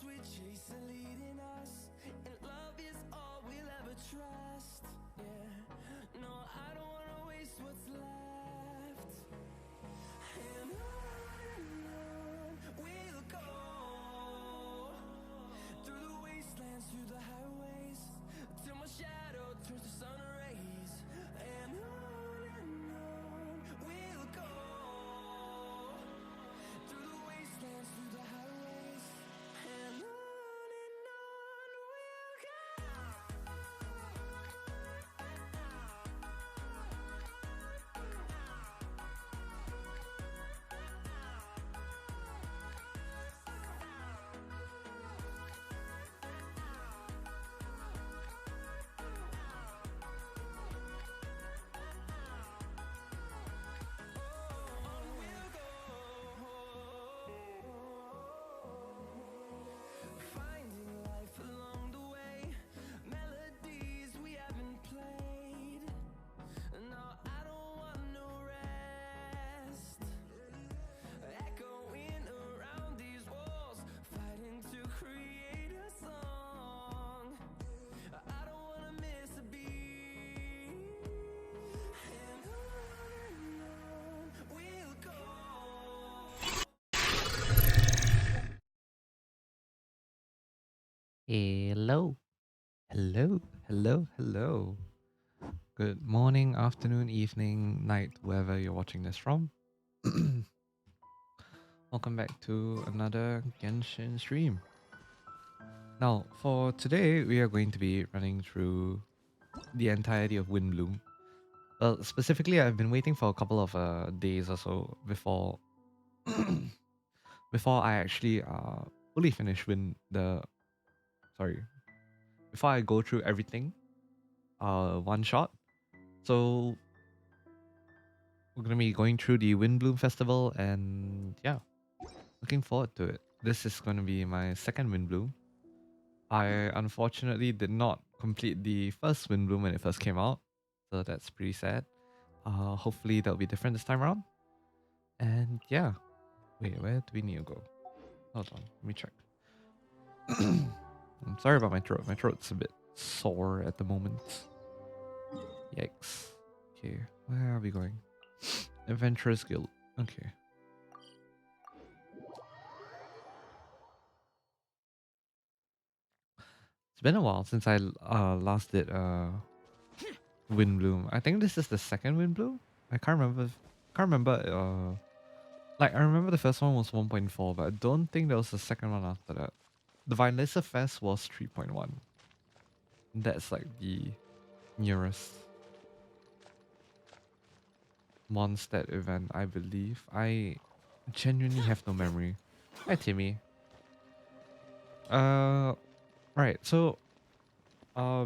we chase are leading us, and love is all we'll ever trust. Yeah, no, I don't wanna waste what's left. And on we'll go, through the wastelands, through the highways, till my shadow turns to sun rays. And on we'll go, through the wastelands, through the highways, and on we'll go. Finding life along the way, melodies we haven't played. No, I don't want no rest. Echoing around these walls, fighting to create a song. I don't wanna miss a beat. And on we'll go. Hello, hello, hello, hello. Good morning, afternoon, evening, night, wherever you're watching this from. Welcome back to another Genshin stream. Now, for today, we are going to be running through the entirety of Windblume. Well, specifically, I've been waiting for a couple of days or so before before I actually fully finish before I go through everything one shot. So we're gonna be going through the Windblume Festival, and yeah, looking forward to it. This is gonna be my second Windblume. I unfortunately did not complete the first Windblume when it first came out, so that's pretty sad. Hopefully that'll be different this time around. And yeah, wait, where do we need to go? Hold on, let me check. I'm sorry about my throat. My throat's a bit sore at the moment. Yikes. Okay, where are we going? Adventurers Guild. Okay. It's been a while since I last did Windblume. I think this is the second Windblume. I can't remember. Can't remember. Like I remember the first one was 1.4, but I don't think there was a second one after that. The Vinelissa Fest was 3.1. That's like the nearest Mondstadt event, I believe. I genuinely have no memory. Hi, Timmy. Right. So,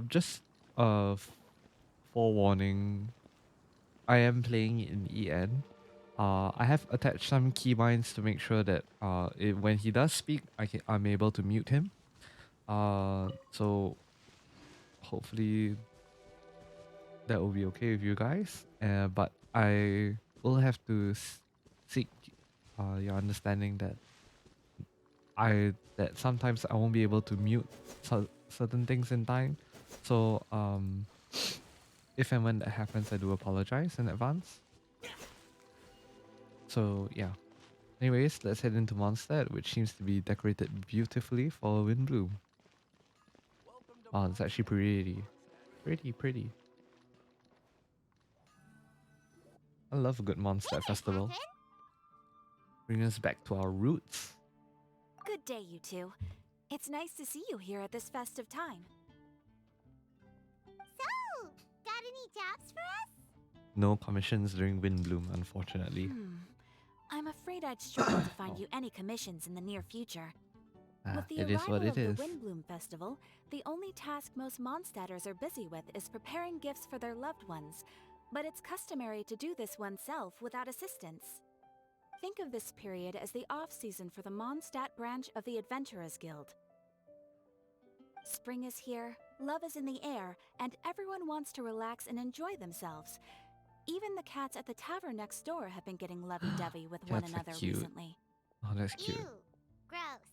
just forewarning, I am playing in EN. I have attached some keybinds to make sure that when he does speak, I'm able to mute him. So hopefully that will be okay with you guys. But I will have to seek your understanding that sometimes I won't be able to mute certain things in time. So if and when that happens, I do apologize in advance. So yeah. Anyways, let's head into Mondstadt, which seems to be decorated beautifully for Windblume. Wow, it's actually pretty. Pretty. I love a good Mondstadt festival. Bring us back to our roots. Good day, you two. It's nice to see you here at this festive time. So, got any jobs for us? No commissions during Windblume, unfortunately. I'm afraid I'd struggle to find you any commissions in the near future. With the It is what arrival it of the is. Windblume Festival, the only task most Mondstadters are busy with is preparing gifts for their loved ones. But it's customary to do this oneself without assistance. Think of this period as the off-season for the Mondstadt branch of the Adventurers Guild. Spring is here, love is in the air, and everyone wants to relax and enjoy themselves. Even the cats at the tavern next door have been getting lovey-dovey with one Cats are another cute. recently. Oh, that's cute. Ew, gross.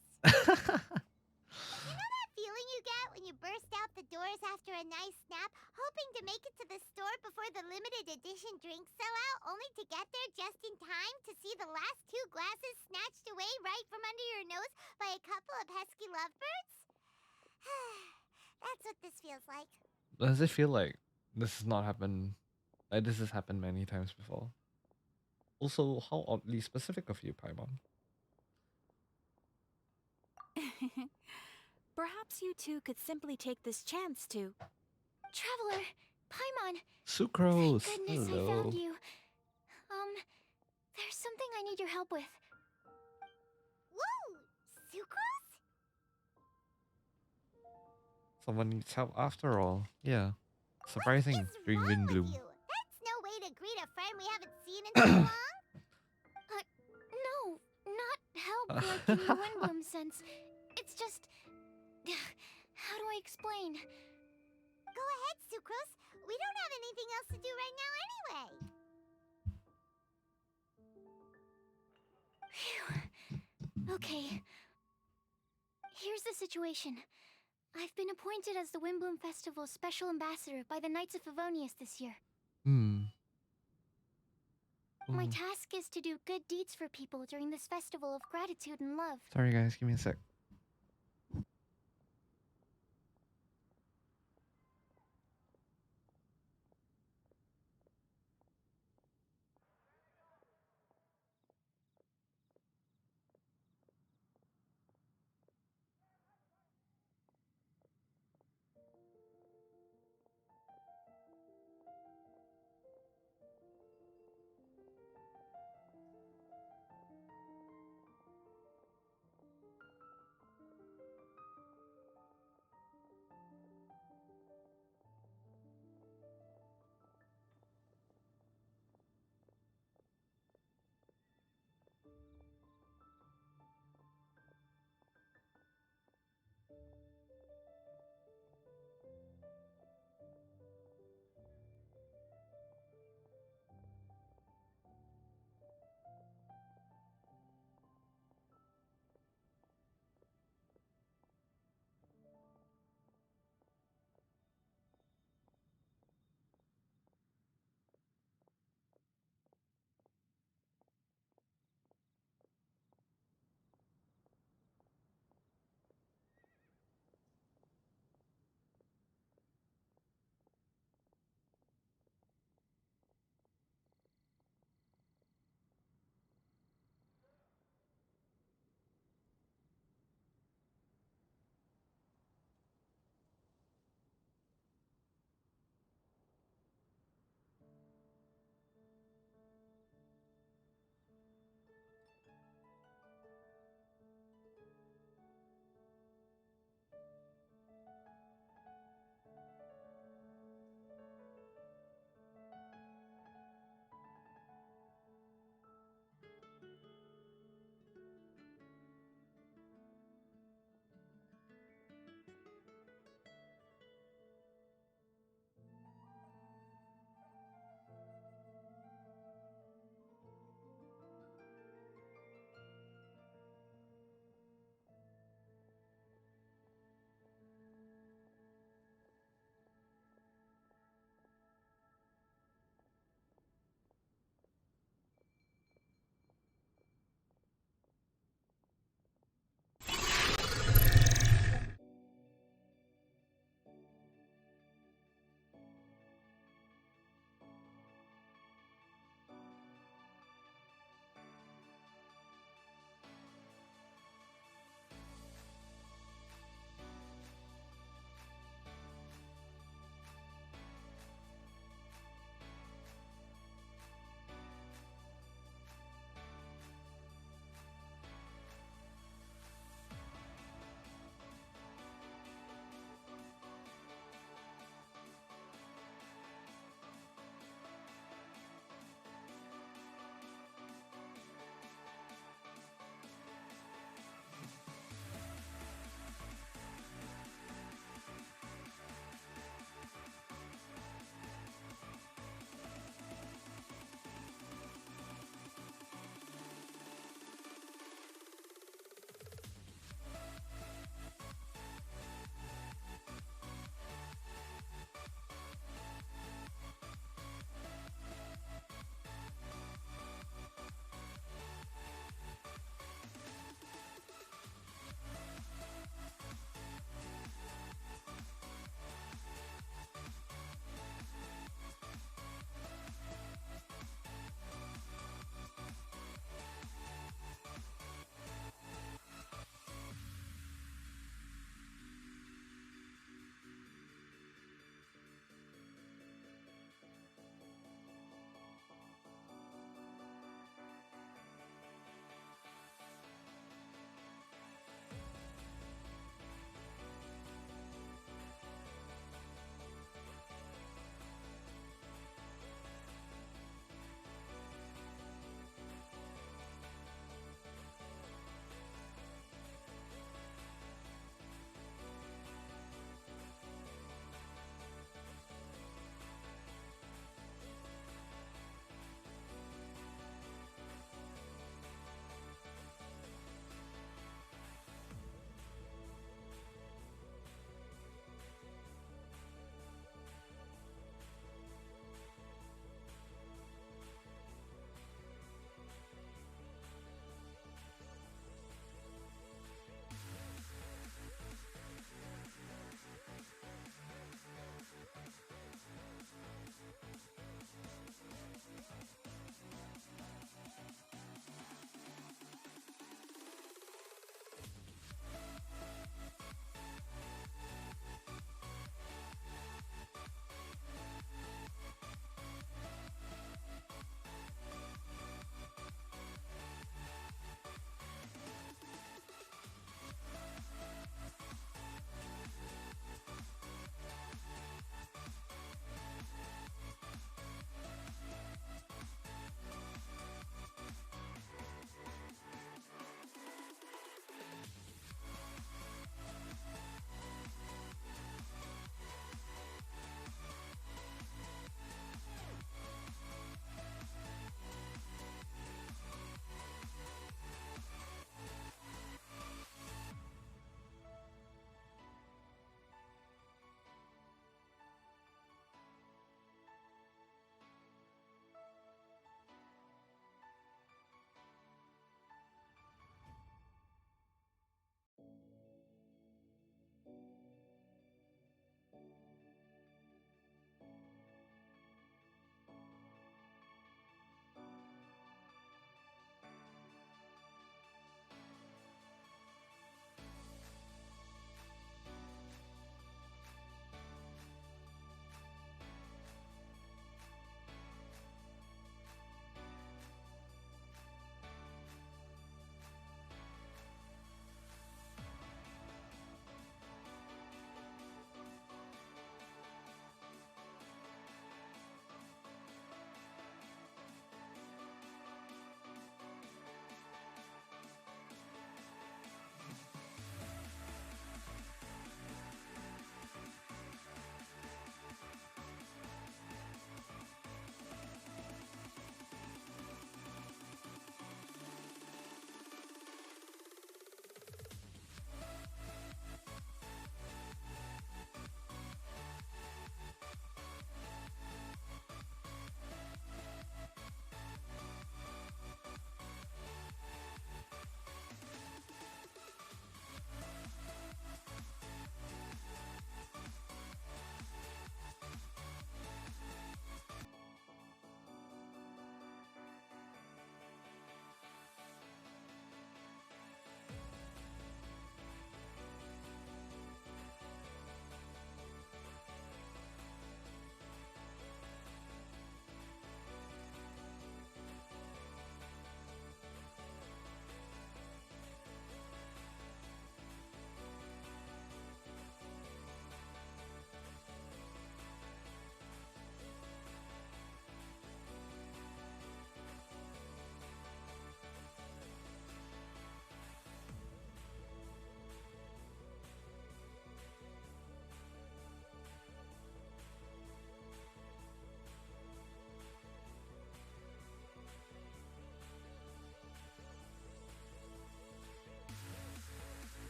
when you burst out the doors after a nice nap, hoping to make it to the store before the limited edition drinks sell out, only to get there just in time to see the last 2 glasses snatched away right from under your nose by a couple of pesky lovebirds? That's what this feels like. Does it feel like this has not happened? Like this has happened many times before. Also, how oddly specific of you, Paimon. Perhaps you two could simply take this chance to... Traveler, Paimon, Sucrose. thank goodness Hello. I found you. There's something I need your help with. Whoa! Sucrose? Someone needs help after all. Yeah. Surprising What is during wrong with Windblume. you? That's no way to greet a friend we haven't seen in so long. No, not help like in the Windblume sense. It's just... How do I explain? Go ahead, Sucrose. We don't have anything else to do right now anyway. Phew. Okay. Here's the situation. I've been appointed as the Windblume Festival's special ambassador by the Knights of Favonius this year. Hmm. My Ooh. task is to do good deeds for people during this festival of gratitude and love. Sorry guys, give me a sec.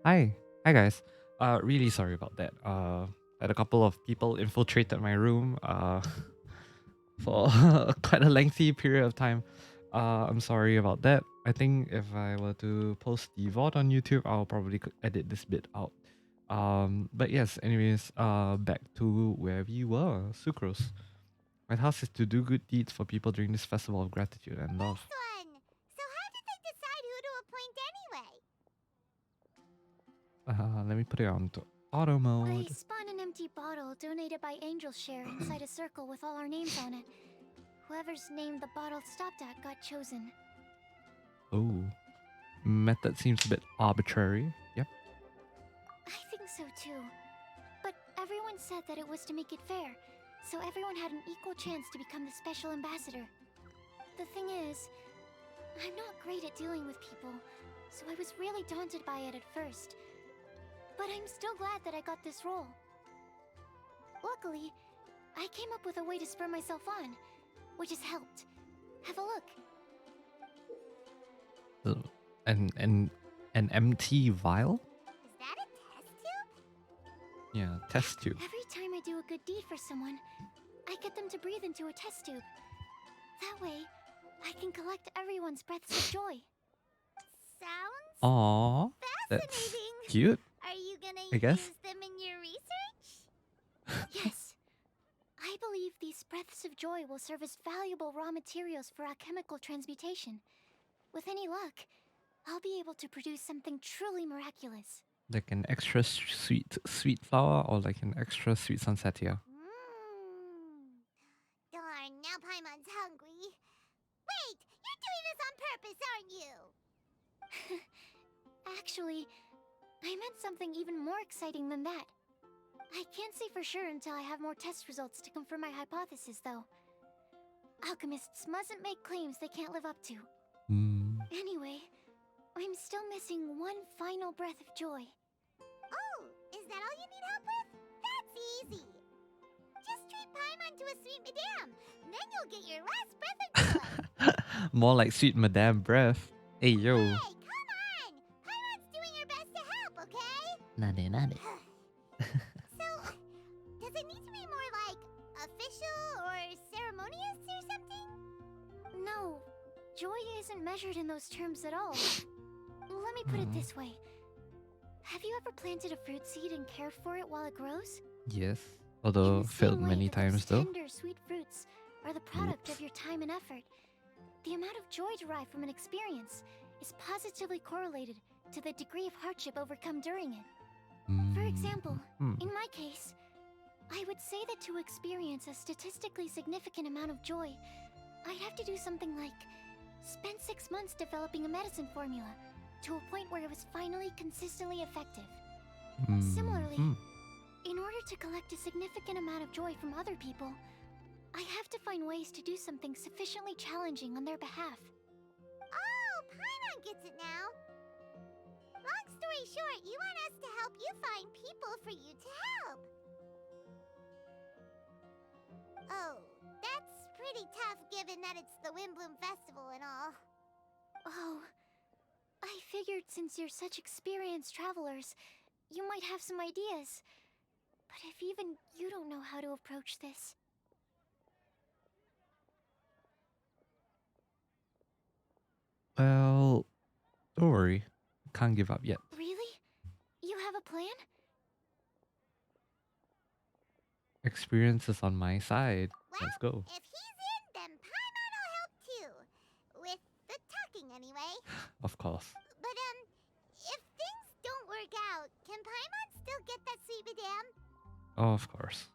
Hi. Hi guys. Really sorry about that. Had a couple of people infiltrated my room for quite a lengthy period of time. I'm sorry about that. I think if I were to post the VOD on YouTube, I'll probably edit this bit out. But yes, anyways, back to where we were. Sucrose. My task is to do good deeds for people during this festival of gratitude and love. Next one. So how did they decide who to appoint anyway? Let me put it on to auto mode. I spun an empty bottle donated by Angel Share inside a circle with all our names on it. Whoever's name the bottle stopped at got chosen. Oh, method seems a bit arbitrary. Yep. I think so too. But everyone said that it was to make it fair, so everyone had an equal chance to become the special ambassador. The thing is, I'm not great at dealing with people, so I was really daunted by it at first. But I'm still glad that I got this role. Luckily, I came up with a way to spur myself on, which has helped. Have a look. An empty vial? Is that a test tube? Yeah, test tube. Every time I do a good deed for someone, I get them to breathe into a test tube. That way, I can collect everyone's breaths of joy. Sounds Aww, that's fascinating. cute. Are you gonna I guess. use them in your research? Yes. I believe these breaths of joy will serve as valuable raw materials for alchemical transmutation. With any luck, I'll be able to produce something truly miraculous. Like an extra sweet flower or like an extra sweet sunsetia. Darn, now Paimon's hungry. Wait, you're doing this on purpose, aren't you? Actually, I meant something even more exciting than that. I can't say for sure until I have more test results to confirm my hypothesis, though. Alchemists mustn't make claims they can't live up to. Anyway, I'm still missing one final breath of joy. Oh, is that all you need help with? That's easy. Just treat Paimon to a sweet madame. Then you'll get your last breath of joy. More like sweet madame breath. Hey yo. Hey, come on! Paimon's doing her best to help, okay? Nade. So, does it need to be more like official or ceremonious or something? No, joy isn't measured in those terms at all. Let me put it this way. Have you ever planted a fruit seed and cared for it while it grows? Yes. In Although the failed same way many that those times though. tender, sweet fruits are the product of your time and effort. The amount of joy derived from an experience is positively correlated to the degree of hardship overcome during it. For example, in my case, I would say that to experience a statistically significant amount of joy, I'd have to do something like spend 6 months developing a medicine formula to a point where it was finally consistently effective. Similarly, in order to collect a significant amount of joy from other people, I have to find ways to do something sufficiently challenging on their behalf. Oh, Paimon gets it now. Long story short, you want us to help you find people for you to help. Oh, that's pretty tough given that it's the Windblume Festival and all. Oh, I figured since you're such experienced travelers, you might have some ideas. But if even you don't know how to approach this... Well, don't worry. Can't give up yet. Really? You have a plan? Experience is on my side. Let's go. If he's in, then Paimon will help too. With the talking anyway. Of course. But if things don't work out, can Paimon still get that sweet madame? Of course.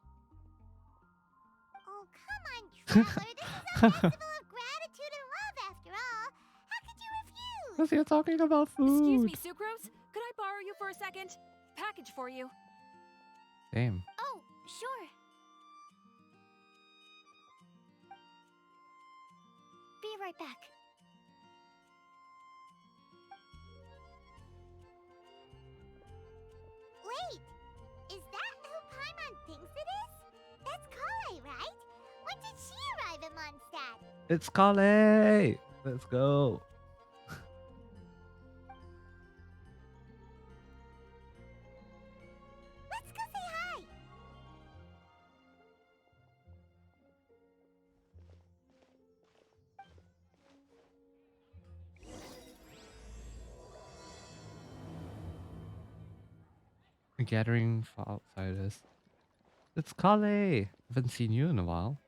Oh, come on, Traveler. This is a festival of gratitude and love after all. How could you refuse? Because you're talking about Excuse food. me, Sucrose? Could I borrow you for a second? Package for you. Damn. Oh, sure. Be right back. Wait, is that who Paimon thinks it is? That's Collei, right? When did she arrive at Mondstadt? It's Collei. Let's go. A gathering for outsiders. It's Collei. Haven't seen you in a while.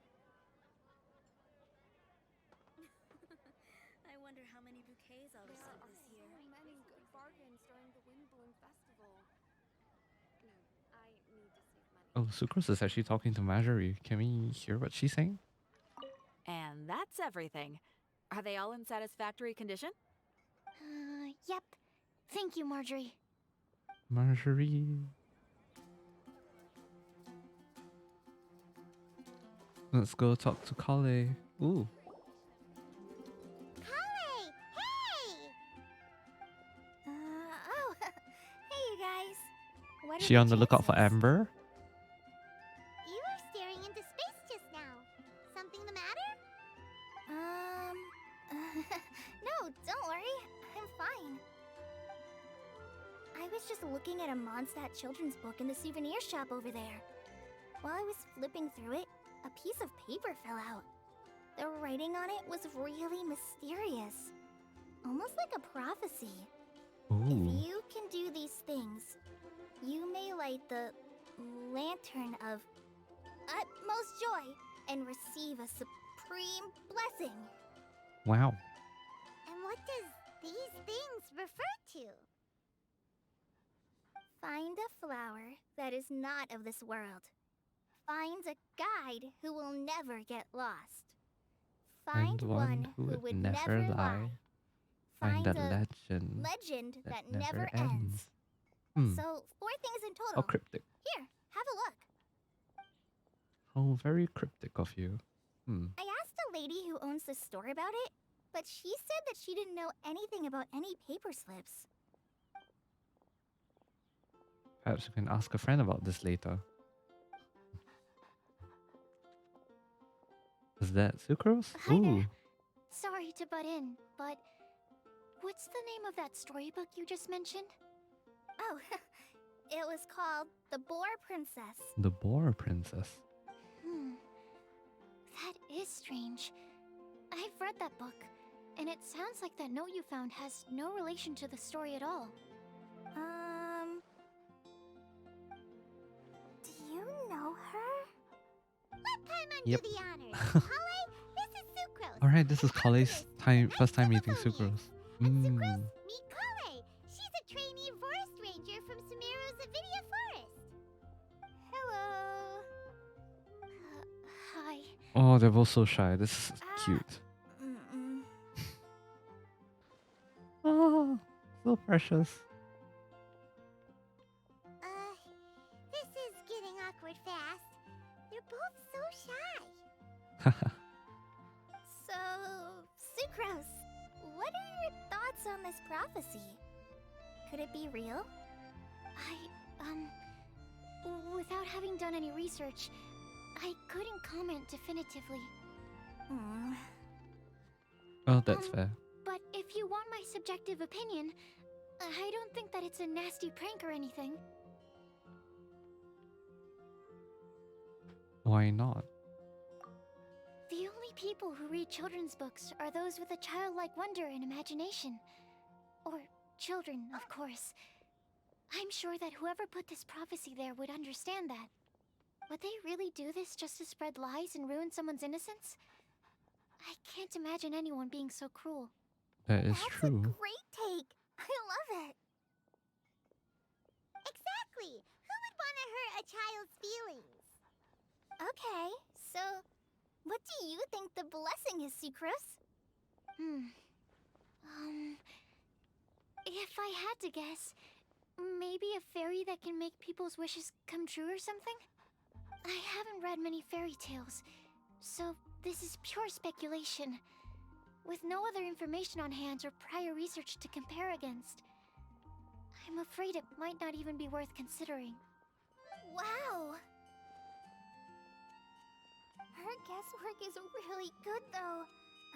I wonder how many bouquets I'll receive this year. So many good bargains during the Windblume festival. No, I need to save money. Oh, Sucrose is actually talking to Marjorie. Can we hear what she's saying? And that's everything. Are they all in satisfactory condition? Yep. Thank you, Marjorie. Marjorie. Let's go talk to Collei. Ooh. Collei! Hey! Oh, hey you guys. What are She on the lookout for chances? Amber? You were staring into space just now. Something the matter? No, don't worry. I'm fine. I was just looking at a Mondstadt children's book in the souvenir shop over there. While I was flipping through it, a piece of paper fell out. The writing on it was really mysterious. Almost like a prophecy. Ooh. If you can do these things, you may light the lantern of utmost joy and receive a supreme blessing. Wow. And what does these things refer to? Find a flower that is not of this world. Find a guide who will never get lost. Find one who would never lie. Find a a legend legend that never never ends. Hmm. So, 4 things in total. How cryptic. Here, have a look. How very cryptic of you. Hmm. I asked a lady who owns the store about it, but she said that she didn't know anything about any paper slips. Perhaps we can ask a friend about this later. Is that Sucrose? Hi there. Ooh. Sorry to butt in, but what's the name of that storybook you just mentioned? Oh, it was called The Boar Princess. The Boar Princess. That is strange. I've read that book, and it sounds like that note you found has no relation to the story at all. Do you know her? Let Paimon Yep. do the honors. Collei, this is Sucrose. Alright, this is And Collei's after this, first time I'm meeting Sucrose. Sucrose. And Sucrose, meet Collei. She's a trainee forest ranger from Sumeru's Avidia Forest. Hello. Hi. Oh, they're both so shy. This is cute. Oh, so precious. This is getting awkward fast. They're both so shy. So, Sucrose, what are your thoughts on this prophecy? Could it be real? Without having done any research, I couldn't comment definitively. Oh, that's fair. But if you want my subjective opinion, I don't think that it's a nasty prank or anything. Why not? The only people who read children's books are those with a childlike wonder and imagination. Or children, of course. I'm sure that whoever put this prophecy there would understand that. Would they really do this just to spread lies and ruin someone's innocence? I can't imagine anyone being so cruel. That is That's true. a great take. I love it. Exactly. Who would want to hurt a child's feelings? Okay, so what do you think the blessing is, Sucrose? If I had to guess, maybe a fairy that can make people's wishes come true or something? I haven't read many fairy tales, so this is pure speculation. With no other information on hand or prior research to compare against, I'm afraid it might not even be worth considering. Wow! Her guesswork is really good, though.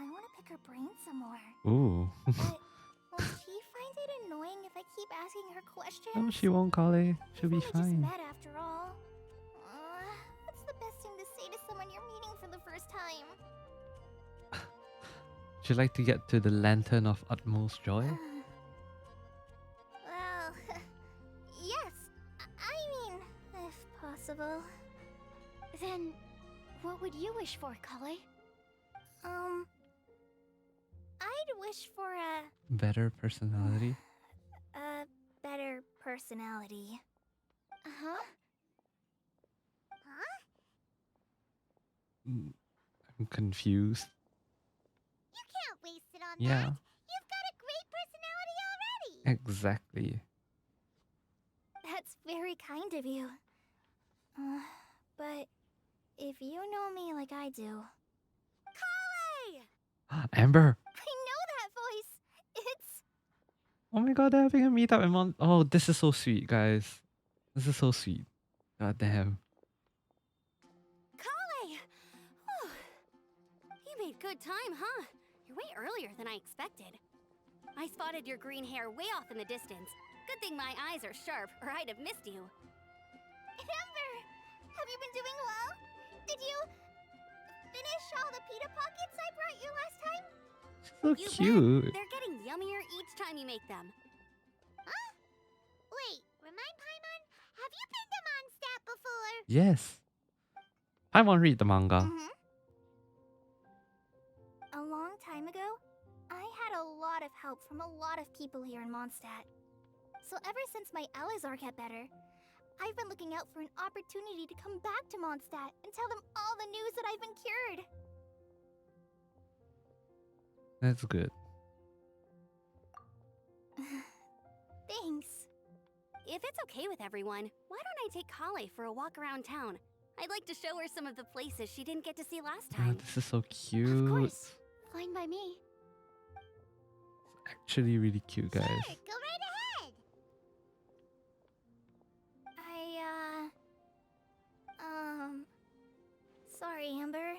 I want to pick her brain some more. Ooh. But will she find it annoying if I keep asking her questions? No, she won't, Collei. She'll be We just fine. met after all. What's the best thing to say to someone you're meeting for the first time? Would you like to get to the lantern of utmost joy? Well, yes, I festival. Then, what would you wish for, Collei? I'd wish for Better personality? a better personality. Huh? Huh? Mm, I'm confused. You can't waste it on Yeah, that. You've got a great personality already. exactly. That's very kind of you. But if you know me like I do... Collei! Amber! I know that voice! It's... Oh my god, they're having a meetup in Mon. Oh, this is so sweet, guys. This is so sweet. God damn. Collei! Whew. You made good time, huh? You're way earlier than I expected. I spotted your green hair way off in the distance. Good thing my eyes are sharp, or I'd have missed you. Amber! Have you been doing well? Did you... finish all the pita pockets I brought you last time? So You cute. bet. They're getting yummier each time you make them. Huh? Wait, remind Paimon, have you been to Mondstadt before? Yes. I want to read the manga. Mm-hmm. A long time ago, I had a lot of help from a lot of people here in Mondstadt. So ever since my Alizar got better, I've been looking out for an opportunity to come back to Mondstadt and tell them all the news that I've been cured. That's good. Thanks. If it's okay with everyone, why don't I take Collei for a walk around town? I'd like to show her some of the places she didn't get to see last Oh, time. this is so cute. Of course. Fine by me. It's actually really cute, guys. Sure, go right ahead. Sorry, Amber.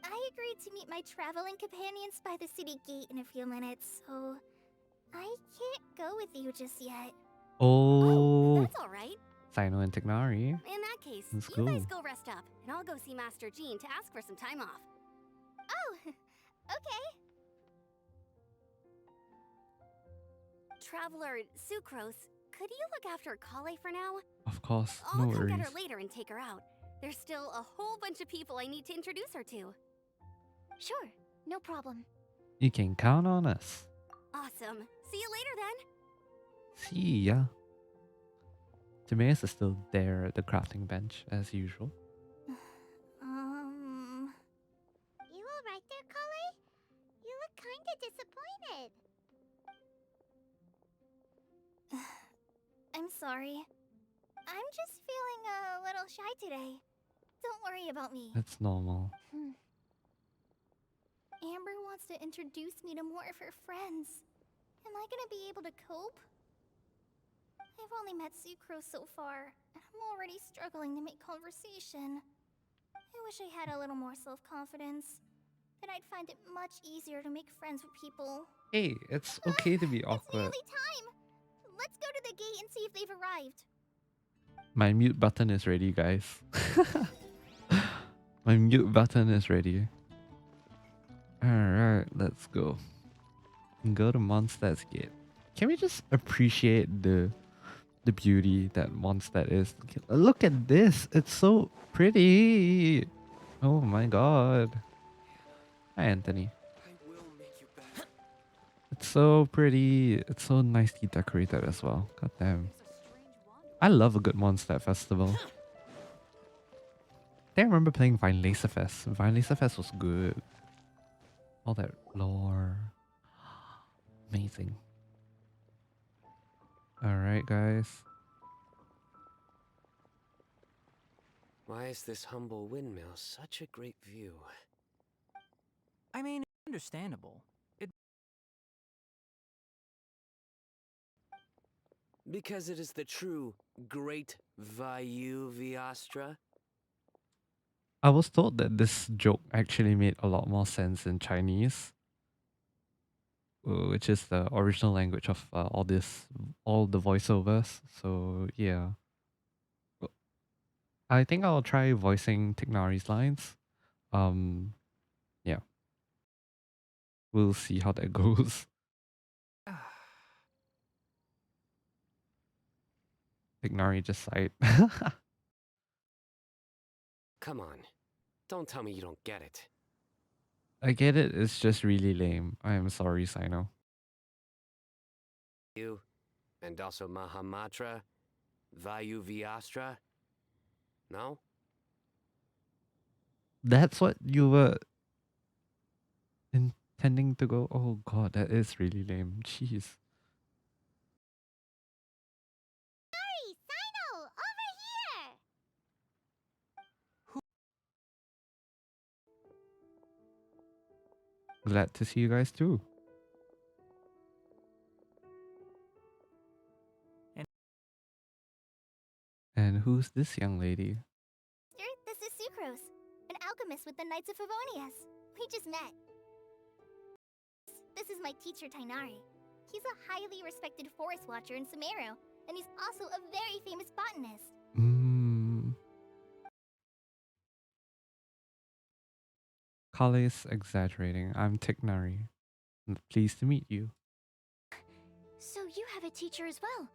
I agreed to meet my traveling companions by the city gate in a few minutes, so I can't go with you just yet. Oh, That's alright. Sino and Tighnari. In that case, Let's you guys go. go rest up, and I'll go see Master Jean to ask for some time off. Oh, okay. Traveler Sucrose, could you look after Collei for now? Of course, I'll no come worries. get her later and take her out. There's still a whole bunch of people I need to introduce her to. Sure, no problem. You can count on us. Awesome. See you later then. See ya. Timaeus is still there at the crafting bench as usual. You alright there, Collei? You look kinda disappointed. I'm sorry. I'm just feeling a little shy today. Don't worry about me. That's normal. Amber wants to introduce me to more of her friends. Am I gonna be able to cope? I've only met Sucrose so far, and I'm already struggling to make conversation. I wish I had a little more self-confidence. Then I'd find it much easier to make friends with people. Hey, it's okay to be It's awkward. nearly time! Let's go to the gate and see if they've arrived. My mute button is ready, guys. My mute button is ready. Alright, let's go. Go to Mondstadt's gate. Can we just appreciate the beauty that Mondstadt is? Look at this. It's so pretty. Oh my god. Hi, Anthony. It's so pretty. It's so nicely decorated as well. God damn. I love a good Mondstadt festival. I remember playing Vine Laserfest. Vine Laserfest was good. All that lore. Amazing. Alright, guys. Why is this humble windmill such a great view? I mean, understandable. Because it is the true Great Vayu Viastra? I was told that this joke actually made a lot more sense in Chinese, which is the original language of all the voiceovers. So yeah, I think I'll try voicing Tighnari's lines. Yeah, we'll see how that goes. Tighnari just sighed. Come on. Don't tell me you don't get it. I get it, it's just really lame. I am sorry, Sino. You, and also Mahamatra, Vayu Vyastra? No? That's what you were intending to go? Oh god, that is really lame. Jeez. Sorry, Sino! Over here! Glad to see you guys too. And who's this young lady? This is Sucrose, an alchemist with the Knights of Favonius. We just met. This is my teacher, Tighnari. He's a highly respected forest watcher in Sumeru, and he's also a very famous botanist. Collei's exaggerating. I'm Tighnari. I'm pleased to meet you. So you have a teacher as well.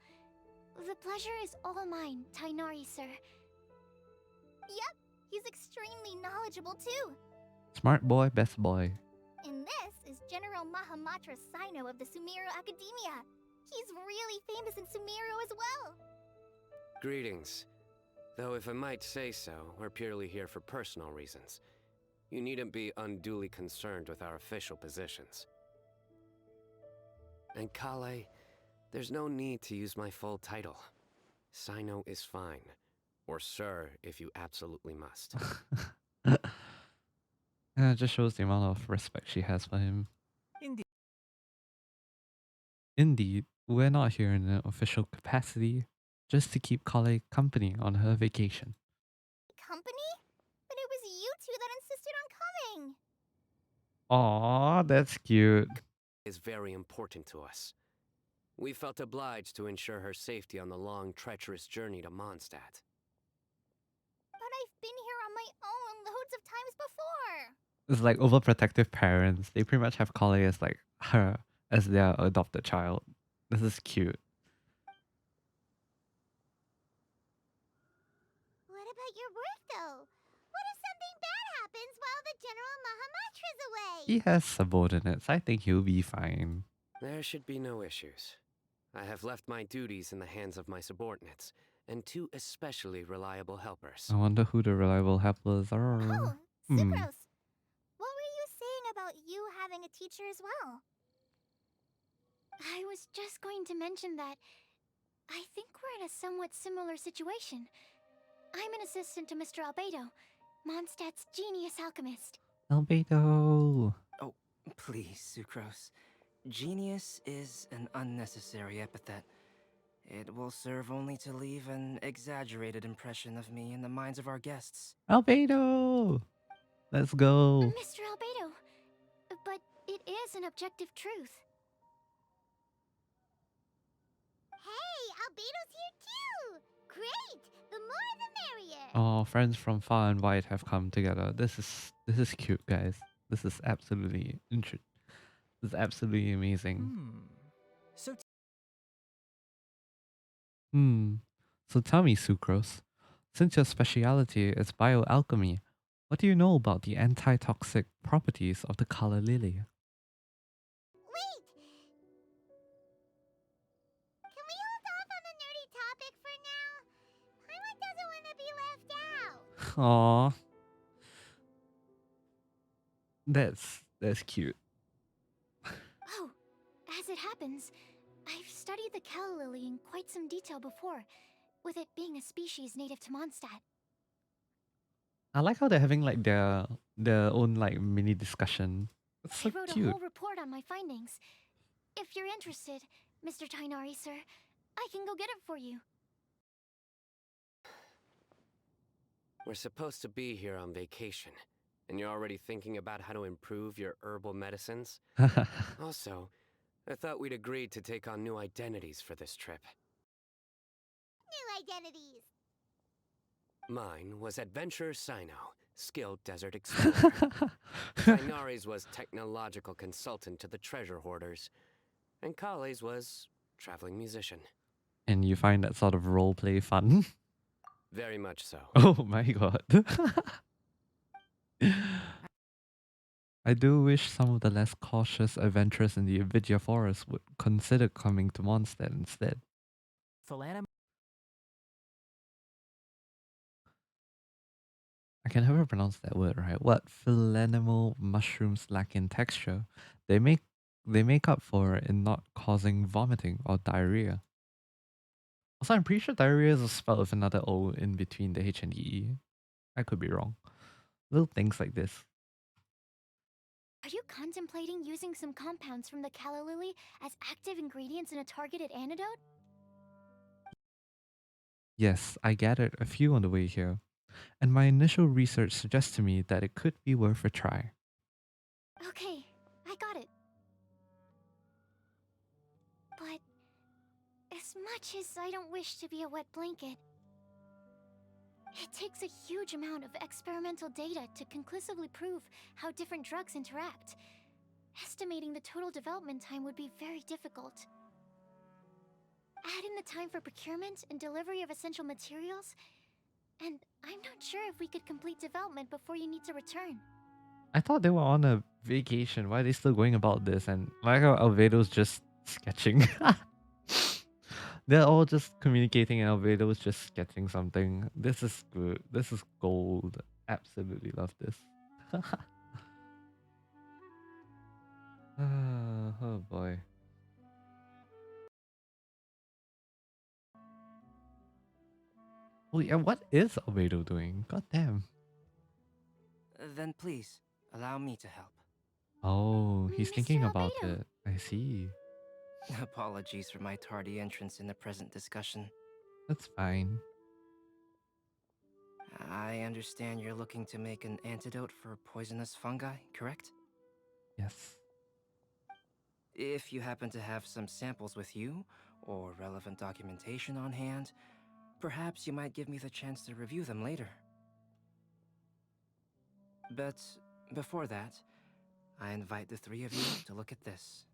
The pleasure is all mine, Tighnari, sir. Yep, he's extremely knowledgeable too. Smart boy, best boy. And this is General Mahamatra Sino of the Sumeru Academia. He's really famous in Sumeru as well. Greetings. Though if I might say so, we're purely here for personal reasons. You needn't be unduly concerned with our official positions. And Collei, there's no need to use my full title. Sino is fine. Or sir, if you absolutely must. Yeah, it just shows the amount of respect she has for him. Indeed. Indeed, we're not here in an official capacity, just to keep Collei company on her vacation. Company? But it was you two that insisted on coming. Aw, that's cute. Is very important to us. We felt obliged to ensure her safety on the long, treacherous journey to Mondstadt. But I've been here on my own loads of times before. It's like overprotective parents. They pretty much have Collei as like her as their adopted child. This is cute. What about your work, though? What if something bad happens while the General Mahamatra's away? He has subordinates. I think he'll be fine. There should be no issues. I have left my duties in the hands of my subordinates, and two especially reliable helpers. I wonder who the reliable helpers are. Oh, Sucrose. What were you saying about you having a teacher as well? I was just going to mention that I think we're in a somewhat similar situation. I'm an assistant to Mr. Albedo, Mondstadt's genius alchemist. Albedo. Oh, please, Sucrose. Genius is an unnecessary epithet. It will serve only to leave an exaggerated impression of me in the minds of our guests. Albedo! Let's go. Mr. Albedo, but it is an objective truth. Hey, Albedo's here too! Great! The more the merrier! Oh, friends from far and wide have come together. This is cute, guys. This is absolutely this is absolutely amazing. So So tell me, Sucrose, since your speciality is bioalchemy, what do you know about the anti-toxic properties of the color lily? Wait! Can we hold off on the nerdy topic for now? Paimon doesn't want to be left out. Aww. That's cute. Oh, as it happens, I've studied the calla lily in quite some detail before, with it being a species native to Mondstadt. I like how they're having like their own like mini discussion. It's so I wrote cute. a whole report on my findings. If you're interested, Mr. Tighnari, sir, I can go get it for you. We're supposed to be here on vacation, and you're already thinking about how to improve your herbal medicines? Also, I thought we'd agreed to take on new identities for this trip. New identities! Mine was Adventurer Sino, skilled desert explorer. Tighnari's was technological consultant to the treasure hoarders. And Collei's was traveling musician. And you find that sort of role play fun? Very much so. Oh my god. I do wish some of the less cautious adventurers in the Avidya forest would consider coming to Mondstadt instead. Philanum. I can never pronounce that word right. What philenimal mushrooms lack in texture, they make up for in not causing vomiting or diarrhea. Also, I'm pretty sure diarrhea is spelled with another O in between the H and the E. I could be wrong. Little things like this. Are you contemplating using some compounds from the calla lily as active ingredients in a targeted antidote? Yes, I gathered a few on the way here, and my initial research suggests to me that it could be worth a try. Okay, I got it. But as much as I don't wish to be a wet blanket, it takes a huge amount of experimental data to conclusively prove how different drugs interact. Estimating the total development time would be very difficult. Add in the time for procurement and delivery of essential materials, and I'm not sure if we could complete development before you need to return. I thought they were on a vacation. Why are they still going about this? And like how Alvedo's just sketching. They're all just communicating and Alvedo's just sketching something. This is good. This is gold. Absolutely love this. Oh boy. Oh yeah, what is Albedo doing? God damn. Then please, allow me to help. Oh, he's thinking Mr. about Albedo. it. I see. Apologies for my tardy entrance in the present discussion. That's fine. I understand you're looking to make an antidote for poisonous fungi, correct? Yes. If you happen to have some samples with you, or relevant documentation on hand, perhaps you might give me the chance to review them later. But before that, I invite the three of you to look at this.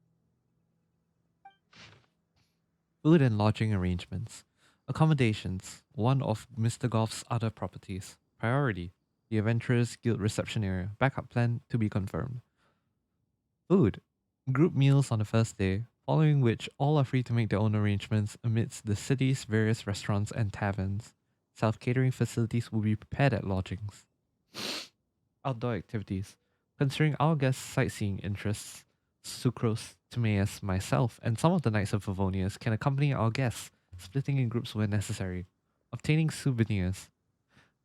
Food and lodging arrangements. Accommodations. One of Mr. Goff's other properties. Priority. The Adventurers Guild reception area. Backup plan to be confirmed. Food. Group meals on the first day, following which all are free to make their own arrangements amidst the city's various restaurants and taverns. Self-catering facilities will be prepared at lodgings. Outdoor activities. Considering our guests' sightseeing interests, Sucrose, Timaeus, myself, and some of the Knights of Favonius can accompany our guests, splitting in groups where necessary. Obtaining souvenirs.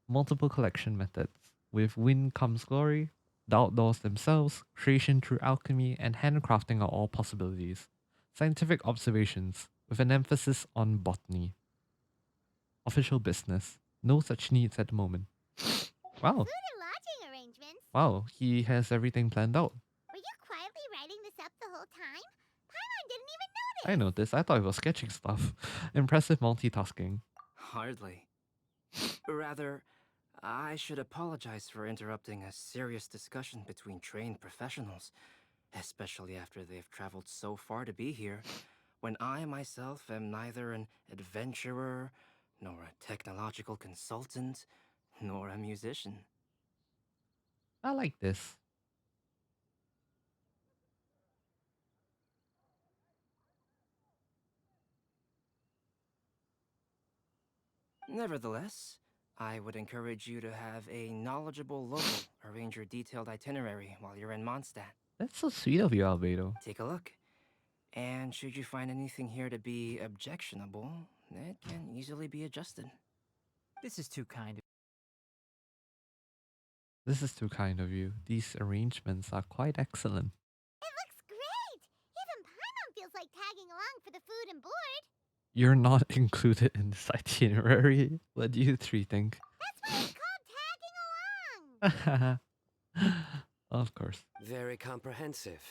Multiple collection methods. With wind comes glory, the outdoors themselves, creation through alchemy, and handcrafting are all possibilities. Scientific observations, with an emphasis on botany. Official business. No such needs at the moment. Wow. Food and lodging arrangements. Wow, he has everything planned out. Were you quietly writing this up the whole time? Paimon didn't even notice. I noticed. I thought he was sketching stuff. Impressive multitasking. Hardly. Rather, I should apologize for interrupting a serious discussion between trained professionals, especially after they've traveled so far to be here, when I myself am neither an adventurer, nor a technological consultant, nor a musician. I like this. Nevertheless, I would encourage you to have a knowledgeable local arrange your detailed itinerary while you're in Mondstadt. That's so sweet of you, Albedo. Take a look. And should you find anything here to be objectionable, it can easily be adjusted. This is too kind. This is too kind of you. These arrangements are quite excellent. It looks great. Even Paimon feels like tagging along for the food and board. You're not included in this itinerary. What do you three think? That's why it's called tagging along. Of course. Very comprehensive.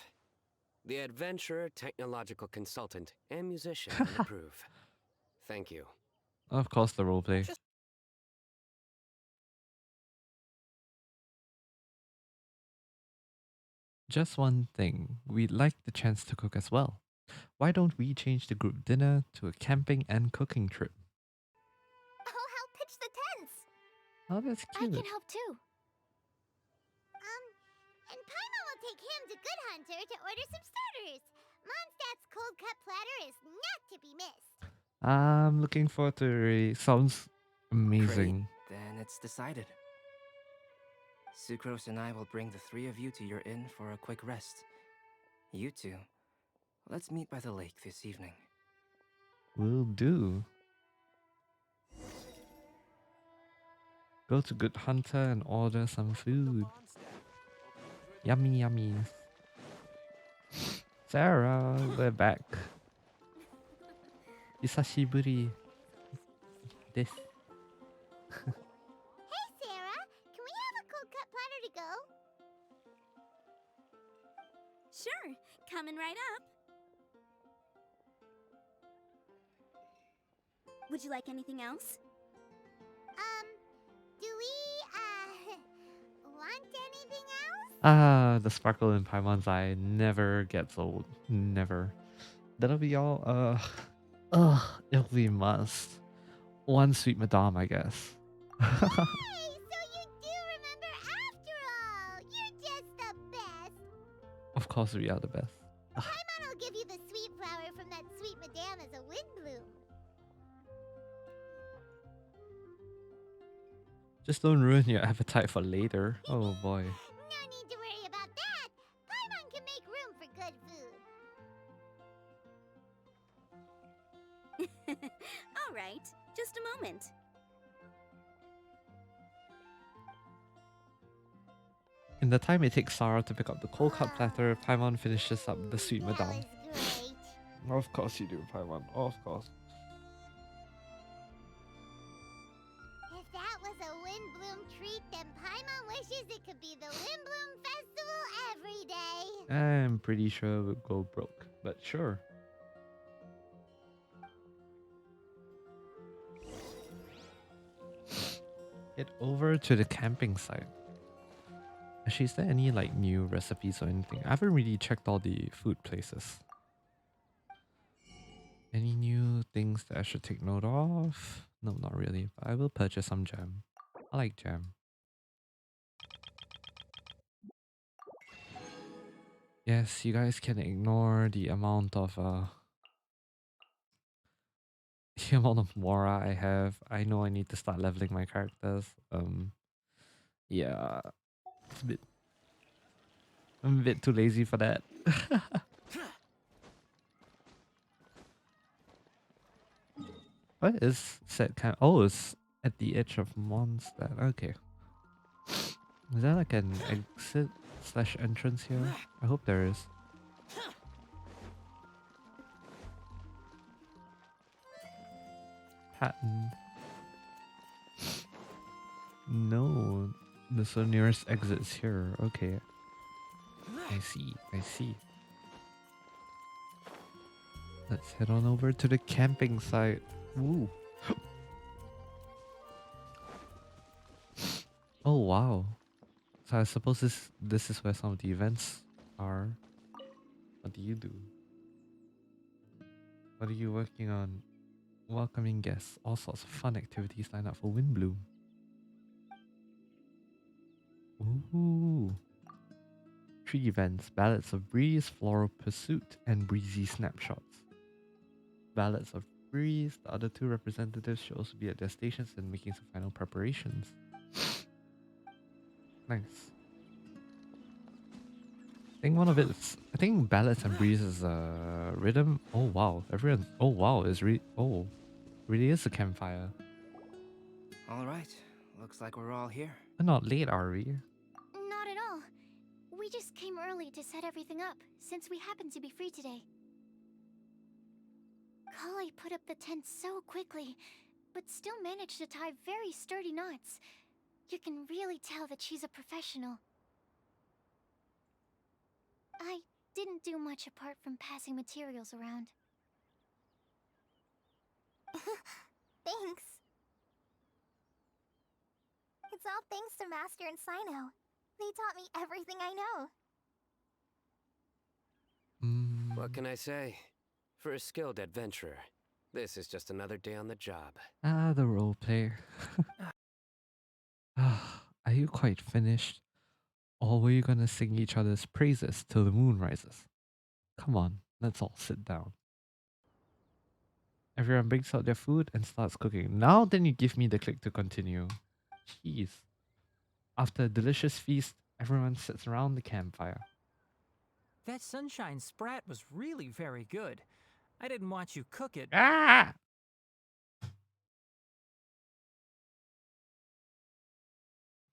The adventurer, technological consultant, and musician approve. Thank you. Of course, the roleplay. Just one thing. We'd like the chance to cook as well. Why don't we change the group dinner to a camping and cooking trip? I'll help pitch the tents. Oh, that's I cute. can help too. take him to Good Hunter to order some starters. Mondstadt's cold cut platter is not to be missed. I'm looking forward to it. Sounds amazing. Great, then it's decided. Sucrose and I will bring the three of you to your inn for a quick rest. You two, let's meet by the lake this evening. Will do. Go to Good Hunter and order some food. Yummy, yummy. Sarah, we're back. Hisashiburi. This. Hey, Sarah, can we have a cold cut platter to go? Sure, coming right up. Would you like anything else? Do we, want anything else? Ah, the sparkle in Paimon's eye never gets old. Never. That'll be all. It'll be must. One sweet madame, I guess. Hey, so you do remember after all. You're just the best. Of course, we are the best. Paimon will give you the sweet flower from that sweet madame as a Windblume. Just don't ruin your appetite for later. Oh boy. No need to worry about that. Paimon can make room for good food. All right, just a moment. In the time it takes Sarah to pick up the cold cut platter, Paimon finishes up the sweet That madame. was great. Of course you do, Paimon. Of course. If that was a Windblume treat, then Paimon wishes it could be the Windblume Festival every day. I'm pretty sure we'll go broke, but sure. Head over to the camping site. Actually, is there any like new recipes or anything? I haven't really checked all the food places. Any new things that I should take note of? No, not really, but I will purchase some jam. I like jam. Yes, you guys can ignore the amount of the amount of Mora I have. I know I need to start leveling my characters. Yeah, it's a bit. I'm a bit too lazy for that. What is set kind? Oh, it's at the edge of Mondstadt. Okay. Is there like an exit / entrance here? I hope there is. Pattern. No, the nearest exit's here. Okay. I see. I see. Let's head on over to the camping site. Woo. Oh wow. So I suppose this is where some of the events are. What do you do? What are you working on? Welcoming guests. All sorts of fun activities lined up for Windblume. Ooh. 3 events. Ballads of Breeze, Floral Pursuit, and Breezy Snapshots. Ballads of Breeze. The other 2 representatives should also be at their stations and making some final preparations. Nice. I think Ballads and Breeze is rhythm. Oh wow, everyone. Oh wow, really is a campfire. All right, looks like we're all here. We're not late, are we? Not at all. We just came early to set everything up, since we happen to be free today. Collei put up the tent so quickly, but still managed to tie very sturdy knots. You can really tell that she's a professional. I didn't do much apart from passing materials around. Thanks. It's all thanks to Master and Sino. They taught me everything I know. What can I say? For a skilled adventurer, this is just another day on the job. Ah, the roleplay. Are you quite finished? Or were you gonna sing each other's praises till the moon rises? Come on, let's all sit down. Everyone brings out their food and starts cooking. Now then you give me the click to continue. Jeez. After a delicious feast, everyone sits around the campfire. That sunshine sprat was really very good. I didn't watch you cook it. Ah!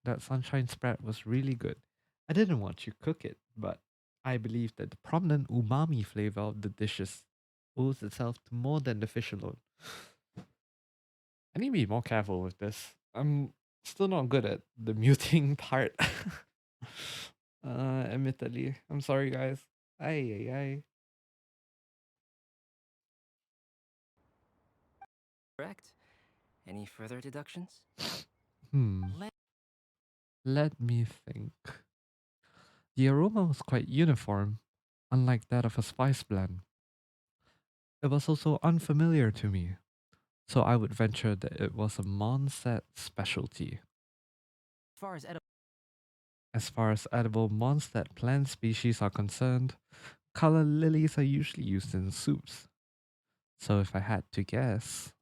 That sunshine spread was really good. I didn't want you cook it, but I believe that the prominent umami flavor of the dishes owes itself to more than the fish alone. I need to be more careful with this. I'm still not good at the muting part. Admittedly. I'm sorry, guys. Ay, ay, ay. Correct? Any further deductions? Hmm. Let me think. The aroma was quite uniform, unlike that of a spice blend. It was also unfamiliar to me, so I would venture that it was a Mondstadt specialty. As far as edible Mondstadt plant species are concerned, color lilies are usually used in soups. So if I had to guess,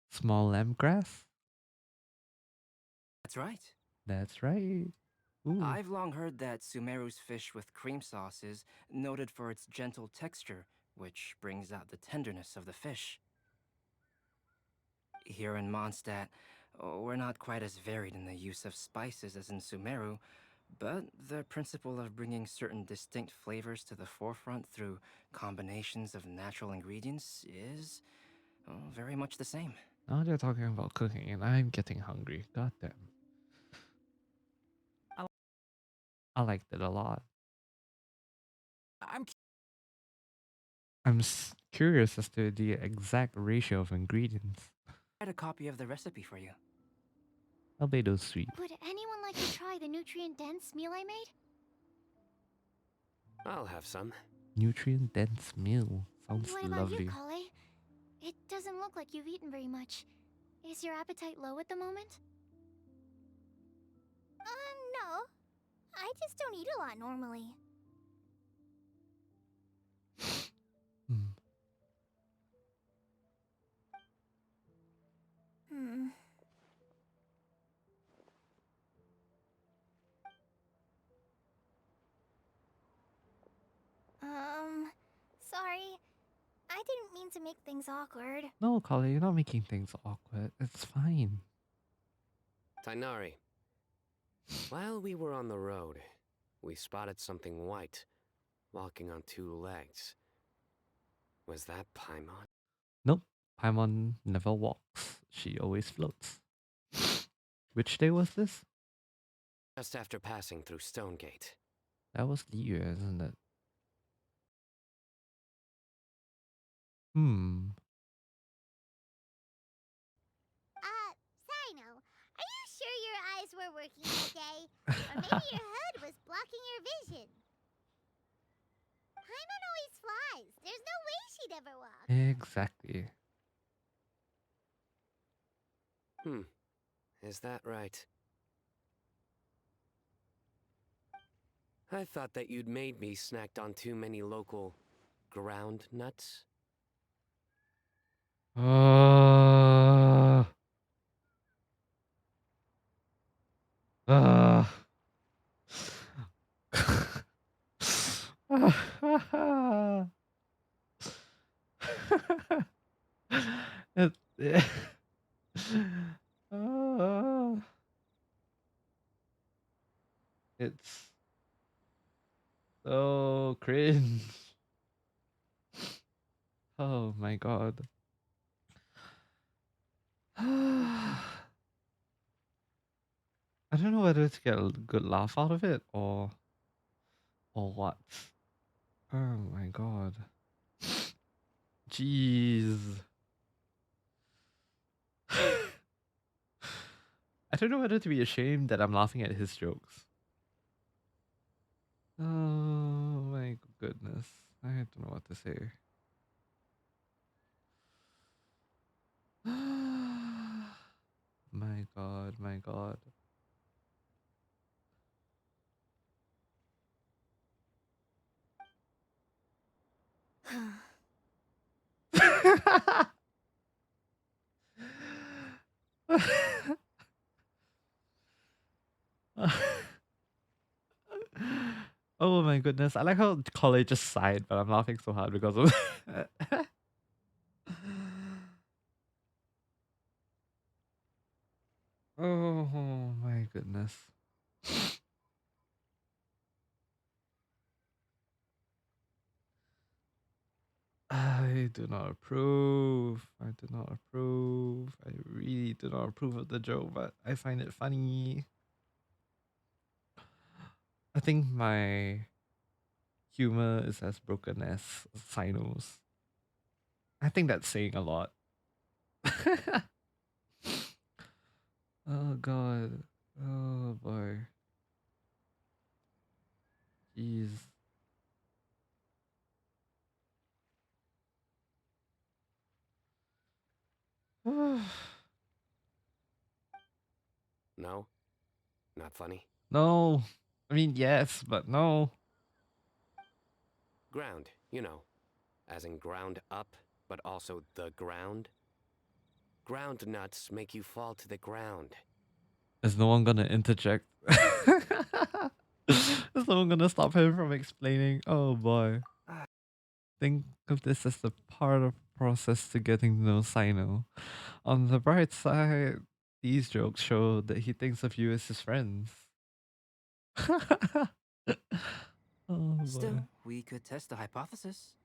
small lemongrass? That's right. That's right. Ooh. I've long heard that Sumeru's fish with cream sauce is noted for its gentle texture, which brings out the tenderness of the fish. Here in Mondstadt, we're not quite as varied in the use of spices as in Sumeru, but the principle of bringing certain distinct flavors to the forefront through combinations of natural ingredients is very much the same. Now they're talking about cooking and I'm getting hungry. God damn. I liked it a lot. I'm curious as to the exact ratio of ingredients. I had a copy of the recipe for you. Albedo's sweet. Would anyone like to try the nutrient-dense meal I made? I'll have some. Nutrient dense meal. Sounds What about lovely. you, Collei? It doesn't look like you've eaten very much. Is your appetite low at the moment? No. I just don't eat a lot normally. Hmm. Sorry. I didn't mean to make things awkward. No, Collei, you're not making things awkward. It's fine. Tighnari. While we were on the road, we spotted something white, walking on two legs. Was that Paimon? Nope. Paimon never walks. She always floats. Which day was this? Just after passing through Stonegate. That was Liyue, isn't it? Hmm. Sino, are you sure your eyes were working today? Or maybe your hood was blocking your vision? Paimon always flies. There's no way she'd ever walk. Exactly. Is that right? I thought that you'd made me snacked on too many local ground nuts. Uh, uh. it, it's so cringe. Oh my god. I don't know whether to get a good laugh out of it or what. Oh my god. Jeez. I don't know whether to be ashamed that I'm laughing at his jokes. Oh my goodness. I don't know what to say. My god, my god. Oh my goodness. I like how Collei just sighed, but I'm laughing so hard because of Oh my goodness. I do not approve. I do not approve. I really do not approve of the joke, but I find it funny. I think my humor is as broken as Sino's. I think that's saying a lot. Oh god. Oh boy. Jeez. No? Not funny? No. I mean, yes, but no. Ground, you know. As in ground up, but also the ground. Ground nuts make you fall to the ground. Is no one gonna interject? Is no one gonna stop him from explaining? Oh boy. Think of this as the part of the process to getting to know Sino. On the bright side, these jokes show that he thinks of you as his friends. Oh boy. Still, we could test the hypothesis.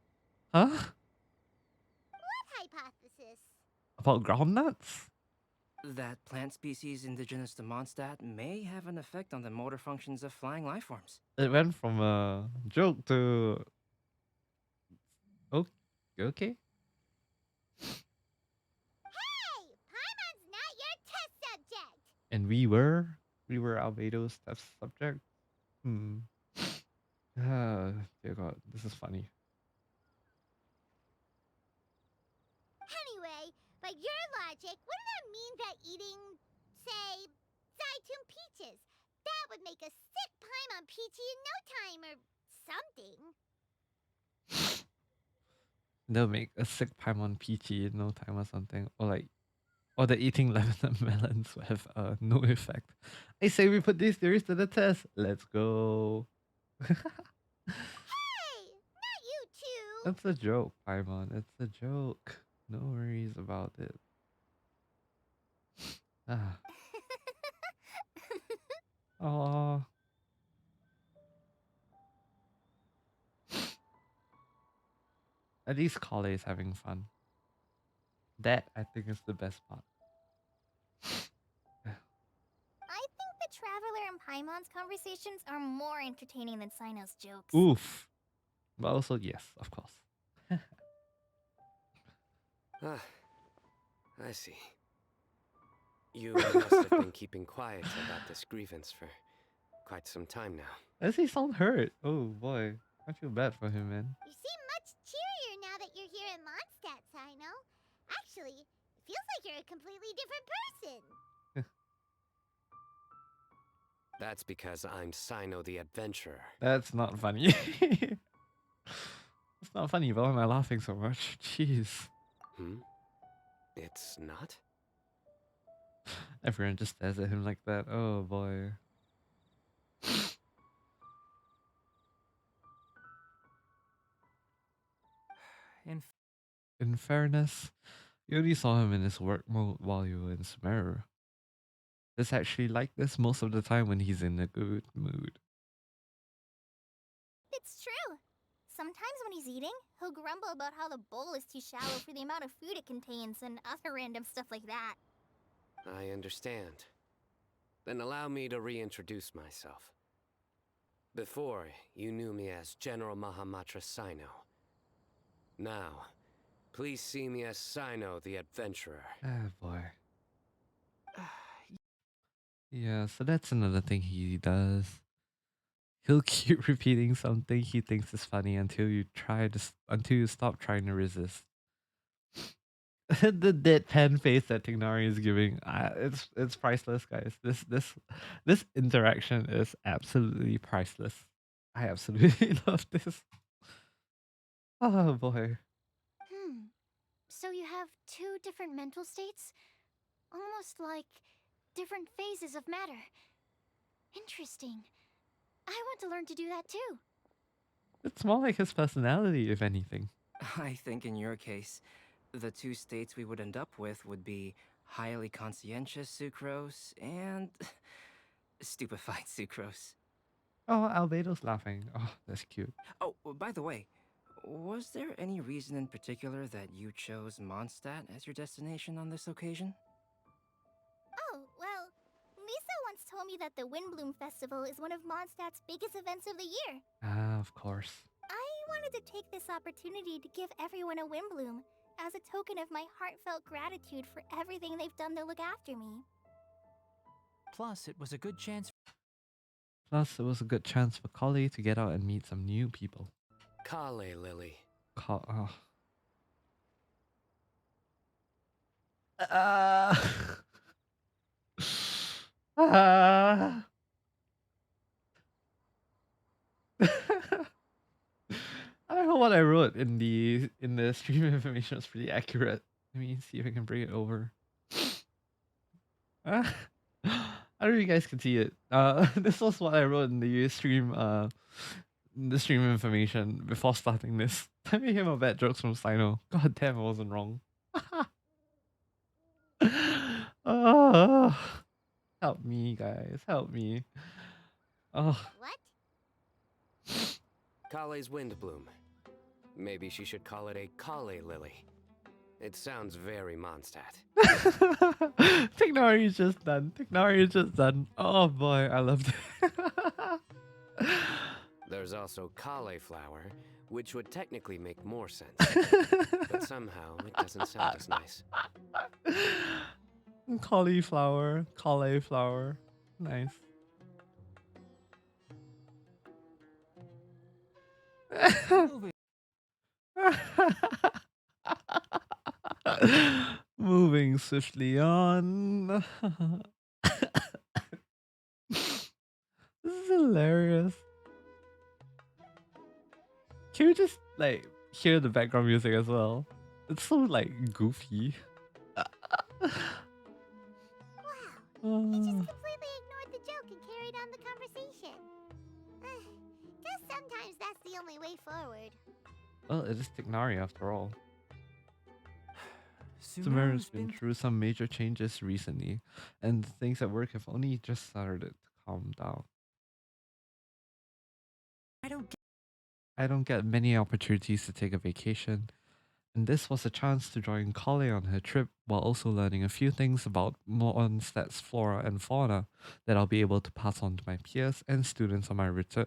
Huh? What hypothesis? About groundnuts? That plant species indigenous to Mondstadt may have an effect on the motor functions of flying life forms. It went from a joke to okay. Hey! Paimon's not your test subject! And we were Albedo's test subject. Ah, dear God, this is funny. Anyway, by your logic, wouldn't that mean that eating, say, Zaitun peaches, that would make a sick Paimon peachy in no time or something? They'll make a sick Paimon peachy in no time or something. Or the eating lemon melons will have no effect. I say we put these theories to the test. Let's go. Hey! Not you two! That's a joke, Paimon. It's a joke. No worries about it. Ah. Aww. At least Collei is having fun. That, I think, is the best part. I think the Traveler and Paimon's conversations are more entertaining than Sino's jokes. Oof. But also, yes, of course. Ah, I see. You must have been keeping quiet about this grievance for quite some time now. Does he sound hurt? Oh boy. I feel bad for him, man. You seem much cheerier now that you're here in Mondstadt, Sino. Actually, it feels like you're a completely different person. That's because I'm Sino the Adventurer. That's not funny. It's not funny, but why am I laughing so much? Jeez. It's not? Everyone just stares at him like that. Oh boy. In fairness, you only saw him in his work mode while you were in Sumeru. It's actually like this most of the time when he's in a good mood. It's true. Sometimes when he's eating, he'll grumble about how the bowl is too shallow for the amount of food it contains and other random stuff like that. I understand. Then allow me to reintroduce myself. Before, you knew me as General Mahamatra Sino. Now, please see me as Sino the Adventurer. Ah, boy. Yeah, so that's another thing he does. He'll keep repeating something he thinks is funny until you until you stop trying to resist. The deadpan face that Tighnari is giving, it's priceless, guys. This interaction is absolutely priceless. I absolutely love this. Oh boy. So you have two different mental states? Almost like different phases of matter. Interesting. I want to learn to do that too. It's more like his personality, if anything. I think in your case, the two states we would end up with would be highly conscientious sucrose and stupefied sucrose. Oh, Albedo's laughing. Oh, that's cute. Oh, by the way, was there any reason in particular that you chose Mondstadt as your destination on this occasion? Oh, well, Lisa once told me that the Windblume Festival is one of Mondstadt's biggest events of the year. Ah, of course. I wanted to take this opportunity to give everyone a Windblume as a token of my heartfelt gratitude for everything they've done to look after me. Plus, it was a good chance. Plus, it was a good chance for Collei to get out and meet some new people. Collei, Lily. Oh. I hope what I wrote in the stream information was pretty accurate. Let me see if I can bring it over. I don't know if you guys can see it. This was what I wrote in the stream information before starting this. Let me hear my bad jokes from Sino. God damn, I wasn't wrong. Oh, help me, guys. Help me. Oh. What? Collei's Windblume. Maybe she should call it a Collei Lily. It sounds very Mondstadt. Tighnari is just done. Tighnari is just done. Oh boy, I loved it. There's also cauliflower, which would technically make more sense. But somehow it doesn't sound as nice. Cauliflower. Nice. Moving swiftly on. This is hilarious. Can you just like hear the background music as well? It's so like goofy. Wow, he just completely ignored the joke and carried on the conversation. Guess sometimes that's the only way forward. Well, it is Tighnari after all. Sumeru's Sumeru's been through some major changes recently, and things at work have only just started to calm down. I don't get many opportunities to take a vacation, and this was a chance to join Collei on her trip while also learning a few things about Mondstadt's flora and fauna that I'll be able to pass on to my peers and students on my return.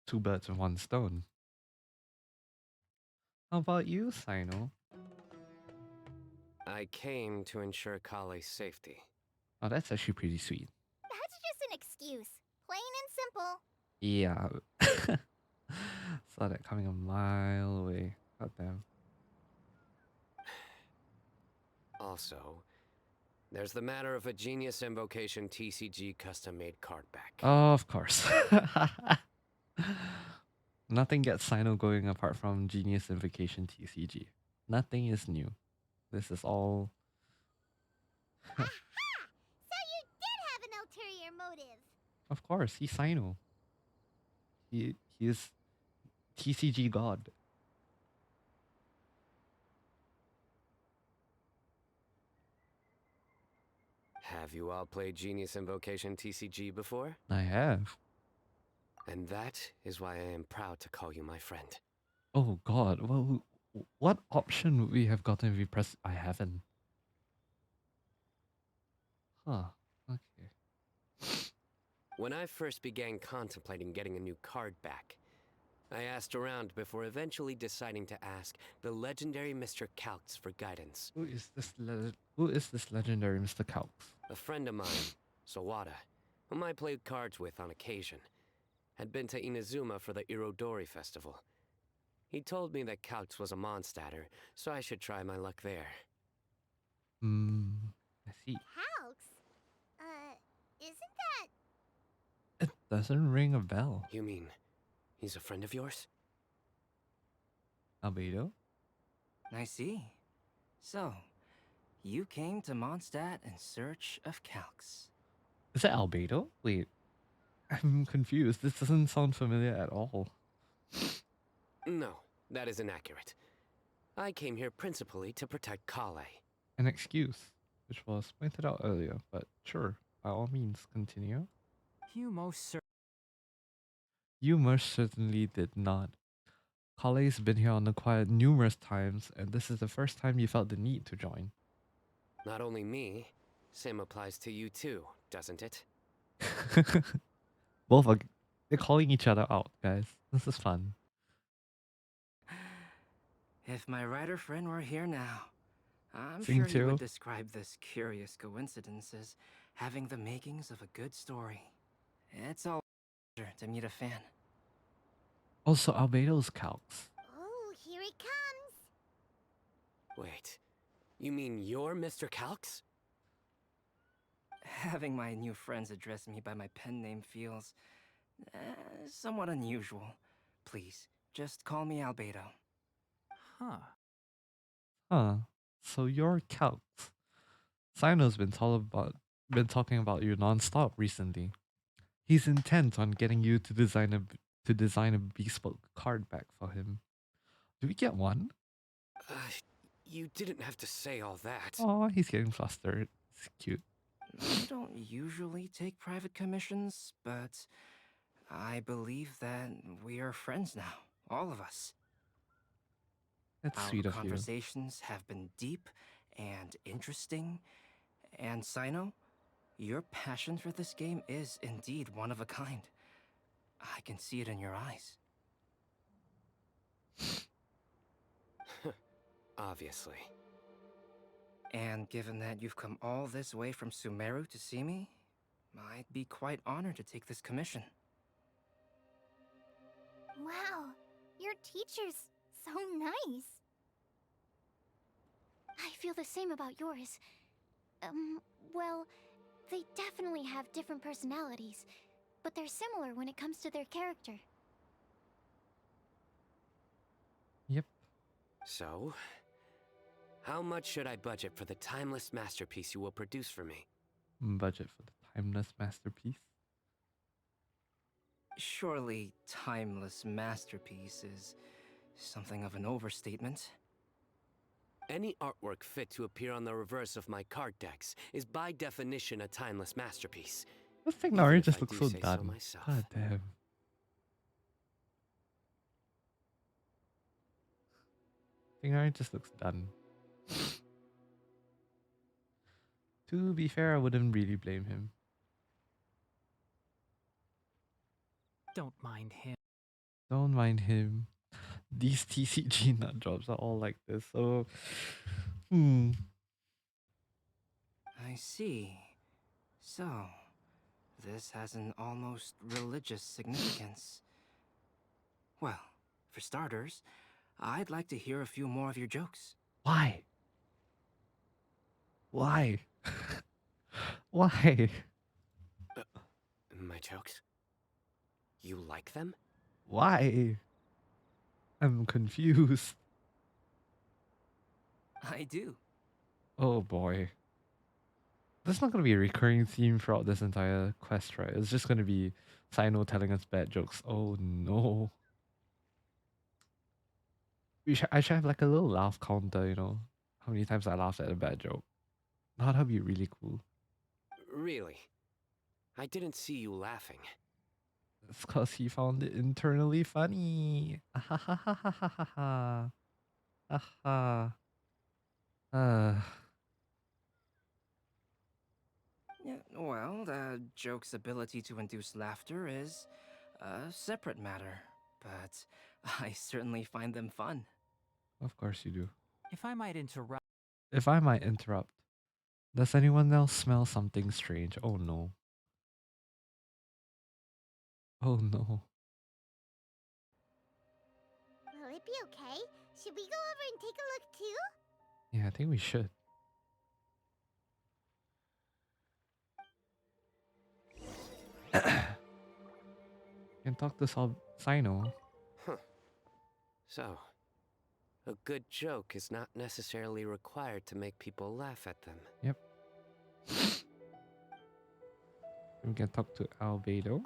Two birds with one stone. How about you, Sino? I came to ensure Collei's safety. Oh, that's actually pretty sweet. That's just an excuse. Plain and simple. Yeah. Saw that coming a mile away. God damn. Also, there's the matter of a Genius Invocation TCG custom-made card back. Oh, of course. Nothing gets Sino going apart from Genius Invocation TCG. Nothing is new. This is all... Aha! So you did have an ulterior motive. Of course, he's Sino. He is TCG god. Have you all played Genius Invocation TCG before? I have. And that is why I am proud to call you my friend. Oh god, well, what option would we have gotten if we pressed... I haven't. Huh, okay. When I first began contemplating getting a new card back, I asked around before eventually deciding to ask the legendary Mr. Calx for guidance. Who is this legendary Mr. Calx? A friend of mine, Sawada, whom I played cards with on occasion, had been to Inazuma for the Irodori festival. He told me that Calx was a Mondstadter, so I should try my luck there. I see. Calx? Isn't that... It doesn't ring a bell. You mean, he's a friend of yours? Albedo? I see. So, you came to Mondstadt in search of calcs. Is it Albedo? Wait, I'm confused. This doesn't sound familiar at all. No, that is inaccurate. I came here principally to protect Collei. An excuse, which was pointed out earlier, but sure, by all means, continue. You most You most certainly did not. Collei's been here on the quiet numerous times, and this is the first time you felt the need to join. Not only me, same applies to you too, doesn't it? Both are they're calling each other out, guys. This is fun. If my writer friend were here now, I'm Sing sure he too. would describe this curious coincidence as having the makings of a good story. It's all to meet a fan. Also, Albedo's calcs. Oh, here it comes. Wait, you mean you're Mr. Calx? Having my new friends address me by my pen name feels somewhat unusual. Please, just call me Albedo. Huh. Huh. So you're calcs. Sino's been talking about you non-stop recently. He's intent on getting you to design a bespoke card back for him. Do we get one? You didn't have to say all that. Oh, he's getting flustered. It's cute. I don't usually take private commissions, but I believe that we are friends now, all of us. That's Our sweet of you. conversations have been deep and interesting, and Sino, your passion for this game is indeed one of a kind. I can see it in your eyes. Obviously. And given that you've come all this way from Sumeru to see me, I'd be quite honored to take this commission. Wow, your teacher's so nice. I feel the same about yours. Well, they definitely have different personalities, but they're similar when it comes to their character. Yep. So, how much should I budget for the timeless masterpiece you will produce for me? Budget for the timeless masterpiece. Surely, timeless masterpiece is something of an overstatement. Any artwork fit to appear on the reverse of my card decks is by definition a timeless masterpiece. This Even Tighnari if just I looks do so say so done. myself. God damn. Tighnari just looks done. To be fair, I wouldn't really blame him. don't mind him. Don't mind him. These TCG nut jobs are all like this, so I see. So, this has an almost religious significance. Well, for starters, I'd like to hear a few more of your jokes. Why? Why? Why? My jokes? You like them? Why? I'm confused. I do. Oh boy. There's not going to be a recurring theme throughout this entire quest, right? It's just going to be Sino telling us bad jokes. Oh no. I should have like a little laugh counter, you know? How many times I laughed at a bad joke. That'd be really cool. Really? I didn't see you laughing. It's because he found it internally funny. Ah ha ha ha ha ha ha ha. Ah ha. Yeah, well, the joke's ability to induce laughter is a separate matter, but I certainly find them fun. Of course you do. If I might interrupt. If I might interrupt, does anyone else smell something strange? Oh no. Oh no. Will it be okay? Should we go over and take a look too? Yeah, I think we should. Can talk to Sino. Huh. So, A good joke is not necessarily required to make people laugh at them. Yep. We can talk to Albedo.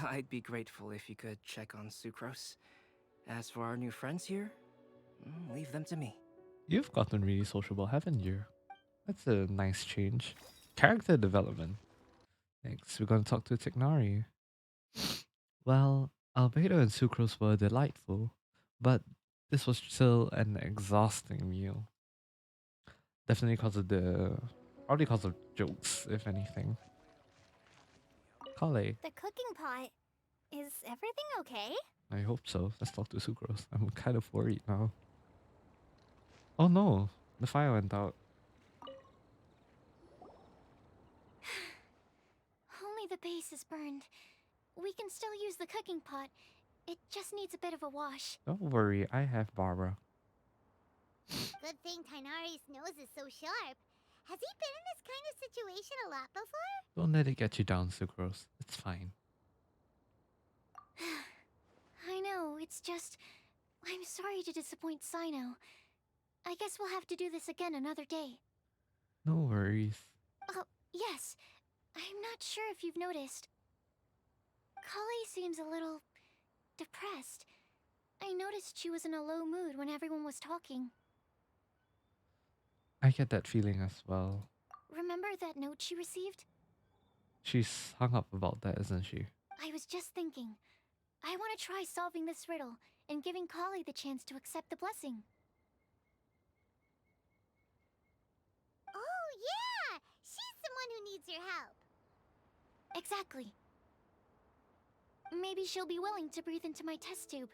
I'd be grateful if you could check on Sucrose. As for our new friends here, leave them to me. You've gotten really sociable, haven't you? That's a nice change. Character development. Next, we're going to talk to Tighnari. Well, Albedo and Sucrose were delightful, but this was still an exhausting meal. Definitely probably because of jokes, if anything. Collei. The cooking pot. Is everything okay? I hope so. Let's talk to Sucrose. I'm kind of worried now. Oh no, the fire went out. Only the base is burned. We can still use the cooking pot. It just needs a bit of a wash. Don't worry, I have Barbara. Good thing Tighnari's nose is so sharp. Has he been in this kind of situation a lot before? Don't let it get you down, Sucrose. It's fine. I know, it's just... I'm sorry to disappoint Sino. I guess we'll have to do this again another day. No worries. Yes. I'm not sure if you've noticed. Collei seems a little... depressed. I noticed she was in a low mood when everyone was talking. I get that feeling as well. Remember that note she received? She's hung up about that, isn't she? I was just thinking. I want to try solving this riddle and giving Collei the chance to accept the blessing. Oh, yeah! She's the one who needs your help. Exactly. Maybe she'll be willing to breathe into my test tube.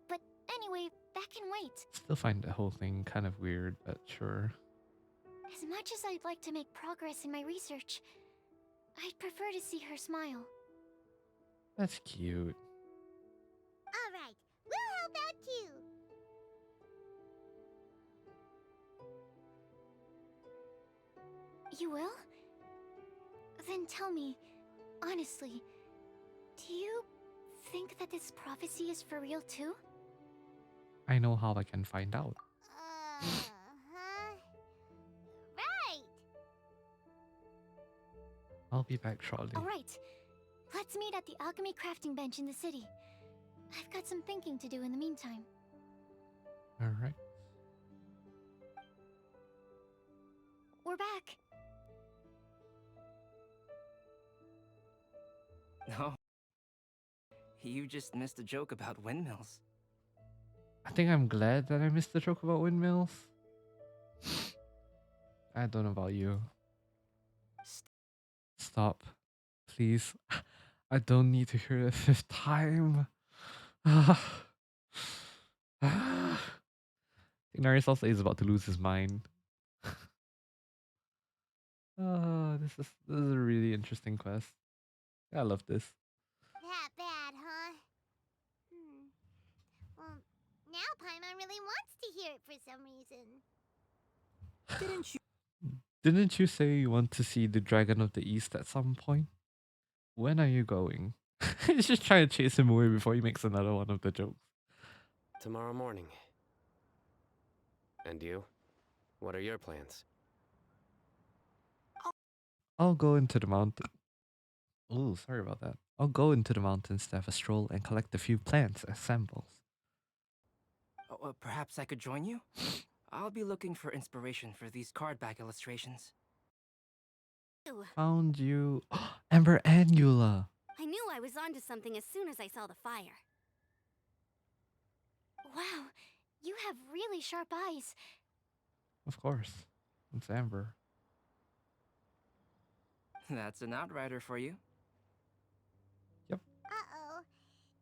But anyway, that can wait. Still find the whole thing kind of weird, but sure. As much as I'd like to make progress in my research, I'd prefer to see her smile. That's cute. Alright, we'll help out too. You will? Then tell me, honestly, do you think that this prophecy is for real too? I know how I can find out. Right! I'll be back shortly. Alright, let's meet at the alchemy crafting bench in the city. I've got some thinking to do in the meantime. Alright. We're back. No. You just missed a joke about windmills. I think I'm glad that I missed the joke about windmills. I don't know about you. Stop. Please. I don't need to hear it a fifth time. Tighnari also is about to lose his mind. This is a really interesting quest. I love this. That bad, huh? Well, now Paimon really wants to hear it for some reason. Didn't you say you want to see the Dragon of the East at some point? When are you going? He's just trying to chase him away before he makes another one of the jokes. Tomorrow morning. And you? What are your plans? I'll go into the mountain. Oh, sorry about that. I'll go into the mountains to have a stroll and collect a few plants as samples. Perhaps I could join you? I'll be looking for inspiration for these card back illustrations. Found you. Amber and Eula. I knew I was onto something as soon as I saw the fire. Wow, you have really sharp eyes. Of course. It's Amber. That's an outrider for you. Uh-oh.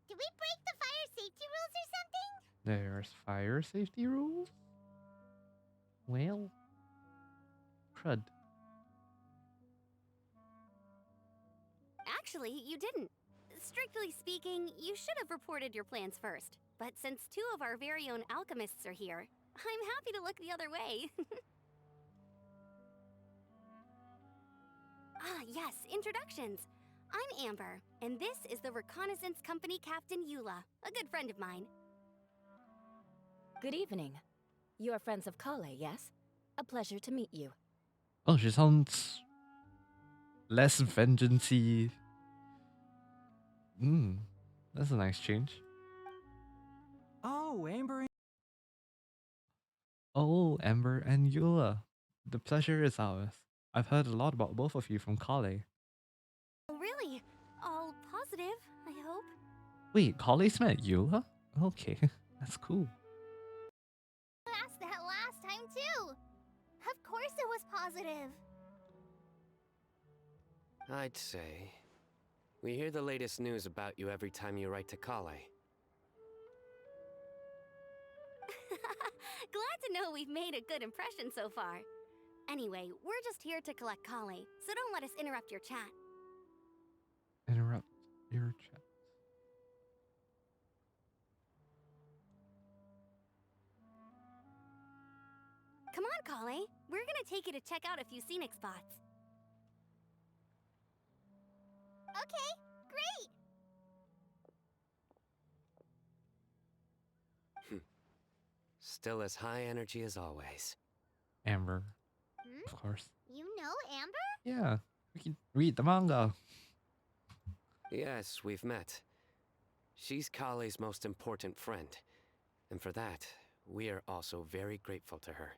Did we break the fire safety rules or something? There's fire safety rules? Well, crud. Actually, you didn't. Strictly speaking, you should have reported your plans first. But since two of our very own alchemists are here, I'm happy to look the other way. Ah, yes, introductions. I'm Amber, and this is the Reconnaissance Company Captain Eula, a good friend of mine. Good evening. You are friends of Collei, yes? A pleasure to meet you. Oh, she sounds less vengeance-y. That's a nice change. Oh, Amber. Oh, Amber and Eula. The pleasure is ours. I've heard a lot about both of you from Collei. Oh, really? All positive, I hope. Wait, Collei's met Eula? Okay, that's cool. I asked that last time too. Of course it was positive. I'd say. We hear the latest news about you every time you write to Collei. Glad to know we've made a good impression so far. Anyway, we're just here to collect Collei, so don't let us interrupt your chat. Interrupt your chat. Come on, Collei. We're gonna take you to check out a few scenic spots. Okay, great. Still as high energy as always. Amber, of course. You know Amber? Yeah, we can read the manga. Yes, we've met. She's Collei's most important friend. And for that, we are also very grateful to her.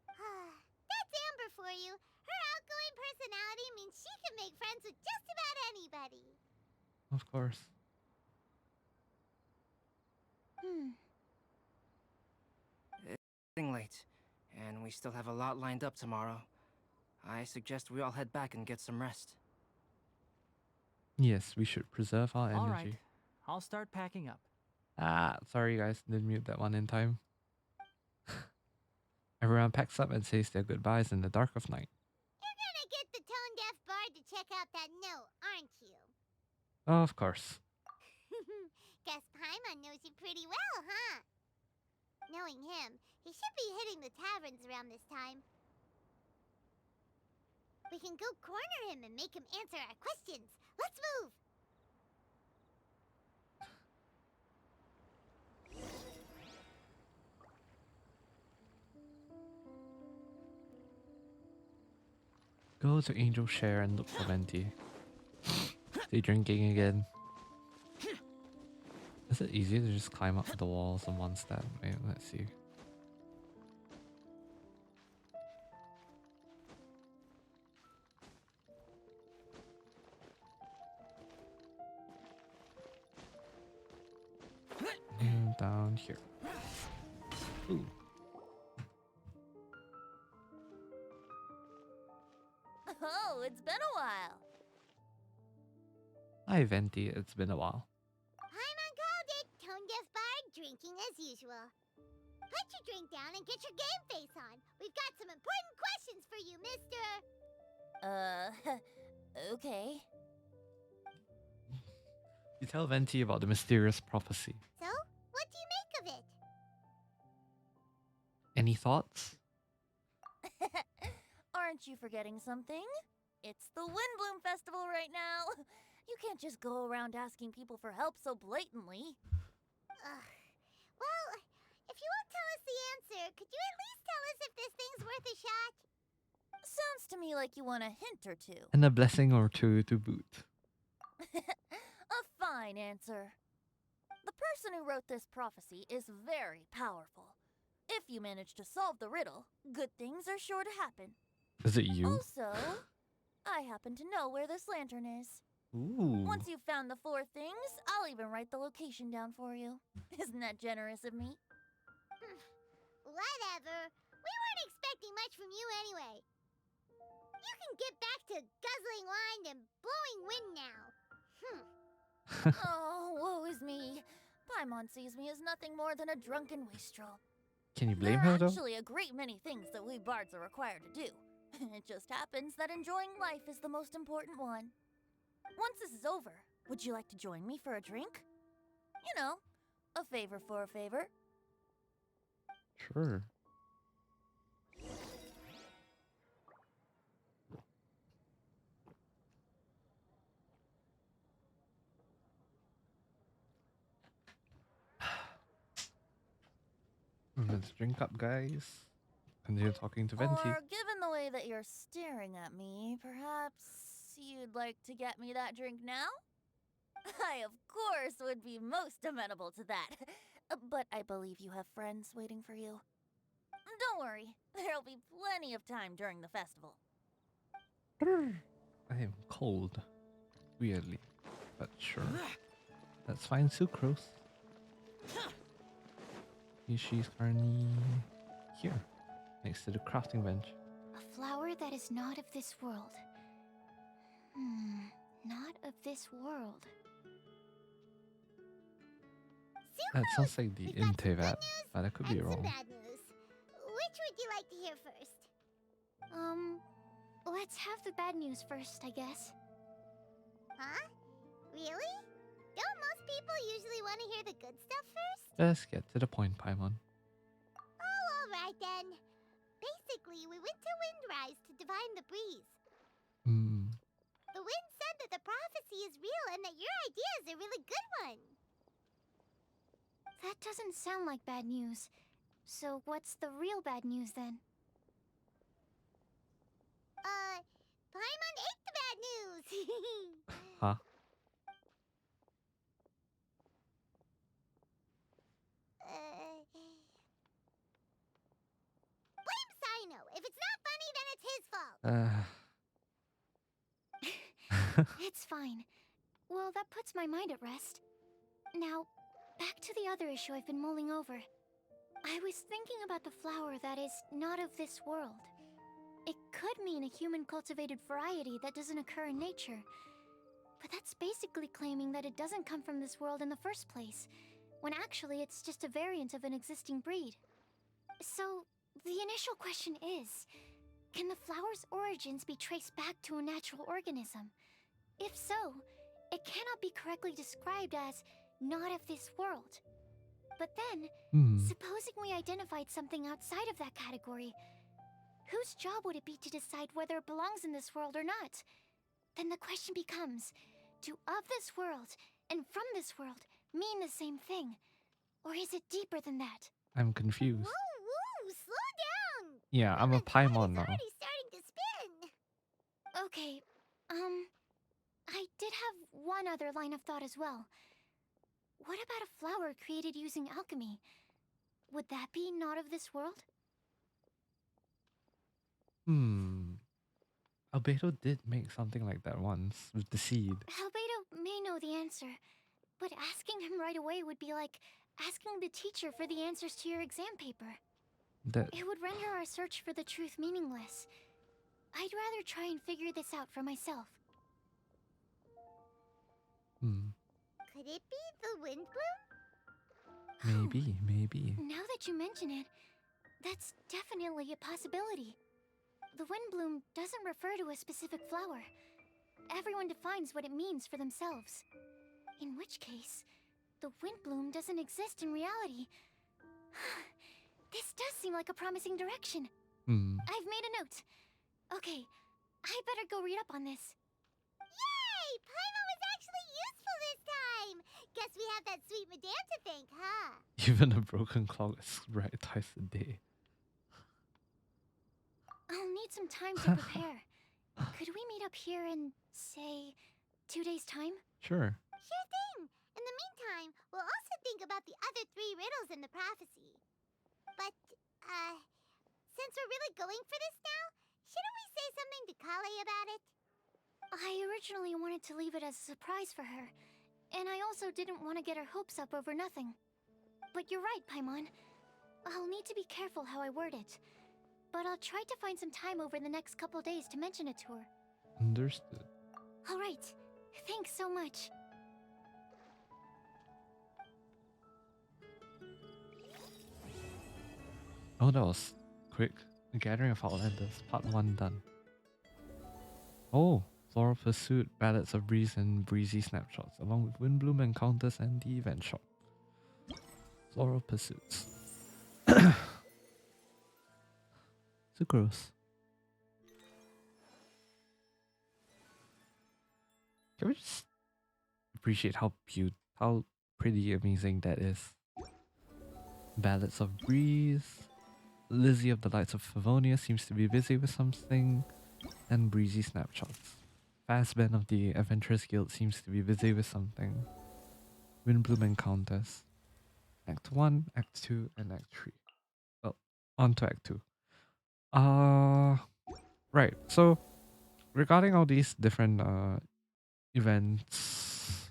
That's Amber for you. Her outgoing personality means she can make friends with just about anybody. Of course. It's getting late, and we still have a lot lined up tomorrow. I suggest we all head back and get some rest. Yes, we should preserve our energy. All right, I'll start packing up. Ah, sorry guys, didn't mute that one in time. Everyone packs up and says their goodbyes in the dark of night. You're gonna get the tone-deaf bard to check out that note, aren't you? Of course. Guess Paimon knows you pretty well, huh? Knowing him, he should be hitting the taverns around this time. We can go corner him and make him answer our questions. Let's move! Go to Angel Share and look for Venti. They drinking again. Is it easy to just climb up the walls on Mondstadt? Wait, let's see. And down here. Ooh. Oh, it's been a while. Hi Venti, it's been a while. Paimon called it. Tone-deaf bard drinking as usual. Put your drink down and get your game face on. We've got some important questions for you, mister. Okay. You tell Venti about the mysterious prophecy. So, what do you make of it? Any thoughts? Aren't you forgetting something? It's the Windblume Festival right now. You can't just go around asking people for help so blatantly. Well, if you won't tell us the answer, could you at least tell us if this thing's worth a shot? Sounds to me like you want a hint or two. And a blessing or two to boot. A fine answer. The person who wrote this prophecy is very powerful. If you manage to solve the riddle, good things are sure to happen. Is it you? Also, I happen to know where this lantern is. Ooh. Once you've found the 4 things, I'll even write the location down for you. Isn't that generous of me? Whatever. We weren't expecting much from you anyway. You can get back to guzzling wine and blowing wind now. Oh, woe is me. Paimon sees me as nothing more than a drunken wastrel. Can you blame There her are though? actually a great many things that we bards are required to do. It just happens that enjoying life is the most important one. Once this is over, would you like to join me for a drink? You know, a favor for a favor. Sure. Let's drink up, guys. Continue talking to Venti. Or given the way that you're staring at me, perhaps you'd like to get me that drink now? I, of course, would be most amenable to that. But I believe you have friends waiting for you. Don't worry, there'll be plenty of time during the festival. I am cold. Weirdly. But sure. Let's find Sucrose. She's currently here. Next to the crafting bench. A flower that is not of this world. Not of this world. That sounds like the EN VAs, but I could be wrong. Bad news. Which would you like to hear first? Let's have the bad news first, I guess. Huh? Really? Don't most people usually want to hear the good stuff first? Let's get to the point, Paimon. Oh, alright then. Basically, we went to Windrise to divine the breeze. The wind said that the prophecy is real and that your idea is a really good one. That doesn't sound like bad news. So what's the real bad news then? Paimon ate the bad news! Huh? Blame Sino! If it's not funny, then it's his fault! It's fine. Well, that puts my mind at rest. Now, back to the other issue I've been mulling over. I was thinking about the flower that is not of this world. It could mean a human-cultivated variety that doesn't occur in nature. But that's basically claiming that it doesn't come from this world in the first place, when actually it's just a variant of an existing breed. So, the initial question is, can the flower's origins be traced back to a natural organism? If so, it cannot be correctly described as not of this world. But then, supposing we identified something outside of that category, whose job would it be to decide whether it belongs in this world or not? Then the question becomes, do of this world and from this world mean the same thing? Or is it deeper than that? I'm confused. Woo! Slow down! Yeah, I'm a Paimon now. Already starting to spin! Okay, I did have one other line of thought as well. What about a flower created using alchemy? Would that be not of this world? Albedo did make something like that once with the seed. Albedo may know the answer, but asking him right away would be like asking the teacher for the answers to your exam paper. It would render our search for the truth meaningless. I'd rather try and figure this out for myself. Could it be the Windblume? Maybe. Now that you mention it, that's definitely a possibility. The Windblume doesn't refer to a specific flower. Everyone defines what it means for themselves. In which case, the Windblume doesn't exist in reality. This does seem like a promising direction. I've made a note. Okay, I better go read up on this. Yay! Paimon was actually useful this time! Guess we have that sweet madame to thank, huh? Even a broken clock is right twice a day. I'll need some time to prepare. Could we meet up here in, say, 2 days' time? Sure. Sure thing! In the meantime, we'll also think about the other 3 riddles in the prophecy. But, since we're really going for this now, shouldn't we say something to Collei about it? I originally wanted to leave it as a surprise for her, and I also didn't want to get her hopes up over nothing. But you're right, Paimon. I'll need to be careful how I word it. But I'll try to find some time over the next couple days to mention it to her. Understood. Alright. Thanks so much. Oh, that was quick. The Gathering of Outlanders, Part 1 done. Oh, Floral Pursuit, Ballads of Breeze and Breezy Snapshots, along with Windblume Encounters and the Event Shop. Floral Pursuits. Sucrose. Can we just appreciate how pretty, amazing that is? Ballads of Breeze. Lizzie of the Lights of Favonia seems to be busy with something. And Breezy Snapshots. Fastben of the Adventurers Guild seems to be busy with something. Windblume Encounters. Act 1, Act 2, and Act 3. Well, on to Act 2. Right, so regarding all these different events,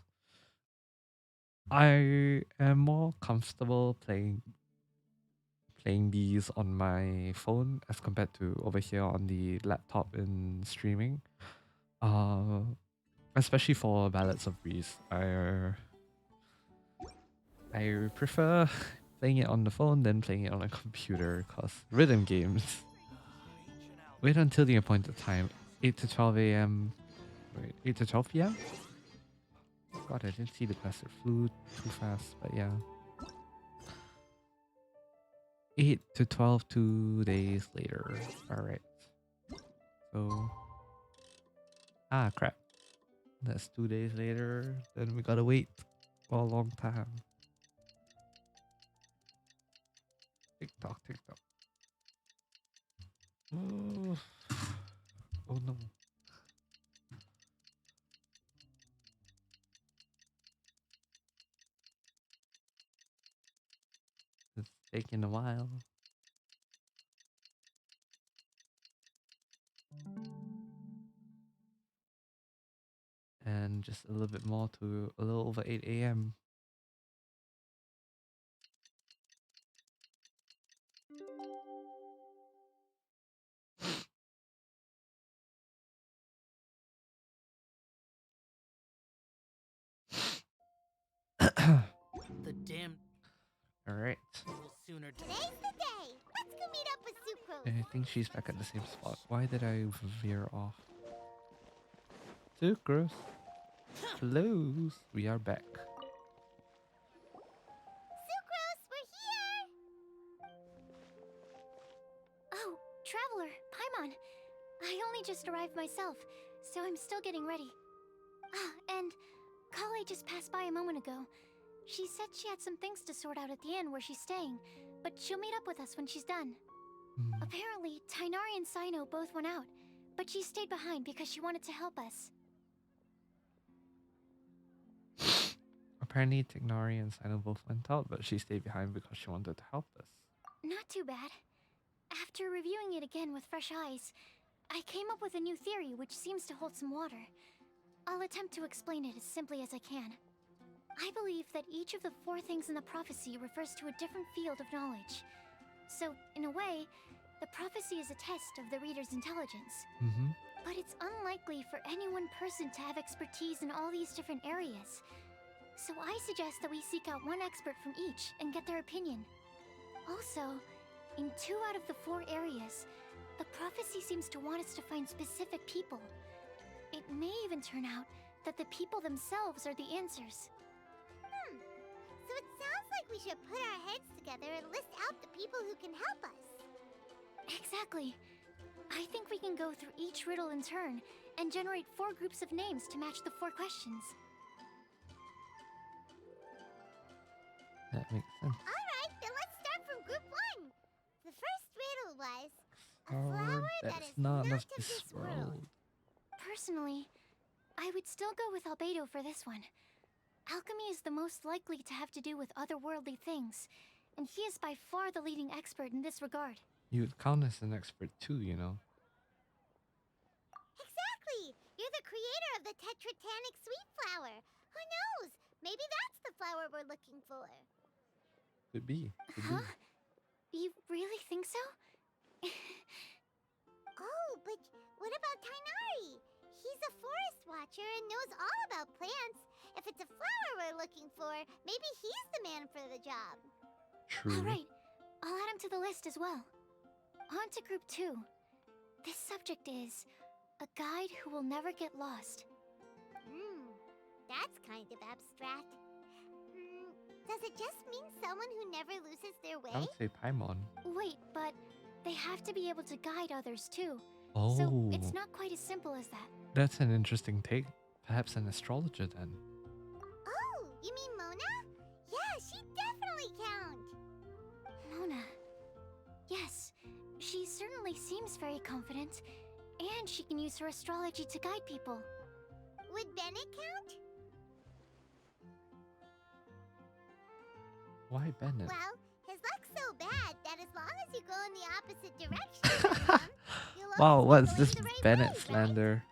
I am more comfortable playing these on my phone as compared to over here on the laptop in streaming. Especially for Ballads of Breeze. I prefer playing it on the phone than playing it on a computer because rhythm games. Wait until the appointed time. 8 to 12 a.m. Wait, 8 to 12 p.m.? God, I didn't see the cluster flew too fast, but yeah. 8 to 12, 2 days later. Alright. So... Ah, crap. That's 2 days later. Then we gotta wait for a long time. TikTok, TikTok. Oh, oh no. It's taking a while. And just a little bit more to a little over 8 a.m. The damn. Alright. Sooner Today's the day. Let's go meet up with Sucrose. I think she's back at the same spot. Why did I veer off? Sucrose. Close. We are back. Sucrose, we're here! Oh, Traveler, Paimon. I only just arrived myself, so I'm still getting ready. Ah, and Collei just passed by a moment ago. She said she had some things to sort out at the inn where she's staying, but she'll meet up with us when she's done. Apparently, Tighnari and Sino both went out, but she stayed behind because she wanted to help us. Apparently, Tighnari and Sino both went out, but she stayed behind because she wanted to help us. Not too bad. After reviewing it again with fresh eyes, I came up with a new theory which seems to hold some water. I'll attempt to explain it as simply as I can. I believe that each of the 4 things in the prophecy refers to a different field of knowledge. So, in a way, the prophecy is a test of the reader's intelligence. But it's unlikely for any one person to have expertise in all these different areas. So I suggest that we seek out one expert from each and get their opinion. Also, in 2 out of the 4 areas, the prophecy seems to want us to find specific people. It may even turn out that the people themselves are the answers. So it sounds like we should put our heads together and list out the people who can help us. Exactly. I think we can go through each riddle in turn and generate 4 groups of names to match the 4 questions. That makes sense. Alright, then let's start from group 1. The first riddle was a Oh, flower that that's is not not of of this this world. Personally, I would still go with Albedo for this one. Alchemy is the most likely to have to do with otherworldly things, and he is by far the leading expert in this regard. You'd count as an expert too, you know. Exactly! You're the creator of the tetratanic sweet flower. Who knows? Maybe that's the flower we're looking for. Could be. Could Huh? You really think so? Oh, but what about Tighnari? He's a forest watcher and knows all about plants. If it's a flower we're looking for, maybe he's the man for the job. True. Alright, I'll add him to the list as well. On to group 2. This subject is a guide who will never get lost. That's kind of abstract. Does it just mean someone who never loses their way? I would say Paimon. Wait, but they have to be able to guide others too. Oh. So it's not quite as simple as that. That's an interesting take. Perhaps an astrologer then. Oh, you mean Mona? Yeah, she'd definitely count. is very confident, and she can use her astrology to guide people. Would Bennett count? Why Bennett? Well, his luck's so bad that as long as you go in the opposite direction from him, you'll Wow, always what's be going this the right Bennett way, right? slander?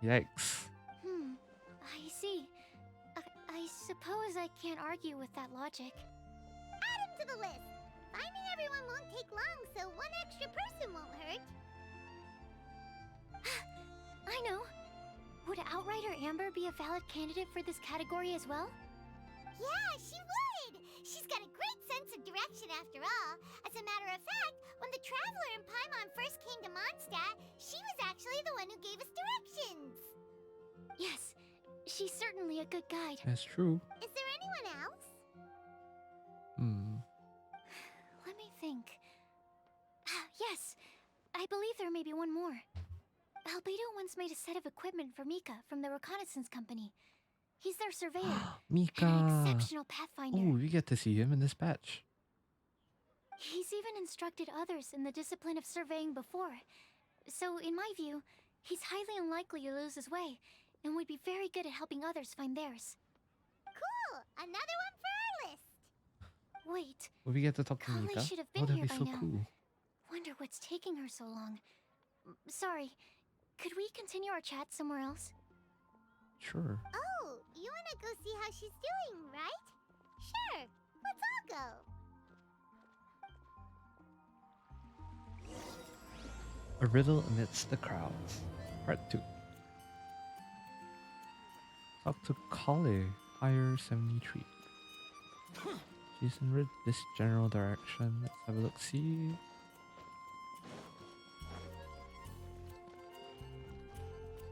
Yikes. I see. I suppose I can't argue with that logic. Add him to the list. Finding everyone won't take long, so one extra person won't hurt. I know. Would Outrider Amber be a valid candidate for this category as well? Yeah, she would! She's got a great sense of direction after all. As a matter of fact, when the Traveler and Paimon first came to Mondstadt, she was actually the one who gave us directions. Yes, she's certainly a good guide. That's true. Is there anyone else? Let me think. Yes, I believe there may be one more. Albedo once made a set of equipment for Mika from the reconnaissance company. He's their surveyor. Mika. And an exceptional pathfinder. Oh, we get to see him in this batch. He's even instructed others in the discipline of surveying before. So, in my view, he's highly unlikely to lose his way, and would be very good at helping others find theirs. Cool! Another one for our list! Wait, Will we get to talk to Collei Mika? should have Oh, been that'd here be by so now. cool. Wonder what's taking her so long. Sorry, could we continue our chat somewhere else? Sure. Oh, you wanna go see how she's doing, right? Sure, let's all go. A riddle amidst the crowds. Part 2. Talk to Collei, Fire 73. She's in this general direction. Let's have a look. See.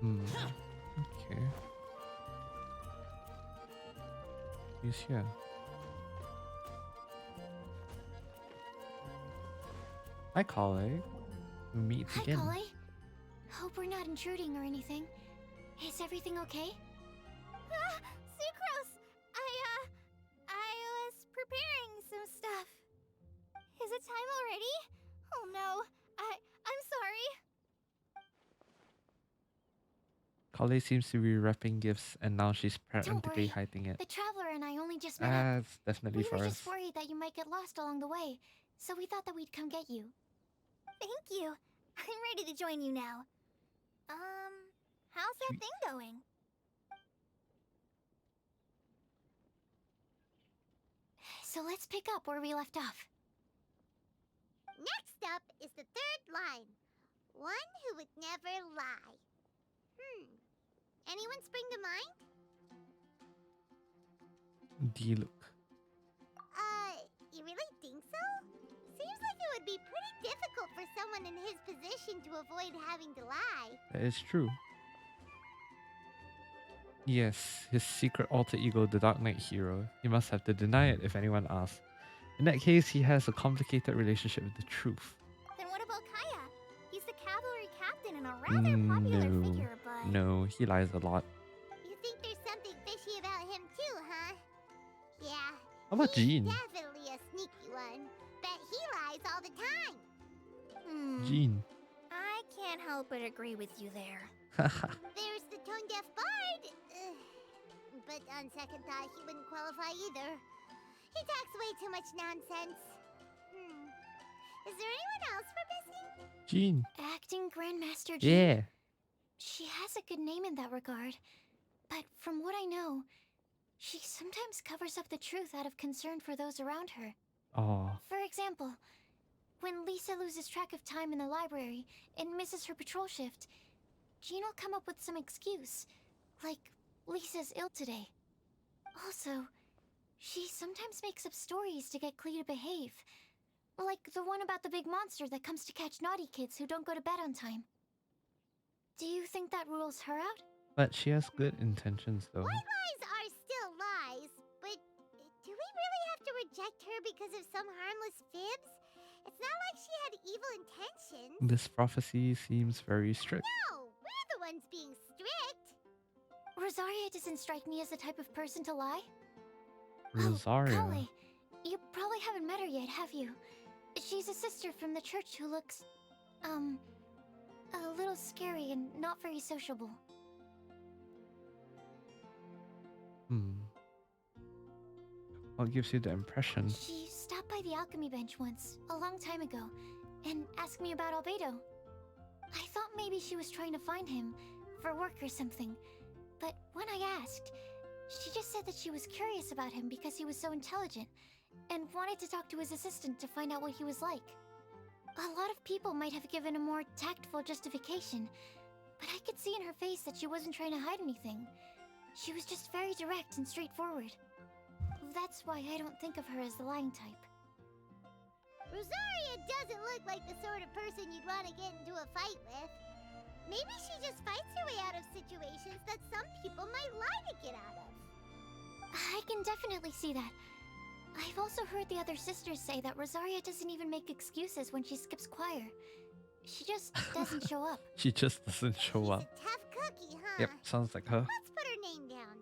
Okay. She's here. Hi, Collei. We meet Hi, again. Collei. Hope we're not intruding or anything. Is everything okay? Sucrose! I was preparing some stuff. Is it time already? Oh no, I'm sorry. Collei seems to be wrapping gifts, and now she's Don't practically worry. hiding it. The Traveler and I only just met up. That's definitely We for were us. just worried that you might get lost along the way, so we thought that we'd come get you. Thank you. I'm ready to join you now. How's that Sweet. thing going? So let's pick up where we left off. Next up is the third line. One who would never lie. Anyone spring to mind? D-look. You really think so? Seems like it would be pretty difficult for someone in his position to avoid having to lie. That is true. Yes, his secret alter ego, the Dark Knight hero. He must have to deny it if anyone asks. In that case, he has a complicated relationship with the truth. Then what about Kaya? He's the cavalry captain and a rather popular No. figure, but... No, he lies a lot. You think there's something fishy about him too, huh? Yeah. How about he's Jean? definitely a sneaky one. Bet he lies all the time. Jean. I can't help but agree with you there. There's the tone-deaf bard. But on second thought, he wouldn't qualify either. He talks way too much nonsense. Is there anyone else we're missing? Jean. Acting Grandmaster Jean. Yeah. She has a good name in that regard, but from what I know, she sometimes covers up the truth out of concern for those around her. Oh. For example, when Lisa loses track of time in the library and misses her patrol shift, Jean will come up with some excuse, like Lisa's ill today. Also, she sometimes makes up stories to get Klee to behave, like the one about the big monster that comes to catch naughty kids who don't go to bed on time. Do you think that rules her out? But she has good intentions though. White lies are still lies, but do we really have to reject her because of some harmless fibs? It's not like she had evil intentions. This prophecy seems very strict. No, we're the ones being strict. Rosaria doesn't strike me as the type of person to lie. Rosaria. Oh, Collei, you probably haven't met her yet, have you? She's a sister from the church who looks, a little scary and not very sociable. What gives you the impression? She stopped by the alchemy bench once, a long time ago, and asked me about Albedo. I thought maybe she was trying to find him, for work or something. But when I asked, she just said that she was curious about him because he was so intelligent, and wanted to talk to his assistant to find out what he was like. A lot of people might have given a more tactful justification, but I could see in her face that she wasn't trying to hide anything. She was just very direct and straightforward. That's why I don't think of her as the lying type. Rosaria doesn't look like the sort of person you'd want to get into a fight with. Maybe she just fights her way out of situations that some people might lie to get out of. I can definitely see that. I've also heard the other sisters say that Rosaria doesn't even make excuses when she skips choir. She just doesn't show up. She just doesn't show up. Tough cookie, huh? Yep, sounds like her. Let's put her name down.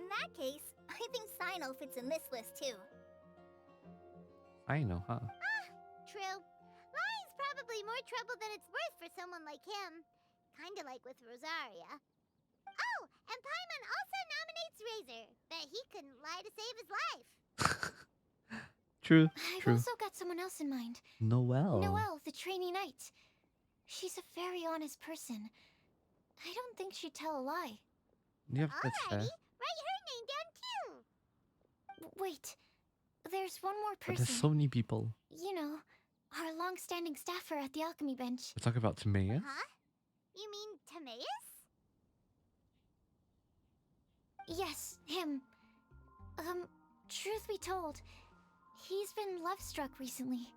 In that case, I think Sino fits in this list too. I know, huh? True. Lying's probably more trouble than it's worth for someone like him. Kinda like with Rosaria. Oh, and Paimon also nominates Razor. Bet he couldn't lie to save his life. True, I've true. also got someone else in mind. Noelle. Noelle, the trainee knight. She's a very honest person. I don't think she'd tell a lie. Yep, that's fair. Write her name down too. Wait, there's one more But person. there's so many people. You know, our long-standing staffer at the alchemy bench. We're talking about Timaeus? Huh? You mean Timaeus? Yes, him. Truth be told, he's been love-struck recently.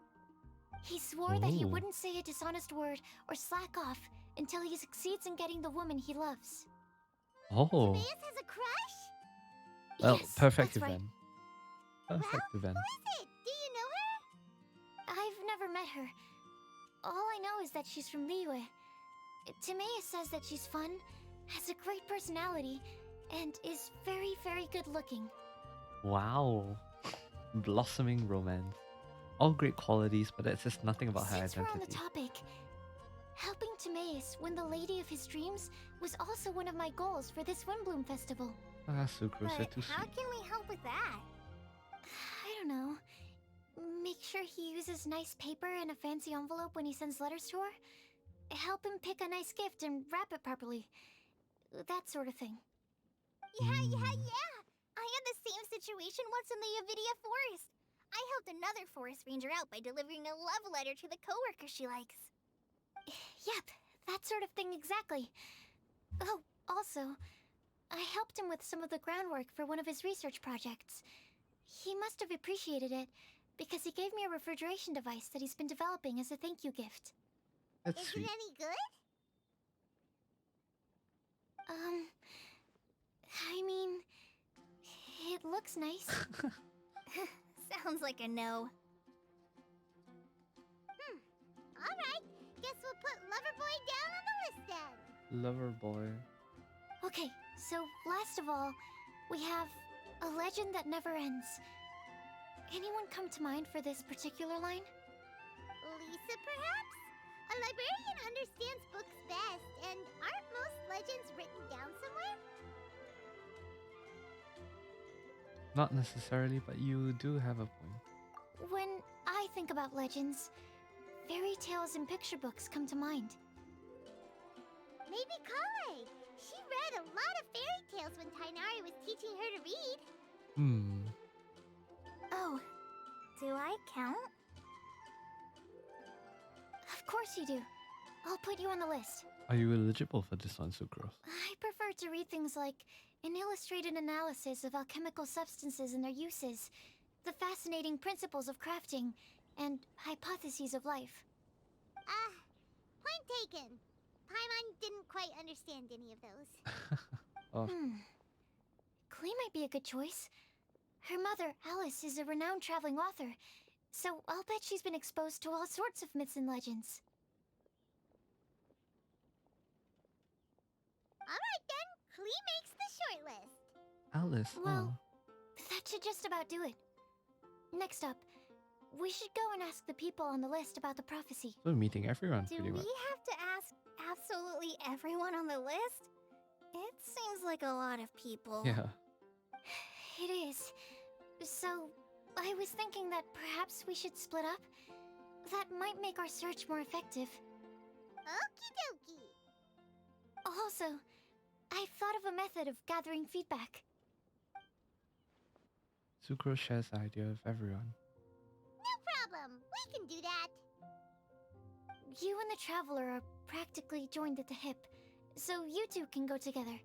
He swore that he Oh. wouldn't say a dishonest word or slack off until he succeeds in getting the woman he loves. Oh. Timaeus has a crush? Well, Yes, perfect that's right. event. Perfect event. Who is it? Do you know her? I've never met her. All I know is that she's from Liyue. Timaeus says that she's fun, has a great personality, and is very, very good looking. Wow. Blossoming romance. All great qualities, but it says nothing about her Since we're on the identity. topic, helping Timaeus win the lady of his dreams was also one of my goals for this Windblume festival. Ah, Sucrose, you're But too how sweet. can we help with that? I don't know. Make sure he uses nice paper and a fancy envelope when he sends letters to her. Help him pick a nice gift and wrap it properly. That sort of thing. Yeah. I had the same situation once in the Avidia forest. I helped another forest ranger out by delivering a love letter to the coworker she likes. Yep, that sort of thing exactly. Oh, also, I helped him with some of the groundwork for one of his research projects. He must have appreciated it, because he gave me a refrigeration device that he's been developing as a thank you gift. That's Is sweet. it any good? I mean, it looks nice. Sounds like a no. Alright, guess we'll put Loverboy down on the list then. Lover boy. Okay, so last of all, we have a legend that never ends. Anyone come to mind for this particular line? Lisa, perhaps? A librarian understands books best, and aren't most legends written down somewhere? Not necessarily, but you do have a point. When I think about legends, fairy tales and picture books come to mind. Maybe Collei. She read a lot of fairy tales when Tighnari was teaching her to read. Oh, do I count? Of course you do. I'll put you on the list. Are you eligible for this one, Sucrose? I prefer to read things like an illustrated analysis of alchemical substances and their uses, the fascinating principles of crafting, and hypotheses of life. Point taken. Paimon didn't quite understand any of those. Oh. Collei might be a good choice. Her mother, Alice, is a renowned traveling author, so I'll bet she's been exposed to all sorts of myths and legends. Alright then, Collei makes the shortlist. Alice, Well, that should just about do it. Next up, we should go and ask the people on the list about the prophecy. So meeting everyone Do pretty we much. have to ask absolutely everyone on the list? It seems like a lot of people. Yeah. It is. So, I was thinking that perhaps we should split up. That might make our search more effective. Okie dokie. Also, I've thought of a method of gathering feedback. Sucrose shares the idea of everyone. No problem. We can do that. You and the Traveler are practically joined at the hip, so you two can go together.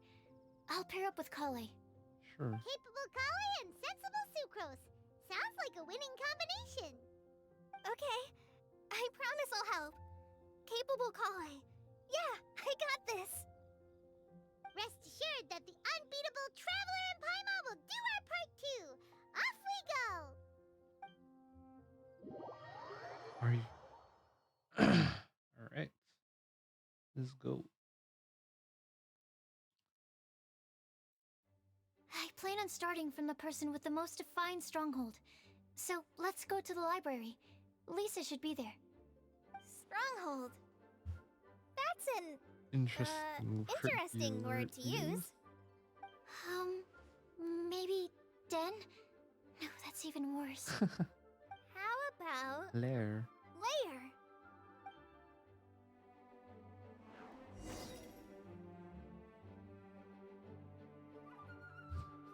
I'll pair up with Collei. Sure. Capable Collei and sensible Sucrose. Sounds like a winning combination. Okay, I promise I'll help. Capable Collei. Yeah, I got this. Rest assured that the unbeatable Traveler and Paimon will do our part too. Off we go. Are you? All right. Let's go. I plan on starting from the person with the most defined stronghold. So let's go to the library. Lisa should be there. Stronghold. That's an Interesting word to use. Maybe den? No, that's even worse. How about Lair. layer?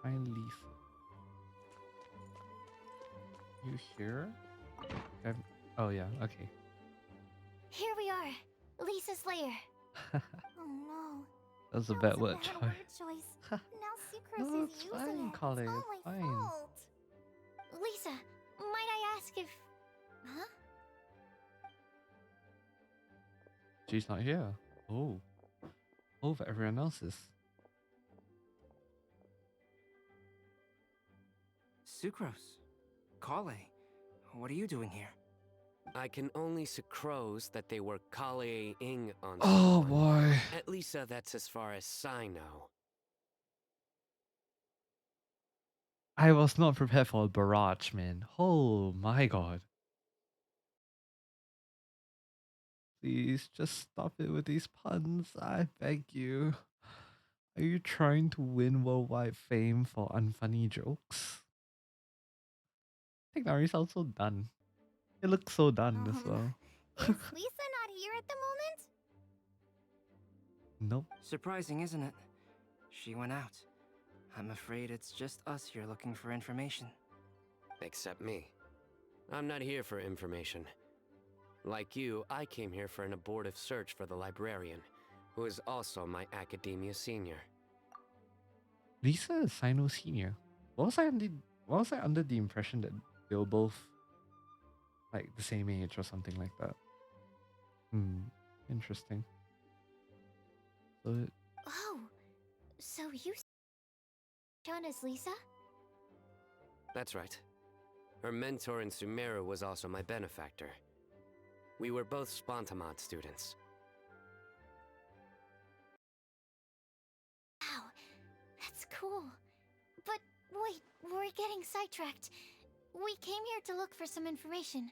Find Lisa. You here? Oh yeah. Okay. Here we are. Lisa's lair. Oh no. That was a That bad was word bad choice. word choice. Now Sucrose No, is it's using fine, it. Collei, It's all it's my fine. fault. Lisa, might I ask if... Huh? She's not here. Oh. Oh, but everyone else is. Sucrose. Collei. What are you doing here? I can only sucrose that they were Collei-ing on Oh someone. boy. At least that's as far as I know. I was not prepared for a barrage, man. Oh my god. Please just stop it with these puns. I beg you. Are you trying to win worldwide fame for unfunny jokes? Tighnari sounds so done. It looks so done as well. Is Lisa not here at the moment? Nope. Surprising, isn't it? She went out. I'm afraid it's just us here looking for information. Except me. I'm not here for information. Like you, I came here for an abortive search for the librarian, who is also my academia senior. Lisa is Sino senior. What was I under the impression that they were both like the same age or something like that? Interesting. So Oh, so you... John as Lisa? That's right. Her mentor in Sumeru was also my benefactor. We were both Spontamod students. Wow, that's cool. But wait, we're getting sidetracked. We came here to look for some information.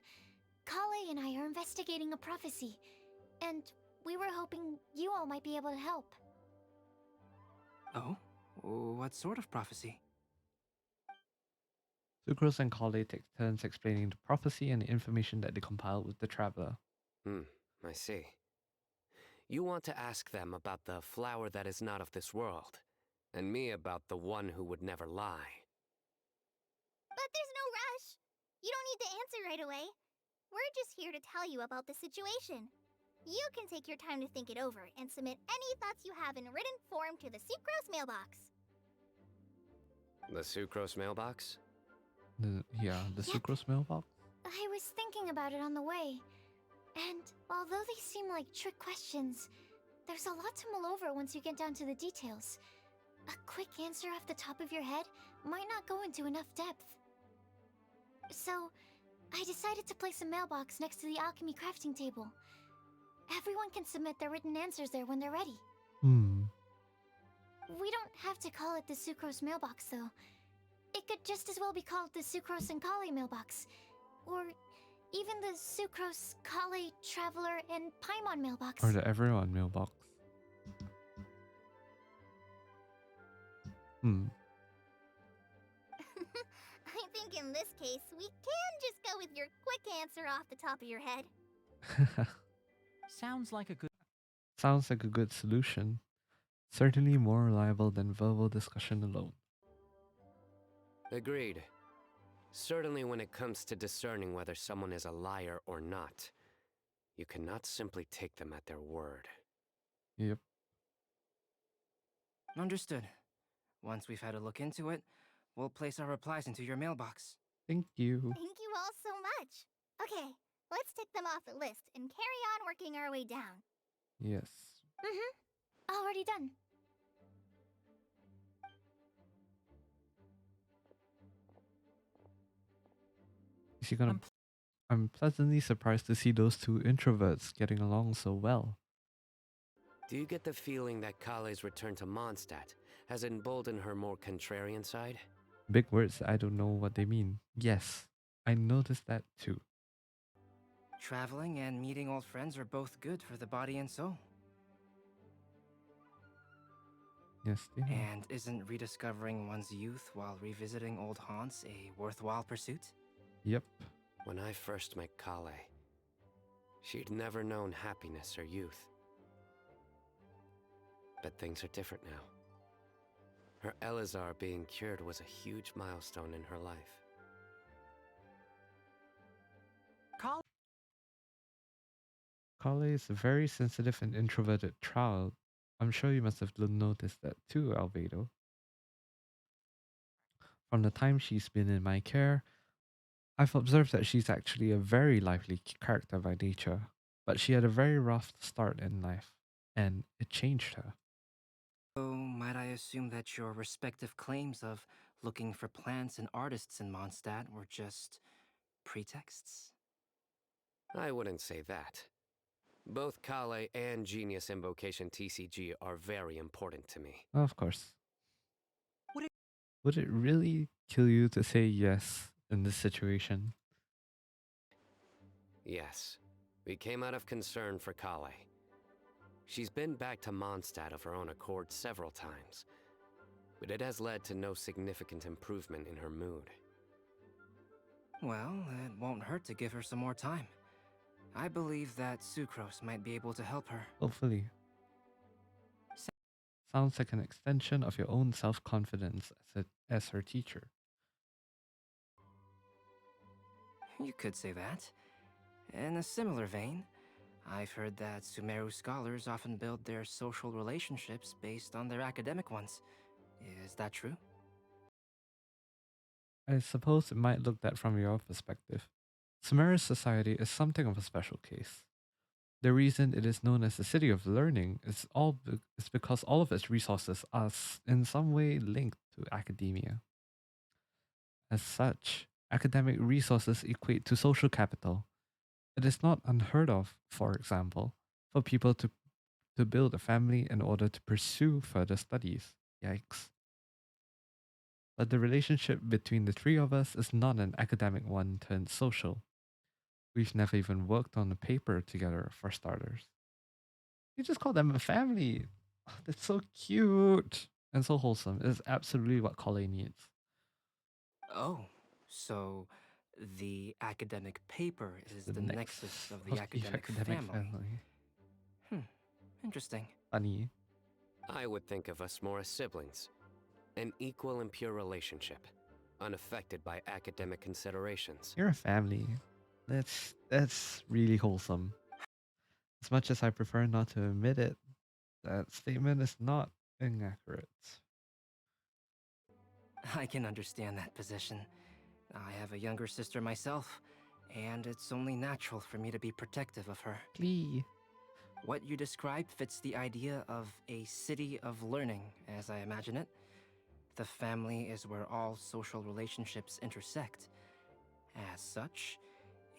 Collei and I are investigating a prophecy, and we were hoping you all might be able to help. Oh? What sort of prophecy? Sucrose and Collei take turns explaining the prophecy and the information that they compiled with the Traveler. I see. You want to ask them about the flower that is not of this world, and me about the one who would never lie. But there's no rush. You don't need to answer right away. We're just here to tell you about the situation. You can take your time to think it over and submit any thoughts you have in written form to the Sucrose mailbox. The Sucrose mailbox? The Yep. Sucrose mailbox? I was thinking about it on the way, and although they seem like trick questions, there's a lot to mull over once you get down to the details. A quick answer off the top of your head might not go into enough depth. So, I decided to place a mailbox next to the alchemy crafting table. Everyone can submit their written answers there when they're ready. We don't have to call it the Sucrose mailbox, though. It could just as well be called the Sucrose and Collei mailbox. Or Even the Sucrose, Collei, Traveler, and Paimon mailbox. Or the everyone mailbox. Hmm. I think in this case, we can just go with your quick answer off the top of your head. Sounds like a good. Sounds like a good solution. Certainly more reliable than verbal discussion alone. Agreed. Certainly when it comes to discerning whether someone is a liar or not, you cannot simply take them at their word. Yep. Understood. Once we've had a look into it, we'll place our replies into your mailbox. Thank you. Thank you all so much. Okay, let's tick them off the list and carry on working our way down. Yes. Already done. Is she gonna? I'm pleasantly surprised to see those two introverts getting along so well. Do you get the feeling that Collei's return to Mondstadt has emboldened her more contrarian side? Big words, I don't know what they mean. Yes, I noticed that too. Traveling and meeting old friends are both good for the body and soul. Yes, they are. And isn't rediscovering one's youth while revisiting old haunts a worthwhile pursuit? Yep. When I first met Collei, she'd never known happiness or youth. But things are different now. Her Elazar being cured was a huge milestone in her life. Collei is a very sensitive and introverted child. I'm sure you must have noticed that too, Albedo. From the time she's been in my care, I've observed that she's actually a very lively character by nature, but she had a very rough start in life, and it changed her. So, might I assume that your respective claims of looking for plants and artists in Mondstadt were just pretexts? I wouldn't say that. Both Collei and Genius Invocation TCG are very important to me. Of course. Would it really kill you to say yes in this situation? Yes, we came out of concern for Collei. She's been back to Mondstadt of her own accord several times, but it has led to no significant improvement in her mood. Well, it won't hurt to give her some more time. I believe that Sucrose might be able to help her. Hopefully. Sounds like an extension of your own self-confidence as her teacher. You could say that. In a similar vein, I've heard that Sumeru scholars often build their social relationships based on their academic ones. Is that true? I suppose it might look that from your perspective. Sumeru's society is something of a special case. The reason it is known as the City of Learning is because all of its resources are in some way linked to academia. As such, academic resources equate to social capital. It is not unheard of, for example, for people to build a family in order to pursue further studies. Yikes. But the relationship between the three of us is not an academic one turned social. We've never even worked on a paper together, for starters. You just call them a family. Oh, that's so cute and so wholesome. It's absolutely what Collei needs. Oh, so the academic paper is the nexus of the academic family. Interesting. Funny. I would think of us more as siblings. An equal and pure relationship, unaffected by academic considerations. You're a family. That's really wholesome. As much as I prefer not to admit it, that statement is not inaccurate. I can understand that position. I have a younger sister myself, and it's only natural for me to be protective of her. Glee. What you described fits the idea of a city of learning, as I imagine it. The family is where all social relationships intersect. As such,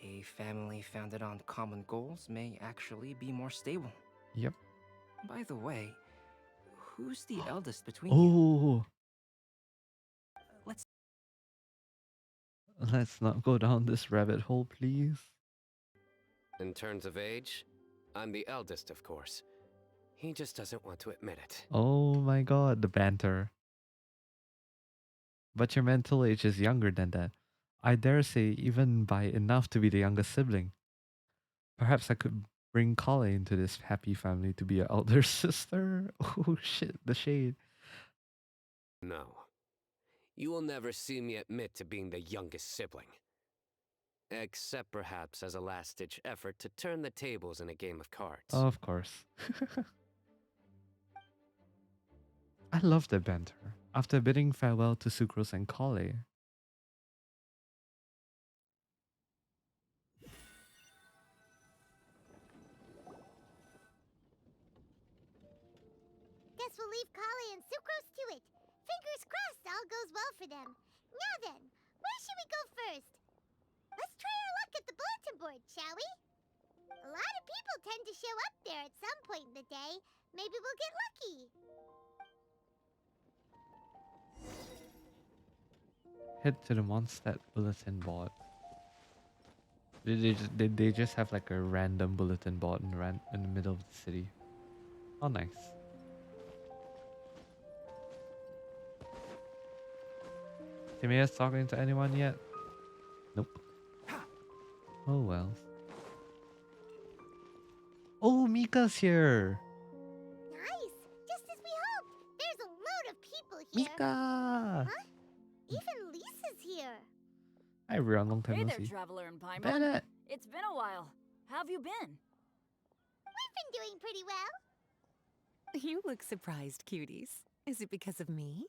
a family founded on common goals may actually be more stable. Yep. By the way, who's the eldest between you? Oh. Let's not go down this rabbit hole, please. In terms of age, I'm the eldest, of course. He just doesn't want to admit it. Oh my god, the banter. But your mental age is younger than that. I dare say even by enough to be the youngest sibling. Perhaps I could bring Collei into this happy family to be your elder sister. Oh shit, the shade. No. You will never see me admit to being the youngest sibling. Except perhaps as a last-ditch effort to turn the tables in a game of cards. Of course. I love the banter. After bidding farewell to Sucrose and Collei. Guess we'll leave Collei and Sucrose to it. Fingers crossed all goes well for them. Now then, where should we go first? Let's try our luck at the bulletin board, shall we? A lot of people tend to show up there at some point in the day. Maybe we'll get lucky. Head to the Mondstadt bulletin board. They just have like a random bulletin board in the middle of the city. Oh, nice. Timaeus talking to anyone yet? Nope. Oh well. Oh, Mika's here. Nice! Just as we hoped. There's a load of people here. Mika! Huh? Even Lisa's here. Hi everyone, long time Hey no there, see. Traveler and Paimon. Bennett! It's been a while. How have you been? We've been doing pretty well. You look surprised, cuties. Is it because of me?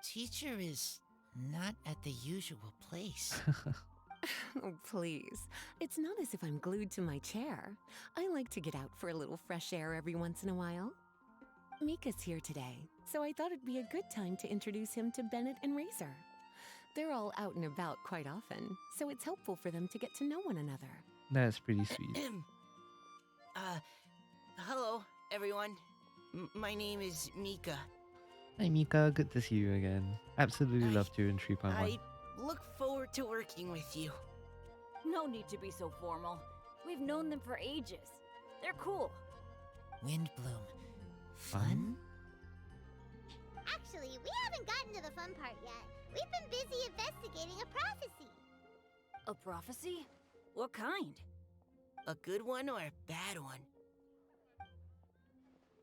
Teacher is not at the usual place. Oh, please. It's not as if I'm glued to my chair. I like to get out for a little fresh air every once in a while. Mika's here today, so I thought it'd be a good time to introduce him to Bennett and Razor. They're all out and about quite often, so it's helpful for them to get to know one another. That's pretty sweet. Hello, everyone. My name is Mika. Hi Mika, good to see you again. Absolutely loved you in 3.1. I look forward to working with you. No need to be so formal. We've known them for ages. They're cool. Windblume. Fun? Actually, we haven't gotten to the fun part yet. We've been busy investigating a prophecy. A prophecy? What kind? A good one or a bad one?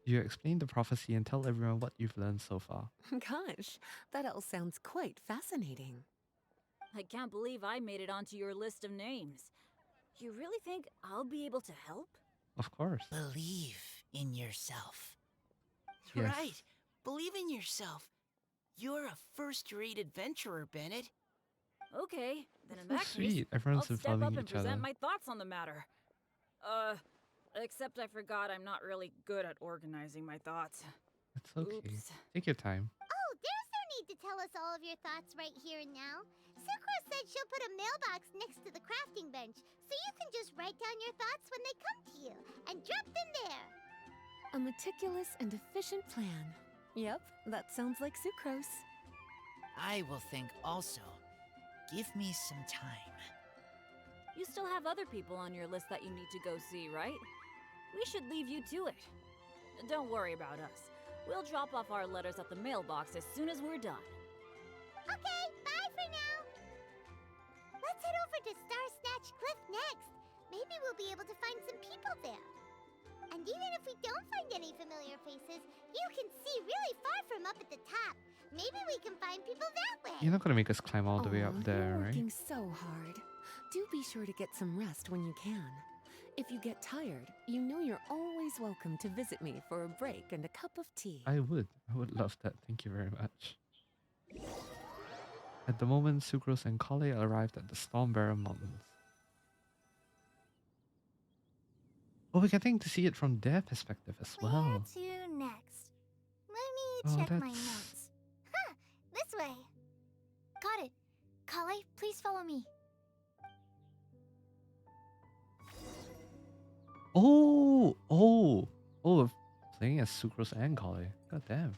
You explain the prophecy and tell everyone what you've learned so far. Gosh, that all sounds quite fascinating. I can't believe I made it onto your list of names. You really think I'll be able to help? Of course. Believe in yourself. Yes. Right. Believe in yourself. You're a first-rate adventurer, Bennett. Okay, then in That's that so case, sweet. Everyone's I'll step following up and each other. present my thoughts on the matter. Except I forgot I'm not really good at organizing my thoughts. It's okay. Oops. Take your time. Oh, there's no need to tell us all of your thoughts right here and now. Sucrose said she'll put a mailbox next to the crafting bench, so you can just write down your thoughts when they come to you, and drop them there. A meticulous and efficient plan. Yep, that sounds like Sucrose. I will think also. Give me some time. You still have other people on your list that you need to go see, right? We should leave you to it. Don't worry about us. We'll drop off our letters at the mailbox as soon as we're done. Okay, bye for now. Let's head over to Star Snatch Cliff next. Maybe we'll be able to find some people there. And even if we don't find any familiar faces, you can see really far from up at the top. Maybe we can find people that way. You're not gonna make us climb all the way up there, you're right? working so hard. Do be sure to get some rest when you can. If you get tired, you know you're always welcome to visit me for a break and a cup of tea. I would love that. Thank you very much. At the moment, Sucrose and Collei arrived at the Stormbearer Mountains. Oh, we're getting to see it from their perspective as well. Where to next? Let me check my notes. Huh, this way. Got it. Collei, please follow me. Oh, playing as Sucrose and Collei. God damn.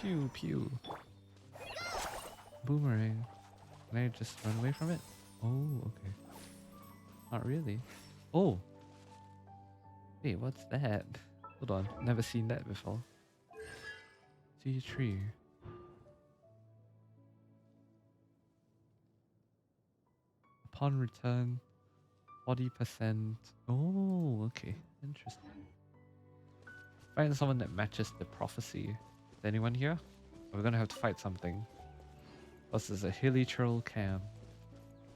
Pew pew. Boomerang. Can I just run away from it? Oh, okay. Not really. Oh! Wait, what's that? Hold on, never seen that before. See tree. Upon return, 40%. Oh, okay. Interesting. Find someone that matches the prophecy. Is anyone here? We're gonna have to fight something. This is a hilly troll camp.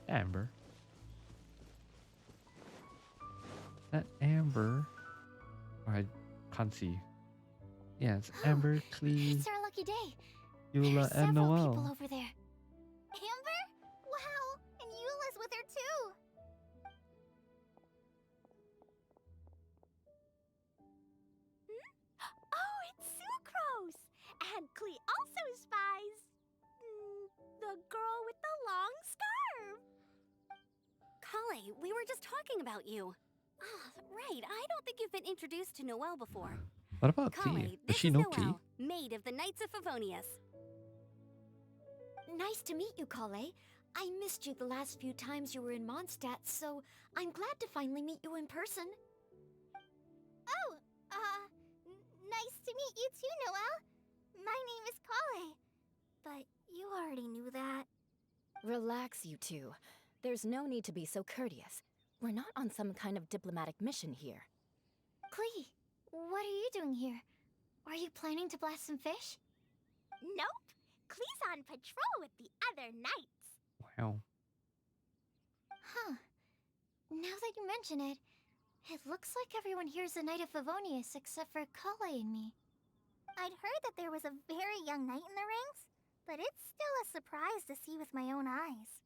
Amber. Is that Amber? Oh, I can't see. Yeah, it's Amber, Clee, It's our lucky day. Eula, There are and several people Noelle. over there. Amber? Wow, and Eula's with her too. Oh, it's Sucrose! And Klee also spies the girl with the long scarf. Collei, we were just talking about you. Ah, right, I don't think you've been introduced to Noelle before. What about Collei, Clee? Does this she is know Clee? Noelle, maid of the Knights of Favonius. Nice to meet you, Collei. I missed you the last few times you were in Mondstadt, so I'm glad to finally meet you in person. Oh, nice to meet you too, Noelle. My name is Collei. But you already knew that. Relax, you two. There's no need to be so courteous. We're not on some kind of diplomatic mission here. Klee, what are you doing here? Are you planning to blast some fish? Nope. Klee's on patrol with the other knights. Wow. Huh. Now that you mention it, it looks like everyone here is a Knight of Favonius except for Collei and me. I'd heard that there was a very young knight in the ranks, but it's still a surprise to see with my own eyes.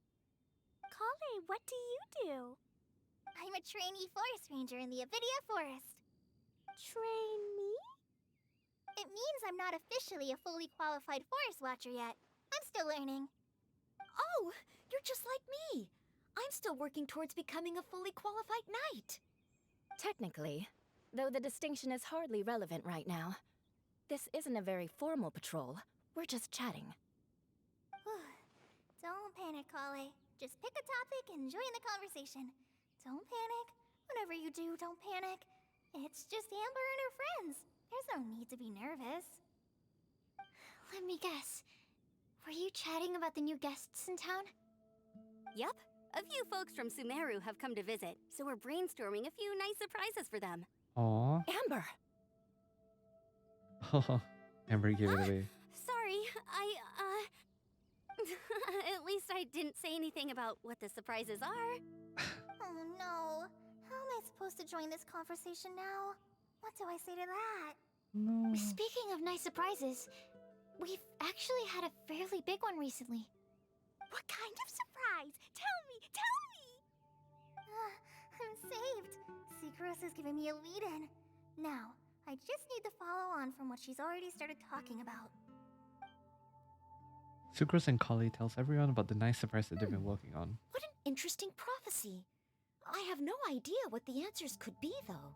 Collei, what do you do? I'm a trainee forest ranger in the Avidia Forest. Trainee? It means I'm not officially a fully qualified forest watcher yet. I'm still learning. Oh, you're just like me. I'm still working towards becoming a fully qualified knight. Technically, though the distinction is hardly relevant right now. This isn't a very formal patrol. We're just chatting. Don't panic, Collei. Just pick a topic and join the conversation. Don't panic. Whatever you do, don't panic. It's just Amber and her friends. There's no need to be nervous. Let me guess. Were you chatting about the new guests in town? Yup. A few folks from Sumeru have come to visit, so we're brainstorming a few nice surprises for them. Aww. Amber! Amber gave it away. Sorry, at least I didn't say anything about what the surprises are. Oh no. How am I supposed to join this conversation now? What do I say to that? No. Speaking of nice surprises, we've actually had a fairly big one recently. What kind of surprise? Tell me! Tell me! I'm saved. Sucrose is giving me a lead-in. Now, I just need to follow on from what she's already started talking about. Sucrose and Collei tells everyone about the nice surprise that they've been working on. What an interesting prophecy. I have no idea what the answers could be, though.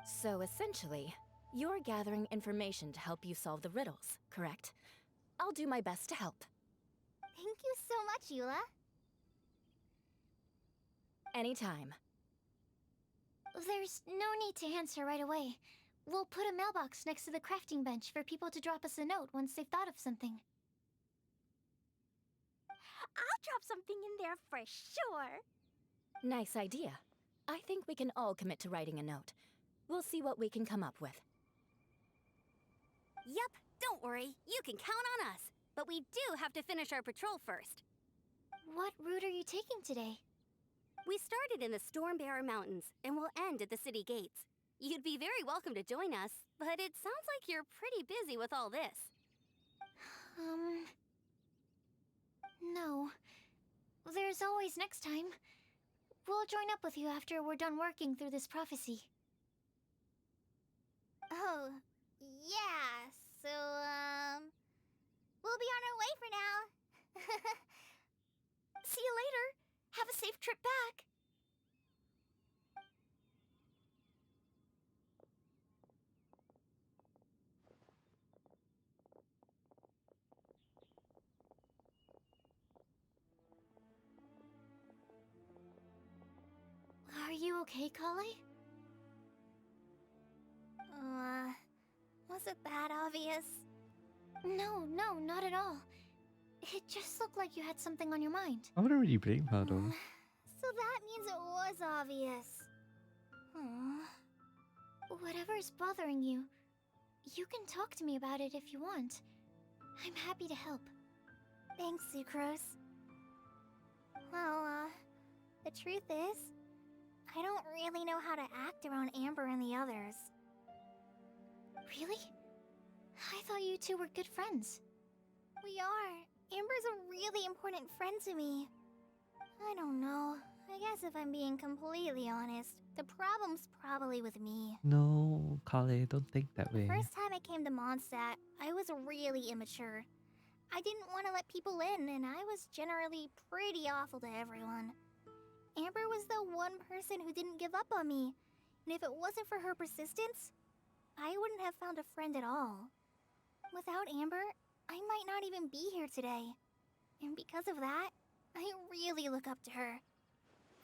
So essentially, you're gathering information to help you solve the riddles, correct? I'll do my best to help. Thank you so much, Eula. Anytime. There's no need to answer right away. We'll put a mailbox next to the crafting bench for people to drop us a note once they've thought of something. I'll drop something in there for sure. Nice idea. I think we can all commit to writing a note. We'll see what we can come up with. Yup, don't worry. You can count on us. But we do have to finish our patrol first. What route are you taking today? We started in the Stormbearer Mountains, and we'll end at the city gates. You'd be very welcome to join us, but it sounds like you're pretty busy with all this. No. There's always next time. We'll join up with you after we're done working through this prophecy. Oh, yeah, so, we'll be on our way for now. See you later. Have a safe trip back. okay, Collei? Was it that obvious? No, not at all. It just looked like you had something on your mind. I wouldn't really blame her though. So that means it was obvious. Whatever's bothering you, you can talk to me about it if you want. I'm happy to help. Thanks, Sucrose. Well, the truth is, I don't really know how to act around Amber and the others. Really? I thought you two were good friends. We are. Amber's a really important friend to me. I don't know. I guess if I'm being completely honest, the problem's probably with me. No, Collei, don't think that way. The first time I came to Mondstadt, I was really immature. I didn't want to let people in, and I was generally pretty awful to everyone. Amber was the one person who didn't give up on me, and if it wasn't for her persistence, I wouldn't have found a friend at all. Without Amber, I might not even be here today. And because of that, I really look up to her.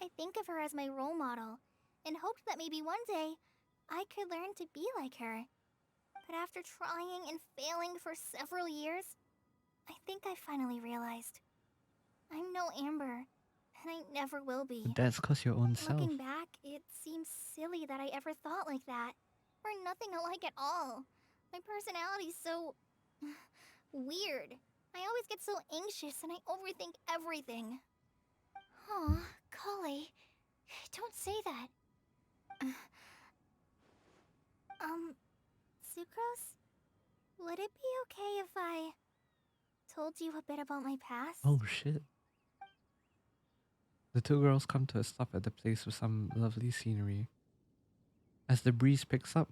I think of her as my role model, and hoped that maybe one day, I could learn to be like her. But after trying and failing for several years, I think I finally realized. I'm no Amber, and I never will be. But that's cause your own self. Looking back, it seems silly that I ever thought like that. We're nothing alike at all. My personality's so... weird. I always get so anxious and I overthink everything. Aw, Collei, don't say that. Sucrose? Would it be okay if I told you a bit about my past? Oh shit. The two girls come to a stop at the place with some lovely scenery. As the breeze picks up,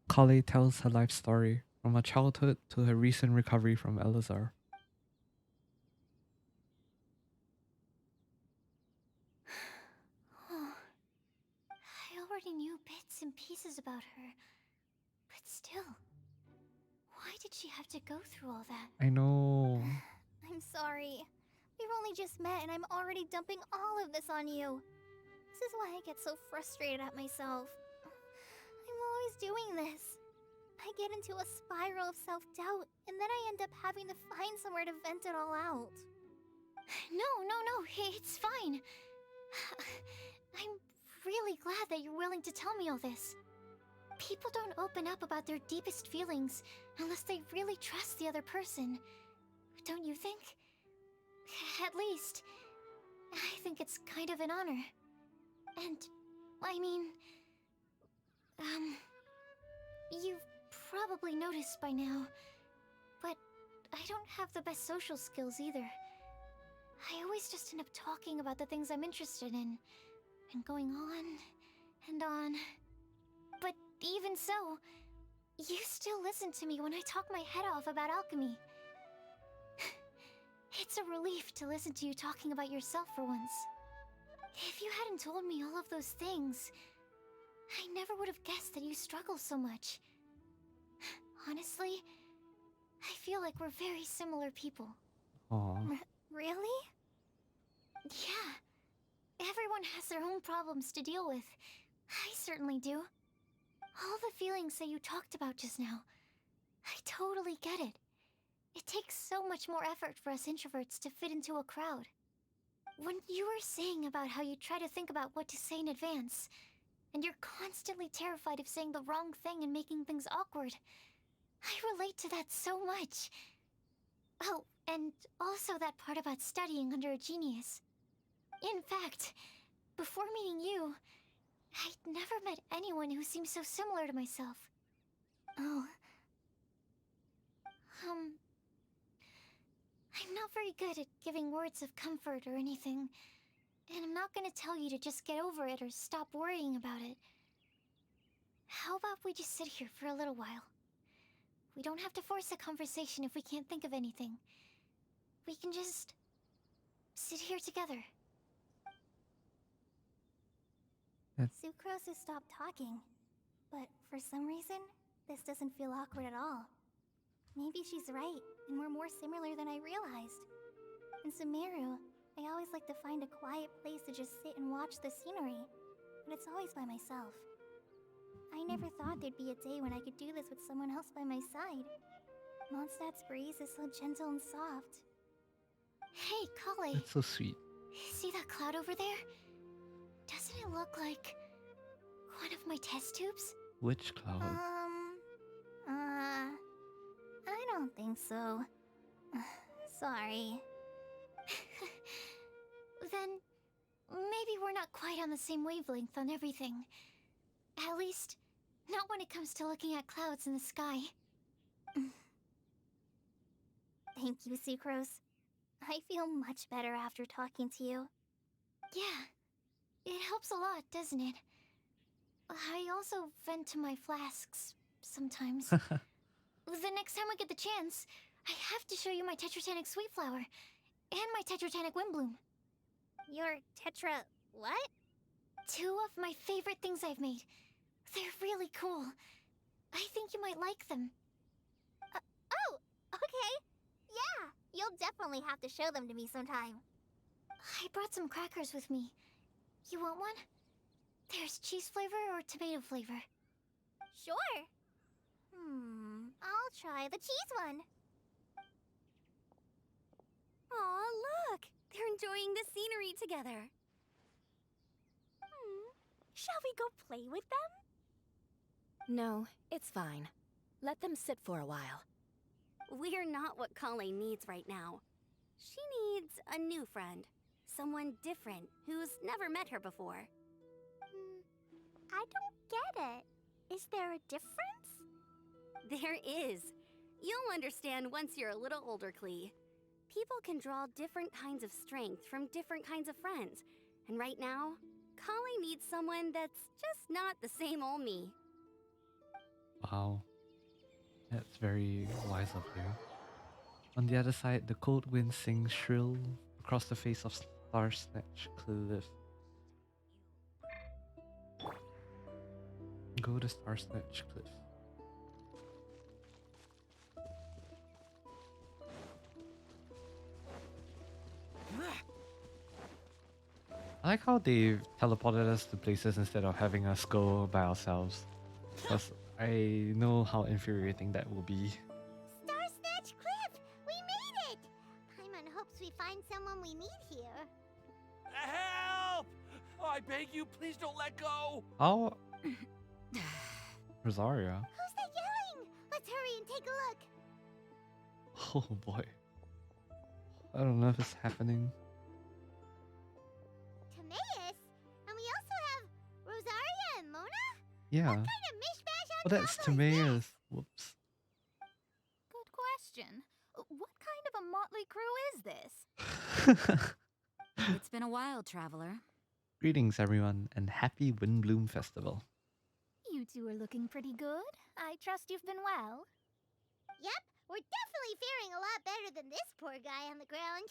Collei tells her life story, from her childhood to her recent recovery from Elazar. Oh, I already knew bits and pieces about her, but still, why did she have to go through all that? I know. I'm sorry. We've only just met and I'm already dumping all of this on you. This is why I get so frustrated at myself. I'm always doing this. I get into a spiral of self-doubt, and then I end up having to find somewhere to vent it all out. No, it's fine. I'm really glad that you're willing to tell me all this. People don't open up about their deepest feelings unless they really trust the other person. Don't you think? At least, I think it's kind of an honor. And, I mean... you've probably noticed by now, but I don't have the best social skills either. I always just end up talking about the things I'm interested in, and going on and on. But even so, you still listen to me when I talk my head off about alchemy. It's a relief to listen to you talking about yourself for once. If you hadn't told me all of those things, I never would have guessed that you struggle so much. Honestly, I feel like we're very similar people. Aww. Really? Yeah. Everyone has their own problems to deal with. I certainly do. All the feelings that you talked about just now, I totally get it. It takes so much more effort for us introverts to fit into a crowd. When you were saying about how you try to think about what to say in advance, and you're constantly terrified of saying the wrong thing and making things awkward, I relate to that so much. Oh, and also that part about studying under a genius. In fact, before meeting you, I'd never met anyone who seemed so similar to myself. Oh. I'm not very good at giving words of comfort or anything, and I'm not gonna tell you to just get over it or stop worrying about it. How about we just sit here for a little while? We don't have to force a conversation if we can't think of anything. We can just sit here together. Sucrose has stopped talking, but for some reason, this doesn't feel awkward at all. Maybe she's right, and we're more similar than I realized. In Sumeru, I always like to find a quiet place to just sit and watch the scenery. but it's always by myself. I never thought there'd be a day when I could do this with someone else by my side. Mondstadt's breeze is so gentle and soft. Hey, Collei. That's so sweet. See that cloud over there? Doesn't it look like one of my test tubes? Which cloud? I don't think so. Sorry. Then maybe we're not quite on the same wavelength on everything. At least, not when it comes to looking at clouds in the sky. Thank you, Sucrose. I feel much better after talking to you. Yeah, it helps a lot, doesn't it? I also vent to my flasks sometimes. The next time we get the chance, I have to show you my Tetratanic Sweet Flower and my Tetratanic Windblume. Your Tetra... what? 2 of my favorite things I've made. They're really cool. I think you might like them. Oh, okay. Yeah, you'll definitely have to show them to me sometime. I brought some crackers with me. You want one? There's cheese flavor or tomato flavor. Sure. I'll try the cheese one. Aw, look! They're enjoying the scenery together. Shall we go play with them? No, it's fine. Let them sit for a while. We're not what Collei needs right now. She needs a new friend. Someone different, who's never met her before. I don't get it. Is there a difference? There is. You'll understand once you're a little older, Klee. People can draw different kinds of strength from different kinds of friends. And right now, Collei needs someone that's just not the same old me. Wow. That's very wise of you. On the other side, the cold wind sings shrill across the face of Star Snatch Cliff. Go to Star Snatch Cliff. I like how they've teleported us to places instead of having us go by ourselves. Because I know how infuriating that will be. Star Snatch Cliff! We made it! Paimon hopes we find someone we meet here. Help! Oh, I beg you, please don't let go! Oh, Rosaria. Who's that yelling? Let's hurry and take a look. Oh boy. I don't know if it's happening. Timaeus? And we also have Rosaria and Mona? Yeah. What kind of mishmash Oh, that's Timaeus. Whoops. Good question. What kind of a motley crew is this? It's been a while, traveler. Greetings, everyone, and happy Windblume Festival. You two are looking pretty good. I trust you've been well. Yep, we're definitely faring a lot better than this poor guy on the ground.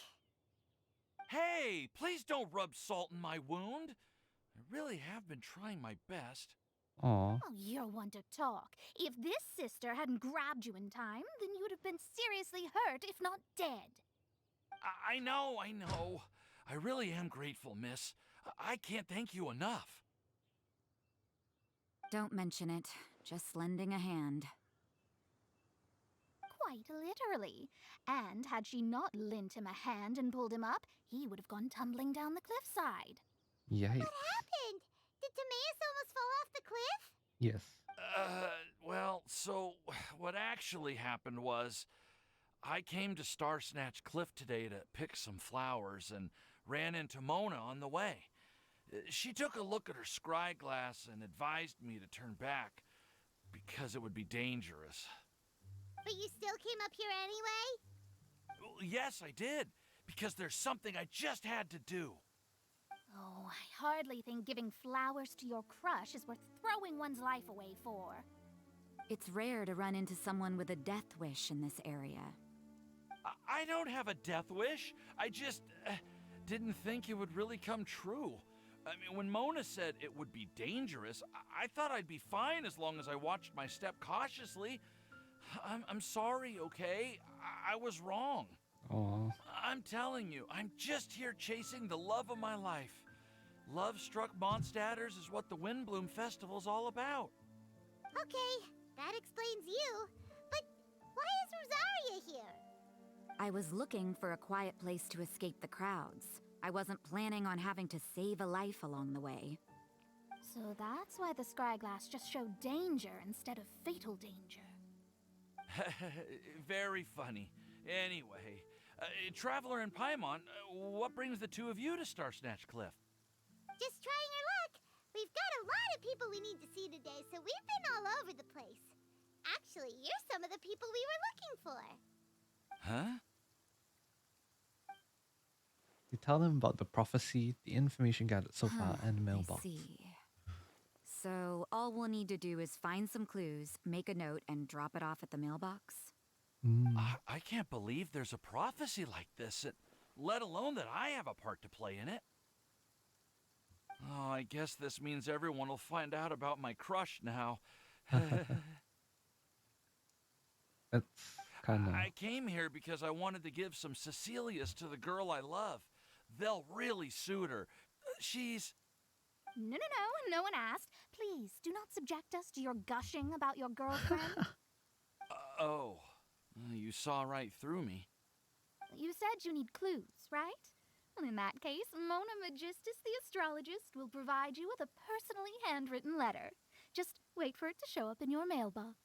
Hey, please don't rub salt in my wound. I really have been trying my best. Aww. Oh, you're one to talk. If this sister hadn't grabbed you in time, then you'd have been seriously hurt, if not dead. I know. I really am grateful, miss. I can't thank you enough. Don't mention it. Just lending a hand. Quite literally. And had she not lent him a hand and pulled him up, he would have gone tumbling down the cliffside. Yikes. What happened? Did Timaeus almost fall off the cliff? Yes. Well, so what actually happened was I came to Star Snatch Cliff today to pick some flowers and ran into Mona on the way. She took a look at her scry glass and advised me to turn back because it would be dangerous. But you still came up here anyway? Well, yes, I did, because there's something I just had to do. Oh, I hardly think giving flowers to your crush is worth throwing one's life away for. It's rare to run into someone with a death wish in this area. I don't have a death wish. I just didn't think it would really come true. I mean, when Mona said it would be dangerous, I thought I'd be fine as long as I watched my step cautiously. I'm sorry, okay? I was wrong. Aww. I'm telling you, I'm just here chasing the love of my life. Love-struck Mondstatters is what the Windblume Festival's all about. Okay, that explains you. But why is Rosaria here? I was looking for a quiet place to escape the crowds. I wasn't planning on having to save a life along the way. So that's why the scryglass just showed danger instead of fatal danger. Very funny. Anyway, Traveler and Paimon, what brings the two of you to Star Snatch Cliff? Just trying our luck. We've got a lot of people we need to see today, so we've been all over the place. Actually, you're some of the people we were looking for. Huh? You tell them about the prophecy, the information gathered so far, and the mailbox. I see. So all we'll need to do is find some clues, make a note, and drop it off at the mailbox? I can't believe there's a prophecy like this, let alone that I have a part to play in it. Oh, I guess this means everyone will find out about my crush now. It's kind of... I came here because I wanted to give some Cecilias to the girl I love. They'll really suit her. She's... No one asked. Please, do not subject us to your gushing about your girlfriend. Oh, you saw right through me. You said you need clues, right? Well, in that case, Mona Magistus the astrologist will provide you with a personally handwritten letter. Just wait for it to show up in your mailbox.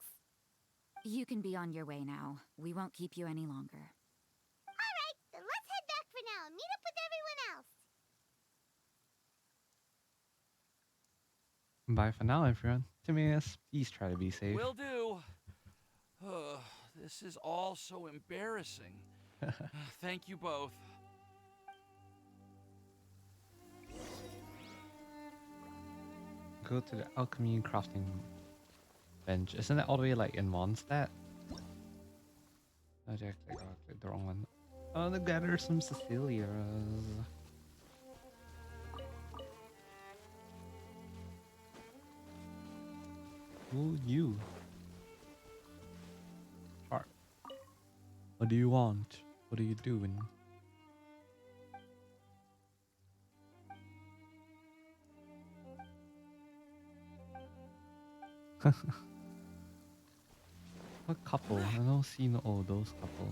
You can be on your way now. We won't keep you any longer. All right, then let's head back for now and meet up with everyone else. Bye for now, everyone. Timaeus, please try to be safe. Will do. This is all so embarrassing. Thank you both. Go to the alchemy and crafting bench. Isn't that all the way like in Mondstadt? Oh, I clicked the wrong one. Oh, to gather some Cecilias. Ooh, you. Sharp. What do you want? What are you doing? What couple? I don't see those couple.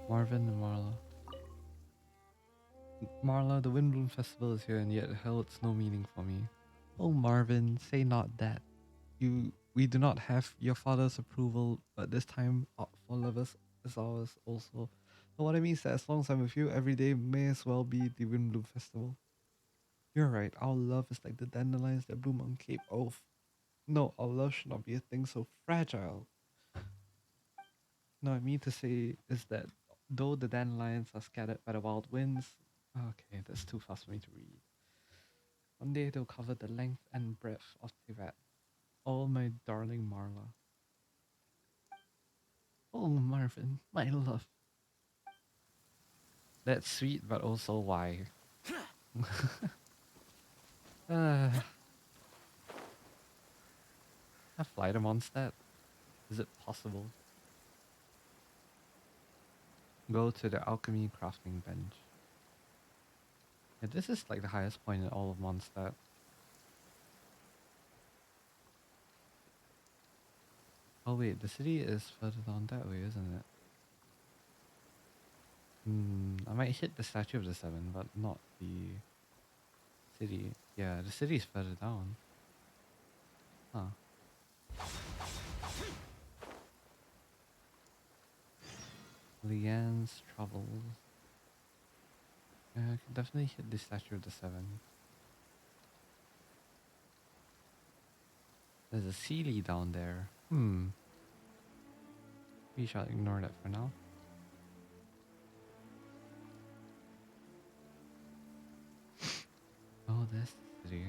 Marvin and Marla. Marla, the Windblume Festival is here and yet it holds no meaning for me. Oh Marvin, say not that. We do not have your father's approval, but this time for lovers is ours also. So what I mean is that as long as I'm with you, every day may as well be the Windblume Festival. You're right, our love is like the dandelions that bloom on Cape Oath. No, our love should not be a thing so fragile. No, I mean to say is that though the dandelions are scattered by the wild winds... Okay, that's too fast for me to read. One day they'll cover the length and breadth of Tibet. Oh, my darling Marla. Oh, Marvin, my love. That's sweet, but also why? A flight of Mondstadt? Is it possible? Go to the alchemy crafting bench. Yeah, this is like the highest point in all of Mondstadt. Oh wait, the city is further down that way, isn't it? I might hit the Statue of the Seven, but not the city. Yeah, the city is further down. Huh. Leanne's Travels. Yeah, I can definitely hit the Statue of the Seven. There's a Sealy down there. We shall ignore that for now. Oh, that's the city.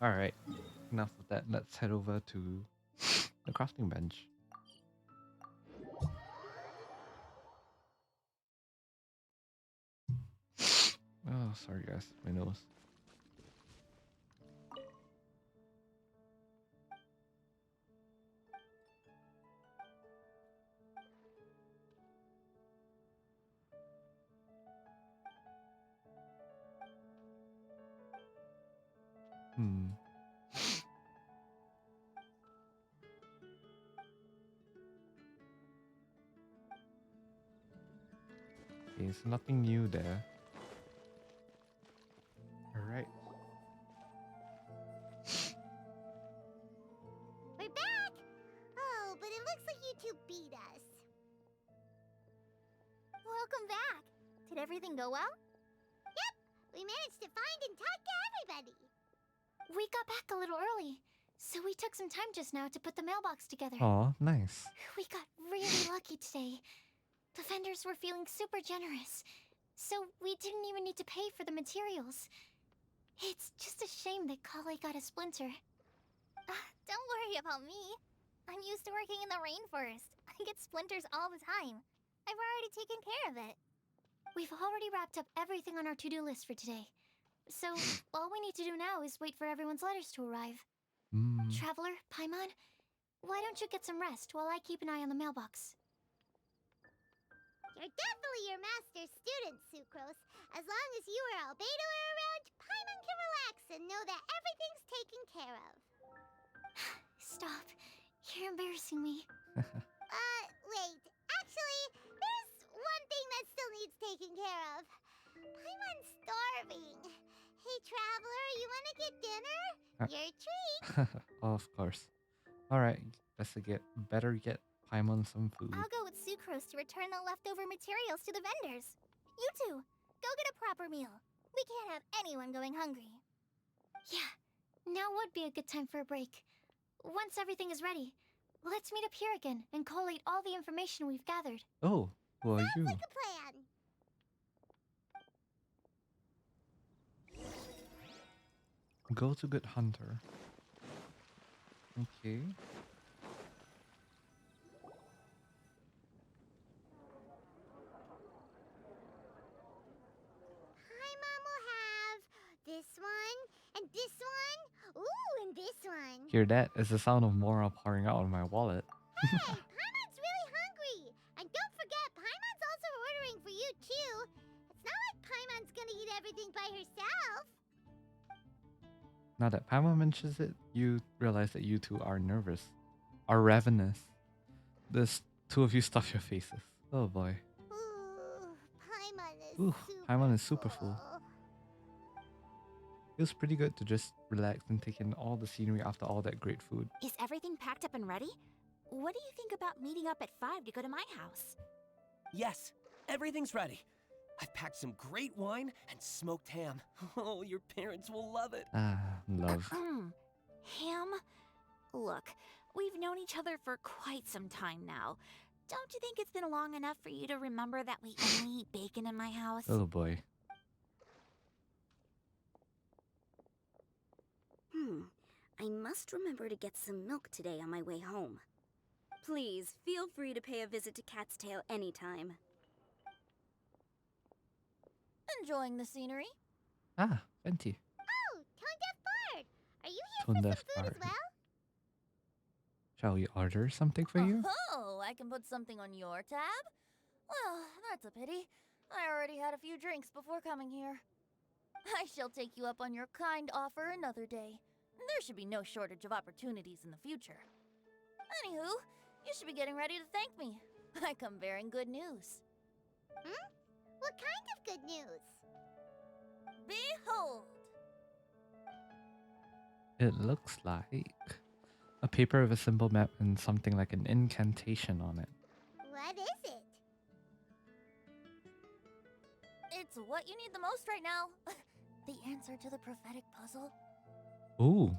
Alright, enough of that. Let's head over to the crafting bench. Oh, sorry guys, my nose. Okay, so nothing new there. Alright. We're back! Oh, but it looks like you two beat us. Welcome back. Did everything go well? Yep, we managed to find and talk to everybody. We got back a little early, so we took some time just now to put the mailbox together. Aw, nice. We got really lucky today. The vendors were feeling super generous, so we didn't even need to pay for the materials. It's just a shame that Collei got a splinter. Don't worry about me. I'm used to working in the rainforest. I get splinters all the time. I've already taken care of it. We've already wrapped up everything on our to-do list for today. So, all we need to do now is wait for everyone's letters to arrive. Traveler, Paimon, why don't you get some rest while I keep an eye on the mailbox? You're definitely your master's student, Sucrose. As long as you or Albedo are around, Paimon can relax and know that everything's taken care of. Stop. You're embarrassing me. Wait. Actually, there's one thing that still needs taking care of. Paimon's starving. Hey, Traveler, you want to get dinner? Your treat. Of course. Alright, better get Paimon some food. I'll go with Sucrose to return the leftover materials to the vendors. You two, go get a proper meal. We can't have anyone going hungry. Yeah, now would be a good time for a break. Once everything is ready, let's meet up here again and collate all the information we've gathered. Oh, who are you? Sounds like a plan. Go to Good Hunter. Okay. Paimon will have this one, and this one, ooh, and this one. Hear that? It's the sound of Mora pouring out of my wallet. Hey, Paimon's really hungry. And don't forget, Paimon's also ordering for you too. It's not like Paimon's gonna eat everything by herself. Now that Paimon mentions it, you realize that you two are nervous. Are ravenous. There's two of you stuff your faces. Oh boy. Ooh, Paimon is super full. Feels pretty good to just relax and take in all the scenery after all that great food. Is everything packed up and ready? What do you think about meeting up at 5 to go to my house? Yes, everything's ready. I've packed some great wine and smoked ham. Oh, your parents will love it. Ah, love. Ham? Look, we've known each other for quite some time now. Don't you think it's been long enough for you to remember that we only eat bacon in my house? Oh boy. I must remember to get some milk today on my way home. Please, feel free to pay a visit to Cat's Tail anytime. Enjoying the scenery? Ah, Venti. Oh, Tone Deaf Bard. Are you here Tone for Deaf some food Bard. as well? Shall we order something for you? Oh, I can put something on your tab? Well, that's a pity. I already had a few drinks before coming here. I shall take you up on your kind offer another day. There should be no shortage of opportunities in the future. Anywho, you should be getting ready to thank me. I come bearing good news. What kind of good news? Behold! It looks like a paper with a symbol map and something like an incantation on it. What is it? It's what you need the most right now. The answer to the prophetic puzzle. Ooh.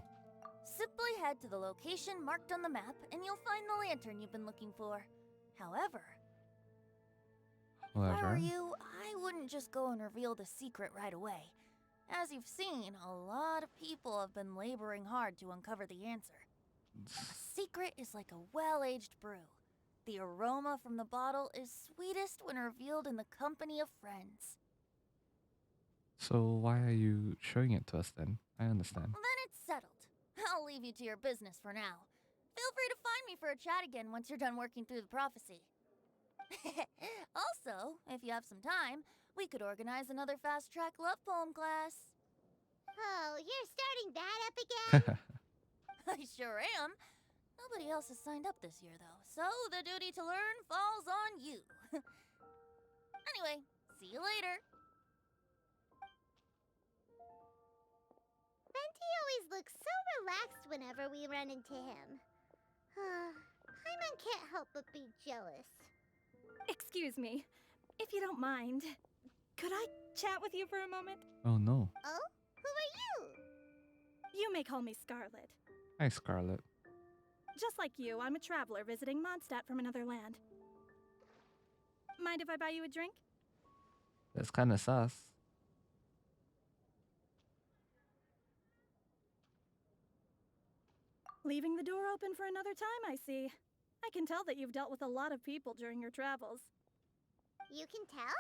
Simply head to the location marked on the map and you'll find the lantern you've been looking for. However, if I were you, I wouldn't just go and reveal the secret right away. As you've seen, a lot of people have been laboring hard to uncover the answer. A secret is like a well-aged brew. The aroma from the bottle is sweetest when revealed in the company of friends. So why are you showing it to us then? I understand. Then it's settled. I'll leave you to your business for now. Feel free to find me for a chat again once you're done working through the prophecy. Also, if you have some time, we could organize another fast-track love poem class. Oh, you're starting that up again? I sure am. Nobody else has signed up this year, though, so the duty to learn falls on you. Anyway, See you later. Venti always looks so relaxed whenever we run into him. Paimon can't help but be jealous. Excuse me, if you don't mind, could I chat with you for a moment? Oh no. Oh? Who are you? You may call me Scarlet. Hi, Scarlet. Just like you, I'm a traveler visiting Mondstadt from another land. Mind if I buy you a drink? That's kind of sus. Leaving the door open for another time, I see. I can tell that you've dealt with a lot of people during your travels. You can tell?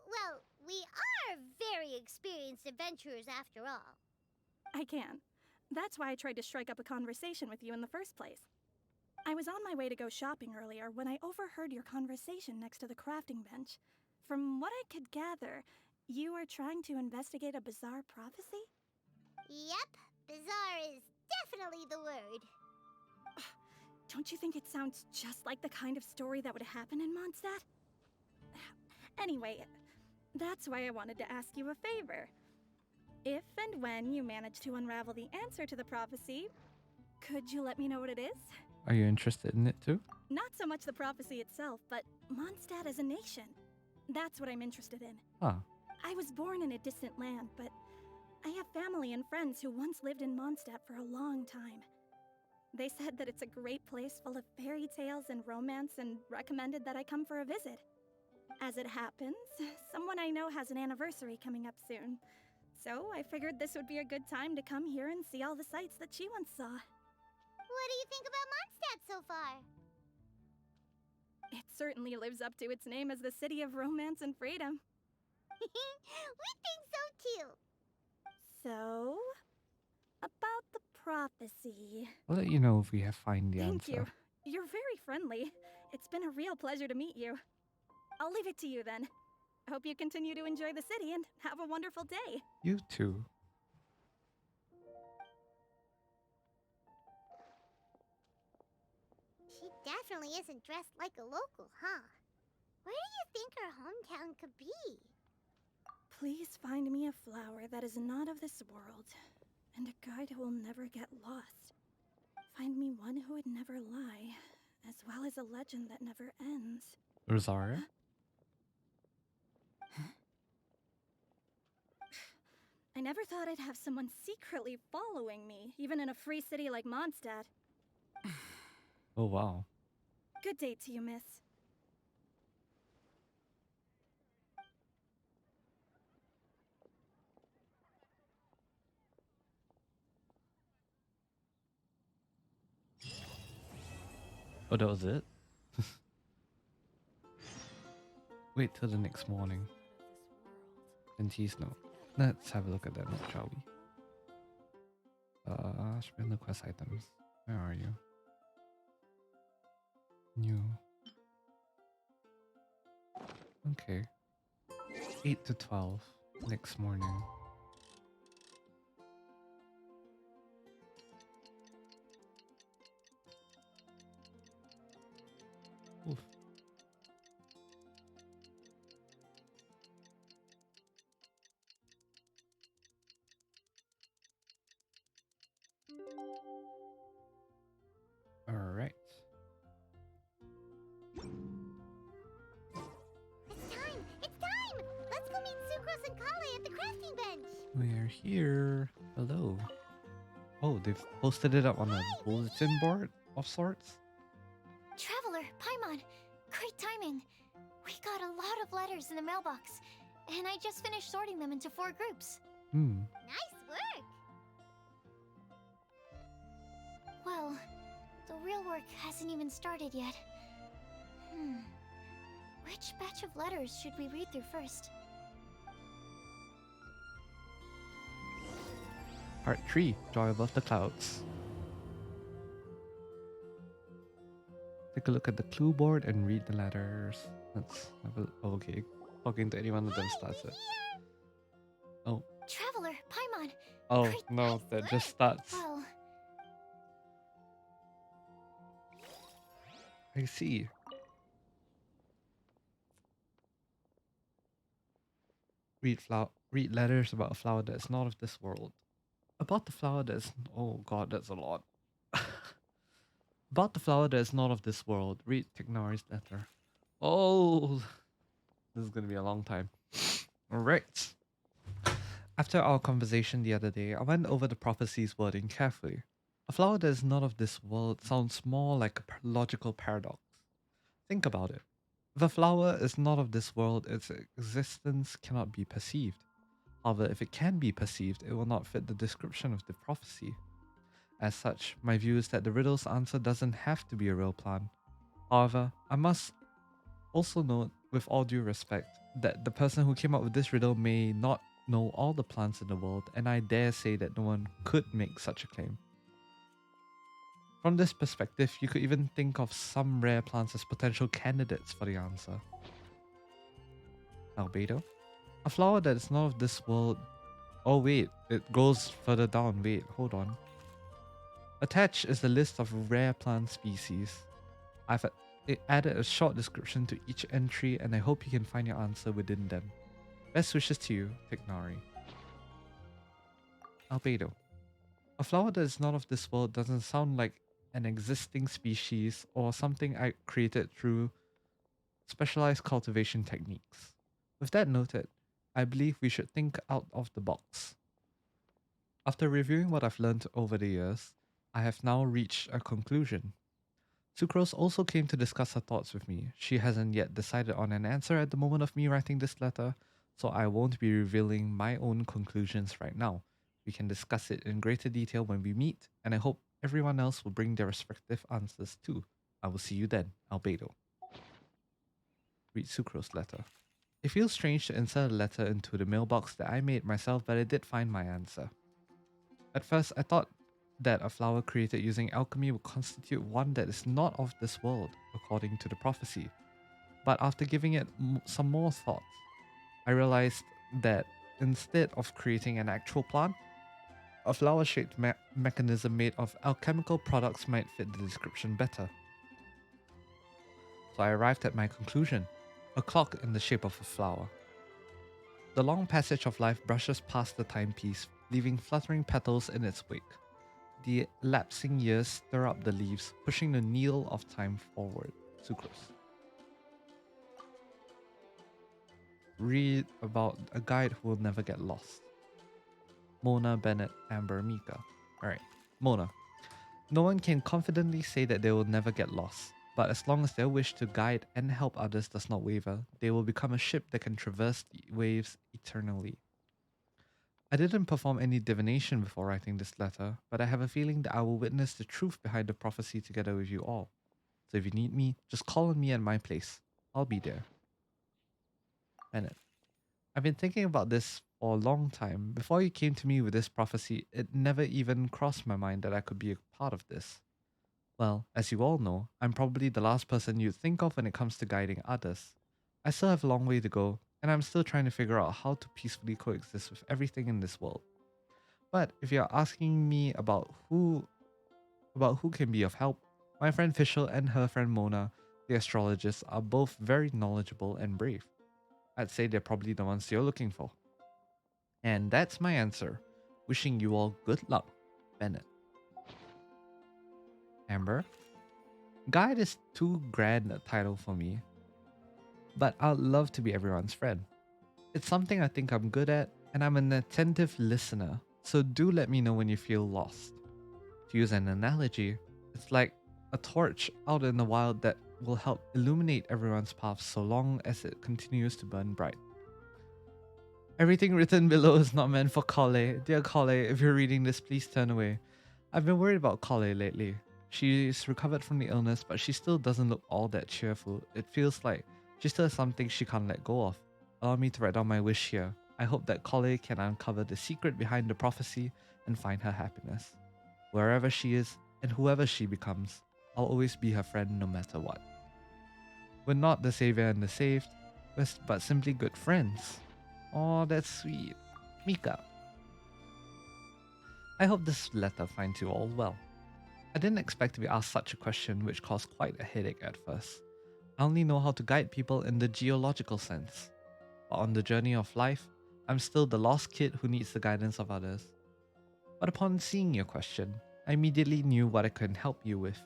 Well, we are very experienced adventurers after all. I can. That's why I tried to strike up a conversation with you in the first place. I was on my way to go shopping earlier when I overheard your conversation next to the crafting bench. From what I could gather, you are trying to investigate a bizarre prophecy? Yep, bizarre is definitely the word. Don't you think it sounds just like the kind of story that would happen in Mondstadt? Anyway, that's why I wanted to ask you a favor. If and when you manage to unravel the answer to the prophecy, could you let me know what it is? Are you interested in it too? Not so much the prophecy itself, but Mondstadt as a nation. That's what I'm interested in. Huh. I was born in a distant land, but I have family and friends who once lived in Mondstadt for a long time. They said that it's a great place full of fairy tales and romance and recommended that I come for a visit. As it happens, someone I know has an anniversary coming up soon. So I figured this would be a good time to come here and see all the sights that she once saw. What do you think about Mondstadt so far? It certainly lives up to its name as the city of romance and freedom. We think so too. So, about the prophecy. I'll let you know if we have find the Thank answer. you. You're very friendly. It's been a real pleasure to meet you. I'll leave it to you then. I hope you continue to enjoy the city and have a wonderful day. You too. She definitely isn't dressed like a local, huh? Where do you think her hometown could be? Please find me a flower that is not of this world, and a guide who will never get lost. Find me one who would never lie, as well as a legend that never ends. Rosaria? I never thought I'd have someone secretly following me, even in a free city like Mondstadt. Oh wow. Good day to you, miss. Oh, that was it? Wait till the next morning. And tease note. Let's have a look at that note, shall we? Spend the quest items. Where are you? New. Okay. 8 to 12 next morning. Oof. All right. It's time! It's time! Let's go meet Sucrose and Collei at the crafting bench! We're here. Hello. Oh, they've posted it up on a bulletin board of sorts. Traveler, Paimon, great timing. We got a lot of letters in the mailbox, and I just finished sorting them into 4 groups. Nice work! Well, the real work hasn't even started yet. Which batch of letters should we read through first? Part 3, Joy Above the Clouds. Take a look at the clue board and read the letters. Let's have a... Okay, talking to any one of them starts it. Oh. Traveler, Paimon. Oh, no, that just starts. Well, I see. read letters about a flower that's not of this world. About the flower that's oh god, that's a lot. About the flower that is not of this world. Read Tighnari's letter. Oh, this is gonna be a long time. Alright. After our conversation the other day, I went over the prophecy's wording carefully. A flower that is not of this world sounds more like a logical paradox. Think about it. If a flower is not of this world, its existence cannot be perceived. However, if it can be perceived, it will not fit the description of the prophecy. As such, my view is that the riddle's answer doesn't have to be a real plant. However, I must also note, with all due respect, that the person who came up with this riddle may not know all the plants in the world, and I dare say that no one could make such a claim. From this perspective, you could even think of some rare plants as potential candidates for the answer. Albedo? A flower that is not of this world. Oh wait, it goes further down. Wait, hold on. Attached is a list of rare plant species. I've added a short description to each entry, and I hope you can find your answer within them. Best wishes to you, Tighnari. Albedo. A flower that is not of this world doesn't sound like an existing species or something I created through specialized cultivation techniques. With that noted, I believe we should think out of the box. After reviewing what I've learned over the years, I have now reached a conclusion. Sucrose also came to discuss her thoughts with me. She hasn't yet decided on an answer at the moment of me writing this letter, so I won't be revealing my own conclusions right now. We can discuss it in greater detail when we meet, and I hope everyone else will bring their respective answers too. I will see you then, Albedo. Read Sucrose's letter. It feels strange to insert a letter into the mailbox that I made myself, but I did find my answer. At first, I thought that a flower created using alchemy would constitute one that is not of this world, according to the prophecy. But after giving it some more thought, I realized that instead of creating an actual plant, a flower-shaped mechanism made of alchemical products might fit the description better. So I arrived at my conclusion, a clock in the shape of a flower. The long passage of life brushes past the timepiece, leaving fluttering petals in its wake. The lapsing years stir up the leaves, pushing the needle of time forward. Sucrose. Read about a guide who will never get lost. Mona, Bennett, Amber, Mika. Alright, Mona. No one can confidently say that they will never get lost, but as long as their wish to guide and help others does not waver, they will become a ship that can traverse the waves eternally. I didn't perform any divination before writing this letter, but I have a feeling that I will witness the truth behind the prophecy together with you all. So if you need me, just call on me at my place. I'll be there. Bennett. I've been thinking about this for a long time. Before you came to me with this prophecy, it never even crossed my mind that I could be a part of this. Well, as you all know, I'm probably the last person you'd think of when it comes to guiding others. I still have a long way to go, and I'm still trying to figure out how to peacefully coexist with everything in this world. But if you're asking me about who can be of help, my friend Fischl and her friend Mona, the astrologist, are both very knowledgeable and brave. I'd say they're probably the ones you're looking for. And that's my answer. Wishing you all good luck, Bennett. Amber? Guide is too grand a title for me, but I'd love to be everyone's friend. It's something I think I'm good at, and I'm an attentive listener, so do let me know when you feel lost. To use an analogy, it's like a torch out in the wild that will help illuminate everyone's path so long as it continues to burn bright. Everything written below is not meant for Collei. Dear Collei, if you're reading this, please turn away. I've been worried about Collei lately. She's recovered from the illness, but she still doesn't look all that cheerful. It feels like she still has something she can't let go of. Allow me to write down my wish here. I hope that Collei can uncover the secret behind the prophecy and find her happiness. Wherever she is and whoever she becomes, I'll always be her friend no matter what. We're not the savior and the saved, but simply good friends. Oh, that's sweet. Mika. I hope this letter finds you all well. I didn't expect to be asked such a question, which caused quite a headache at first. I only know how to guide people in the geological sense. But on the journey of life, I'm still the lost kid who needs the guidance of others. But upon seeing your question, I immediately knew what I can help you with.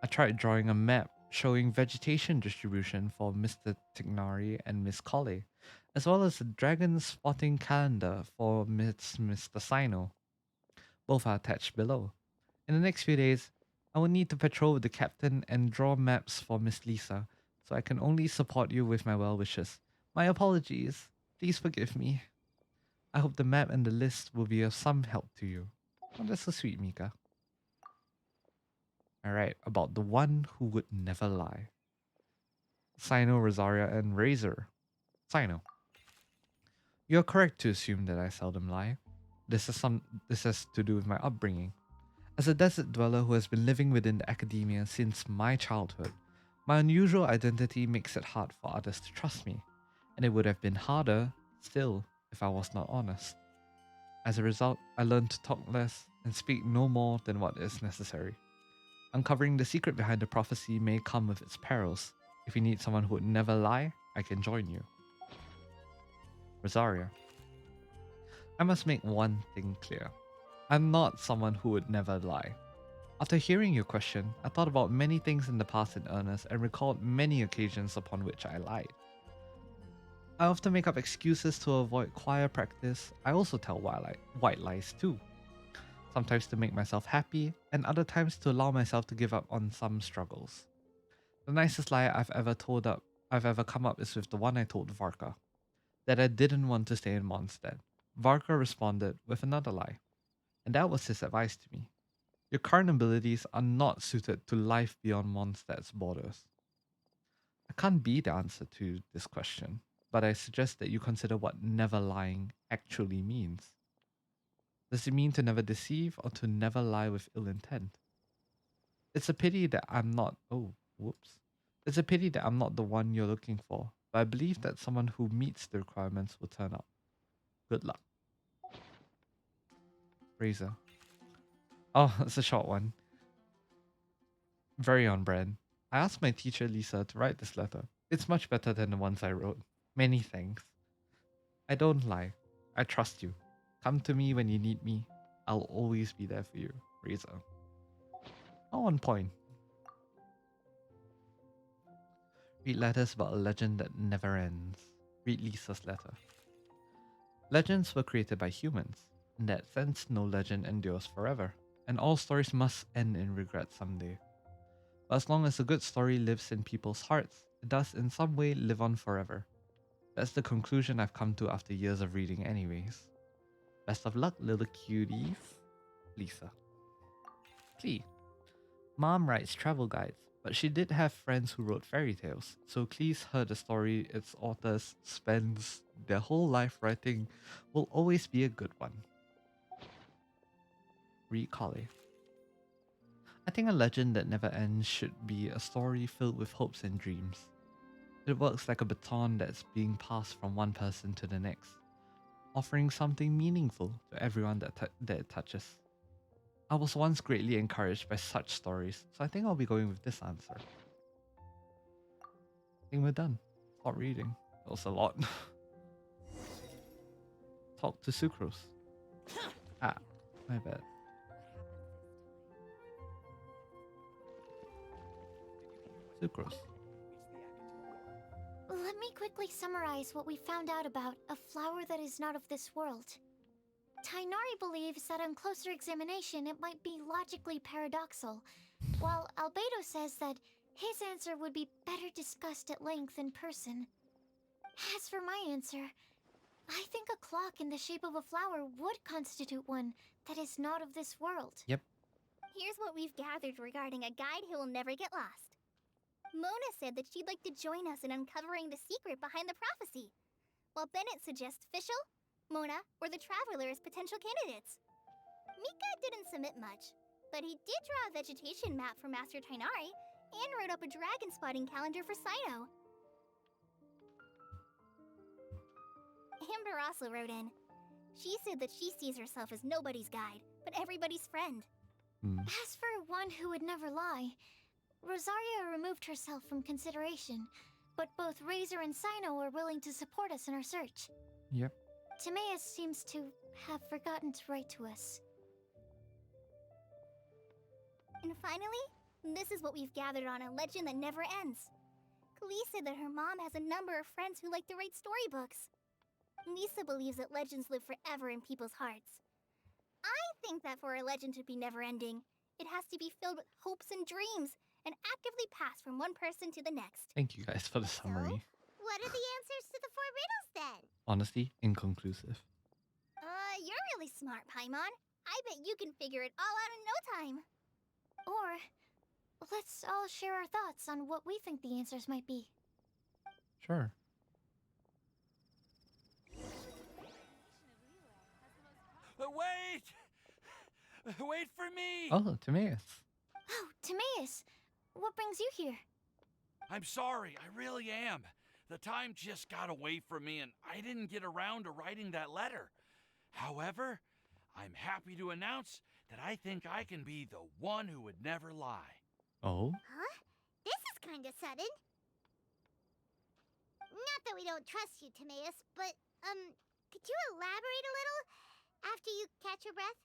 I tried drawing a map showing vegetation distribution for Mr. Tighnari and Miss Collei, as well as a dragon spotting calendar for Mr. Sino. Both are attached below. In the next few days, I will need to patrol with the captain and draw maps for Miss Lisa, so I can only support you with my well wishes. My apologies. Please forgive me. I hope the map and the list will be of some help to you. Oh, that's so sweet, Mika. Alright, about the one who would never lie. Sino, Rosaria, and Razor. Sino. You are correct to assume that I seldom lie. This has to do with my upbringing. As a desert dweller who has been living within the academia since my childhood, my unusual identity makes it hard for others to trust me, and it would have been harder still if I was not honest. As a result, I learned to talk less and speak no more than what is necessary. Uncovering the secret behind the prophecy may come with its perils. If you need someone who would never lie, I can join you. Rosaria. I must make one thing clear. I'm not someone who would never lie. After hearing your question, I thought about many things in the past in earnest and recalled many occasions upon which I lied. I often make up excuses to avoid choir practice. I also tell white lies too. Sometimes to make myself happy, and other times to allow myself to give up on some struggles. The nicest lie I've ever come up is with the one I told Varka, that I didn't want to stay in Mondstadt. Varka responded with another lie, and that was his advice to me. Your current abilities are not suited to life beyond Mondstadt's borders. I can't be the answer to this question, but I suggest that you consider what never lying actually means. Does it mean to never deceive or to never lie with ill intent? It's a pity that I'm not. Oh, whoops. It's a pity that I'm not the one you're looking for, but I believe that someone who meets the requirements will turn up. Good luck. Razor. Oh, it's a short one. Very on brand. I asked my teacher Lisa to write this letter. It's much better than the ones I wrote. Many thanks. I don't lie. I trust you. Come to me when you need me. I'll always be there for you, Razor. Oh, on point. Read letters about a legend that never ends. Read Lisa's letter. Legends were created by humans. In that sense, no legend endures forever, and all stories must end in regret someday. But as long as a good story lives in people's hearts, it does in some way live on forever. That's the conclusion I've come to after years of reading anyways. Best of luck, little cuties. Lisa. Clee. Mom writes travel guides, but she did have friends who wrote fairy tales, so Clee's heard a story its authors spends their whole life writing will always be a good one. Read Collei. I think a legend that never ends should be a story filled with hopes and dreams. It works like a baton that's being passed from one person to the next, offering something meaningful to everyone that it touches. I was once greatly encouraged by such stories, so I think I'll be going with this answer. I think we're done. Stop reading. That was a lot. Talk to Sucrose. Ah, my bad. Sucrose. Let me quickly summarize what we found out about a flower that is not of this world. Tighnari believes that on closer examination it might be logically paradoxal, while Albedo says that his answer would be better discussed at length in person. As for my answer, I think a clock in the shape of a flower would constitute one that is not of this world. Yep. Here's what we've gathered regarding a guide who will never get lost. Mona said that she'd like to join us in uncovering the secret behind the prophecy, while Bennett suggests Fischl, Mona, or the Traveler as potential candidates. Mika didn't submit much, but he did draw a vegetation map for Master Tighnari and wrote up a dragon spotting calendar for Sino. Amber also wrote in. She said that she sees herself as nobody's guide, but everybody's friend. As for one who would never lie, Rosaria removed herself from consideration, but both Razor and Sino are willing to support us in our search. Yep. Timaeus seems to have forgotten to write to us. And finally, this is what we've gathered on a legend that never ends. Collei said that her mom has a number of friends who like to write storybooks. Lisa believes that legends live forever in people's hearts. I think that for a legend to be never-ending, it has to be filled with hopes and dreams, and actively pass from one person to the next. Thank you guys for the summary. What are the answers to the 4 riddles then? Honestly, inconclusive. You're really smart, Paimon. I bet you can figure it all out in no time. Or, let's all share our thoughts on what we think the answers might be. Sure. Wait! Wait for me! Oh, Timaeus. Oh, Timaeus! What brings you here? I'm sorry, I really am. The time just got away from me and I didn't get around to writing that letter. However, I'm happy to announce that I think I can be the one who would never lie. Oh? Huh? This is kinda sudden. Not that we don't trust you, Timaeus, but, could you elaborate a little after you catch your breath?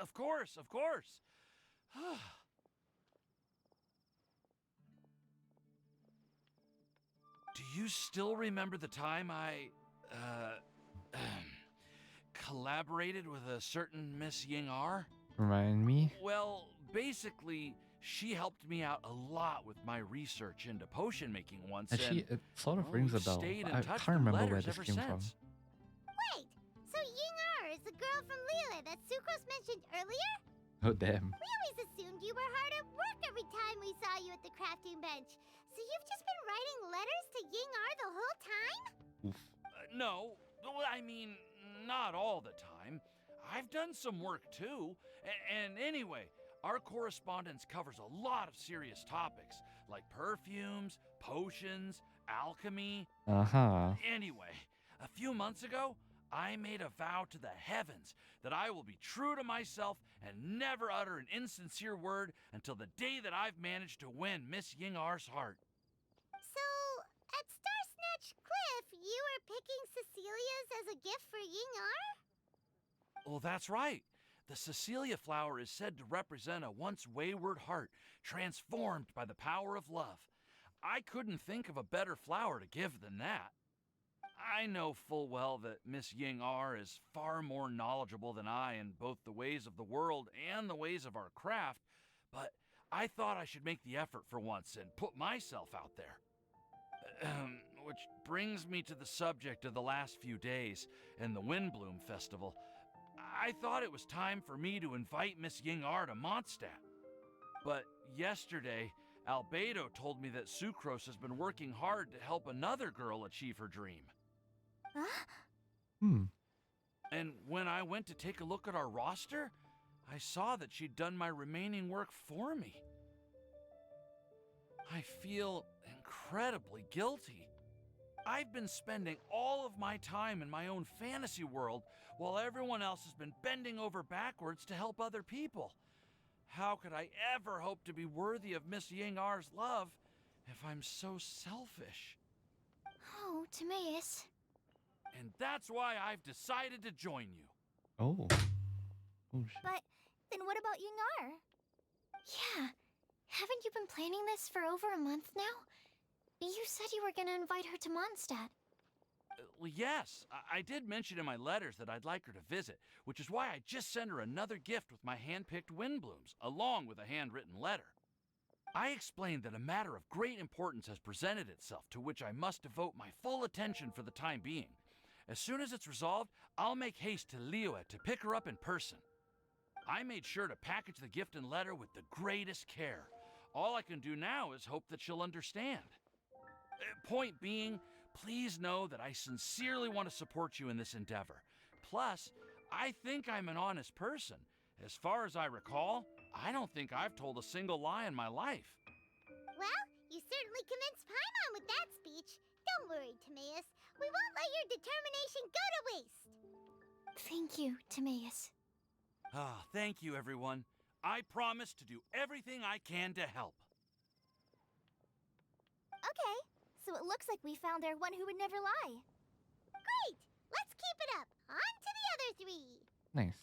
Of course, of course. Do you still remember the time I, collaborated with a certain Miss Ying-ar? Remind me? Well, basically, she helped me out a lot with my research into potion making once. Actually, it sort of rings a bell. Stayed in I touch can't through remember where letters this ever came from. since. Wait, so Ying-ar is the girl from Liyue that Sucrose mentioned earlier? Oh, damn. We always assumed you were hard at work every time we saw you at the crafting bench. So you've just been writing letters to Ying-ar the whole time? Oof. No, well, I mean, not all the time. I've done some work too. And anyway, our correspondence covers a lot of serious topics, like perfumes, potions, alchemy. Uh-huh. Anyway, a few months ago, I made a vow to the heavens that I will be true to myself and never utter an insincere word until the day that I've managed to win Miss Ying-ar's heart. So, at Star Snatch Cliff, you were picking Cecilia's as a gift for Ying-ar? Well, that's right. The Cecilia flower is said to represent a once wayward heart transformed by the power of love. I couldn't think of a better flower to give than that. I know full well that Miss Ying-ar is far more knowledgeable than I in both the ways of the world and the ways of our craft, but I thought I should make the effort for once and put myself out there. Which brings me to the subject of the last few days and the Windblume Festival. I thought it was time for me to invite Miss Ying-ar to Mondstadt. But yesterday, Albedo told me that Sucrose has been working hard to help another girl achieve her dream. Hmm. And when I went to take a look at our roster, I saw that she'd done my remaining work for me. I feel incredibly guilty. I've been spending all of my time in my own fantasy world while everyone else has been bending over backwards to help other people. How could I ever hope to be worthy of Miss Ying-ar's love if I'm so selfish? Oh, Timaeus. And that's why I've decided to join you. Oh. Oh, shit. But then what about Ying-ar? Yeah. Haven't you been planning this for over a month now? You said you were gonna invite her to Mondstadt. Well, yes, I did mention in my letters that I'd like her to visit, which is why I just sent her another gift with my hand-picked Windblooms, along with a handwritten letter. I explained that a matter of great importance has presented itself to which I must devote my full attention for the time being. As soon as it's resolved, I'll make haste to Liyue to pick her up in person. I made sure to package the gift and letter with the greatest care. All I can do now is hope that she'll understand. Point being, please know that I sincerely want to support you in this endeavor. Plus, I think I'm an honest person. As far as I recall, I don't think I've told a single lie in my life. Well, you certainly convinced Paimon with that speech. Don't worry, Timaeus. We won't let your determination go to waste. Thank you, Timaeus. Thank you, everyone. I promise to do everything I can to help. Okay, so it looks like we found our one who would never lie. Great! Let's victory! Nice.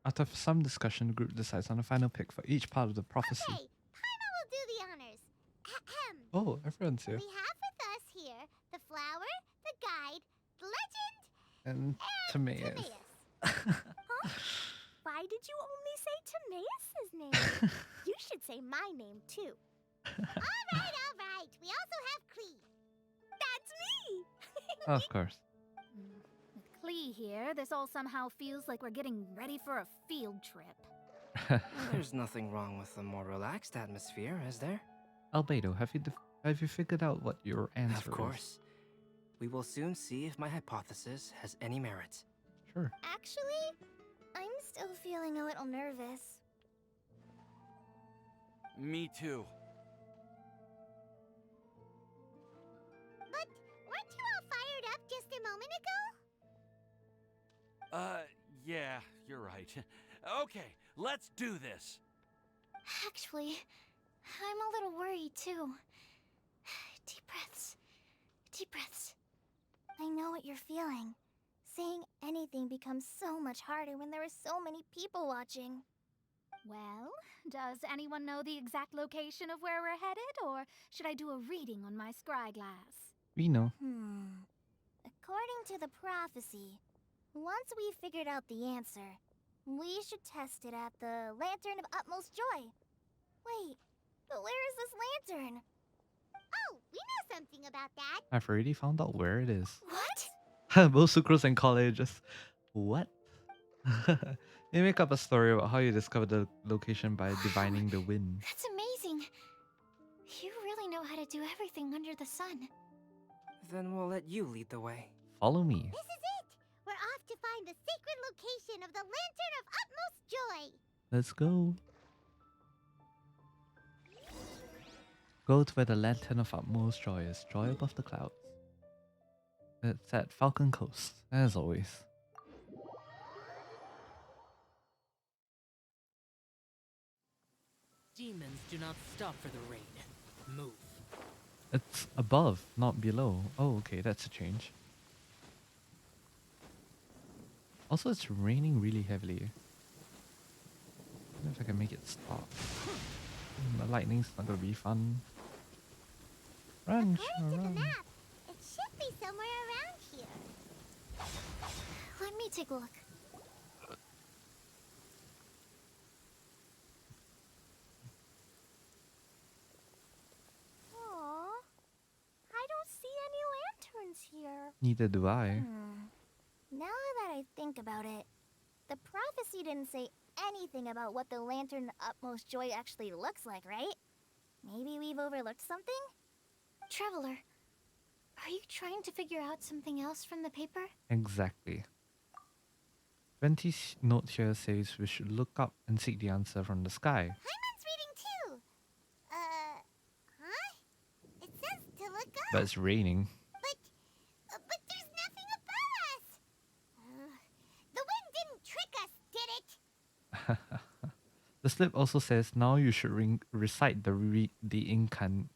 After some discussion, the group decides on a final pick for each part of the prophecy. Okay, Paimon will do the honors. Ahem. Oh, everyone's here. We have with us here the flower, the guide, the legend, And Timaeus. Why did you only say Timaeus' name? You should say my name too. Alright. We also have Klee. That's me! Of course. With Klee here, this all somehow feels like we're getting ready for a field trip. There's nothing wrong with a more relaxed atmosphere, is there? Albedo, have you figured out what your answer is? Of course. We will soon see if my hypothesis has any merit. Sure. Actually, I'm still feeling a little nervous. Me too. But weren't you all fired up just a moment ago? Yeah, you're right. Okay, let's do this. Actually, I'm a little worried too. Deep breaths. Deep breaths. I know what you're feeling. Saying anything becomes so much harder when there are so many people watching. Well, does anyone know the exact location of where we're headed, or should I do a reading on my scry glass? We know. According to the prophecy, once we've figured out the answer, we should test it at the Lantern of Utmost Joy. Wait, but where is this lantern? Oh, we know something about that. I've already found out where it is. What? Both Sucrose and Collei just... What? They make up a story about how you discovered the location by divining the wind. That's amazing. You really know how to do everything under the sun. Then we'll let you lead the way. Follow me. This is it! We're off to find the sacred location of the Lantern of Utmost Joy! Let's go. Go to where the Lantern of Utmost Joy is. Joy above the clouds. It's at Falcon Coast, as always. Demons do not stop for the rain. Move. It's above, not below. Oh, okay, that's a change. Also, it's raining really heavily. I don't know if I can make it stop. The lightning's not gonna be fun. Run, According to the run. map, it should be somewhere around here. Let me take a look. Aww, I don't see any lanterns here. Neither do I. Now that I think about it, the prophecy didn't say anything about what the Lantern of Utmost Joy actually looks like, right? Maybe we've overlooked something? Traveler, are you trying to figure out something else from the paper? Exactly. Venti's note here says we should look up and seek the answer from the sky. Paimon's reading too! Huh? It says to look up. But it's raining. But there's nothing above us! The wind didn't trick us, did it? The slip also says now you should recite the incantation.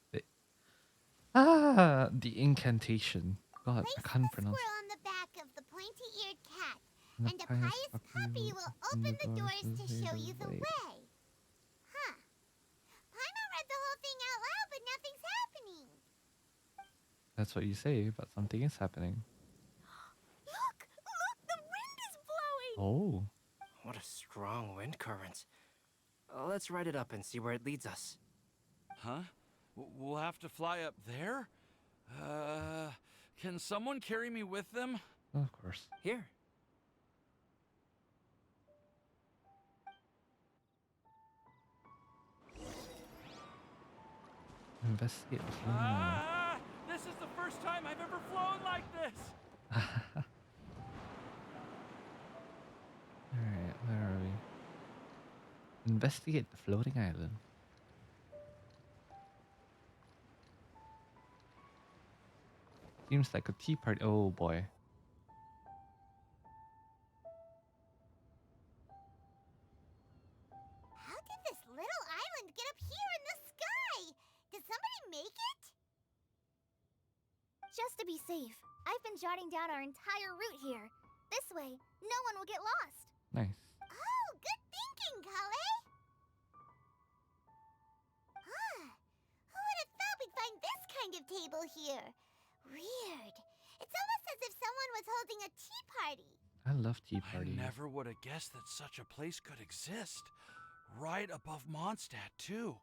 God, I can't pronounce. Squirrel on the back of the pointy-eared cat, And and a pious puppy will open the doors to show you the way. Huh. Paimon read the whole thing out loud, but nothing's happening. That's what you say, but something is happening. Look! The wind is blowing! Oh. What a strong wind current. Let's write it up and see where it leads us. Huh? We'll have to fly up there? Can someone carry me with them? Of course. Here. Investigate the phenomenon. This is the first time I've ever flown like this! Alright, where are we? Investigate the floating island. Seems like a tea party. Oh boy. How did this little island get up here in the sky? Did somebody make it? Just to be safe, I've been jotting down our entire route here. this way. No one will get lost. Nice. Oh, good thinking, Collei. Who would have thought we'd find this kind of table here? Weird. It's almost as if someone was holding a tea party. I love tea parties. I never would have guessed that such a place could exist. Right above Mondstadt, too.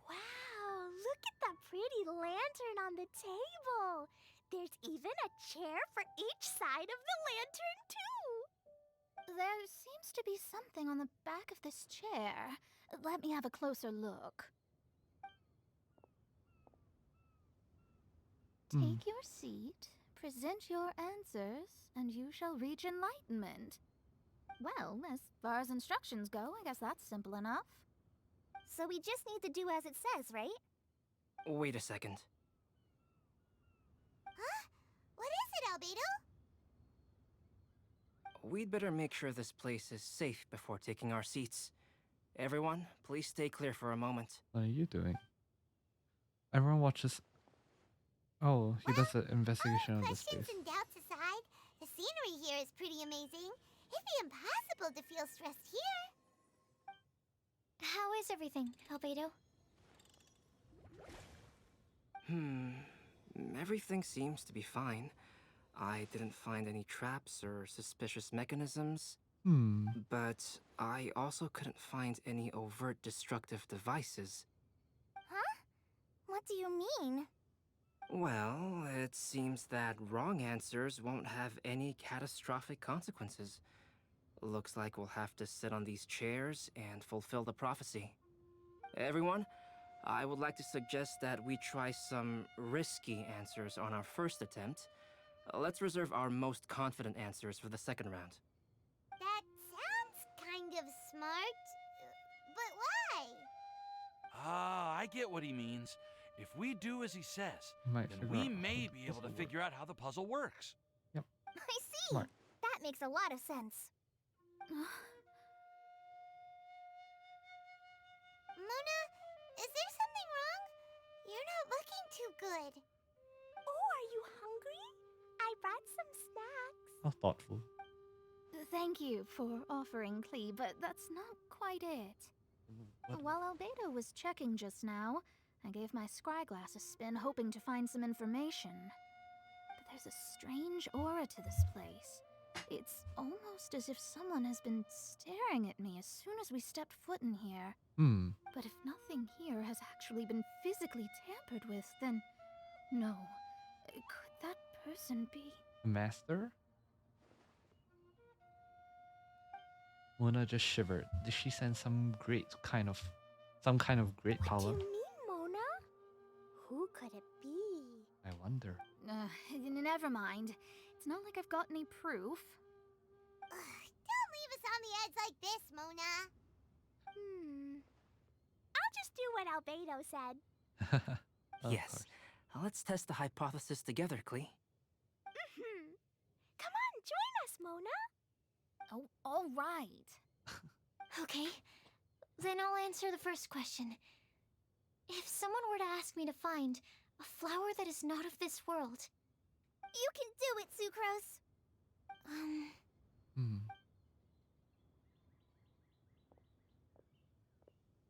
Wow, look at that pretty lantern on the table. There's even a chair for each side of the lantern, too. There seems to be something on the back of this chair. Let me have a closer look. Take your seat, present your answers, and you shall reach enlightenment. Well, as far as instructions go, I guess that's simple enough. So we just need to do as it says, right? Wait a second. Huh? What is it, Albedo? We'd better make sure this place is safe before taking our seats. Everyone, please stay clear for a moment. What are you doing? Everyone watches. Oh, he does an investigation of this Questions place. and doubts aside, the scenery here is pretty amazing. It'd be impossible to feel stressed here. How is everything, Albedo? Everything seems to be fine. I didn't find any traps or suspicious mechanisms. But I also couldn't find any overt destructive devices. Huh? What do you mean? Well, it seems that wrong answers won't have any catastrophic consequences. Looks like we'll have to sit on these chairs and fulfill the prophecy. Everyone, I would like to suggest that we try some risky answers on our first attempt. Let's reserve our most confident answers for the second round. That sounds kind of smart. But why? Ah, I get what he means. If we do as he says, Might then figure we out how may the be able to puzzle figure out how the puzzle works. I see. Smart. That makes a lot of sense. Mona, is there something wrong? You're not looking too good. Oh, are you hungry? I brought some snacks. How thoughtful. Thank you for offering, Klee, but that's not quite it. While Albedo was checking just now, I gave my scryglass a spin, hoping to find some information. But there's a strange aura to this place. It's almost as if someone has been staring at me as soon as we stepped foot in here. But if nothing here has actually been physically tampered with, then no. Could that person be? Master? Mona just shivered. Did she sense some kind of great What power? do you mean, Mona? Who could it be? I wonder. Never mind. It's not like I've got any proof. Don't leave us on the edge like this, Mona. I'll just do what Albedo said. Yes. Let's test the hypothesis together, Klee. Come on, join us, Mona. Oh, all right. Okay, then I'll answer the first question. If someone were to ask me to find a flower that is not of this world... You can do it, Sucrose.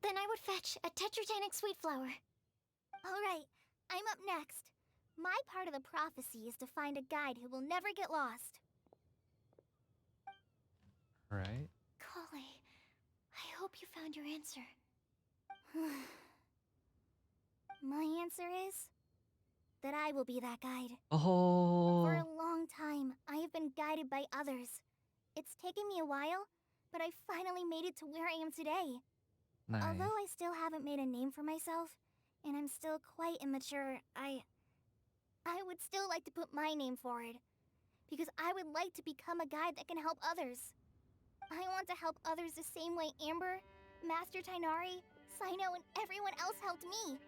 Then I would fetch a tetragenic sweet flower. All right, I'm up next. My part of the prophecy is to find a guide who will never get lost. Right? Collei, I hope you found your answer. My answer is that I will be that guide. Oh. For a long time, I have been guided by others. It's taken me a while, but I finally made it to where I am today. Nice. Although I still haven't made a name for myself, and I'm still quite immature, I would still like to put my name forward. Because I would like to become a guide that can help others. I want to help others the same way Amber, Master Tighnari, Cyno, and everyone else helped me.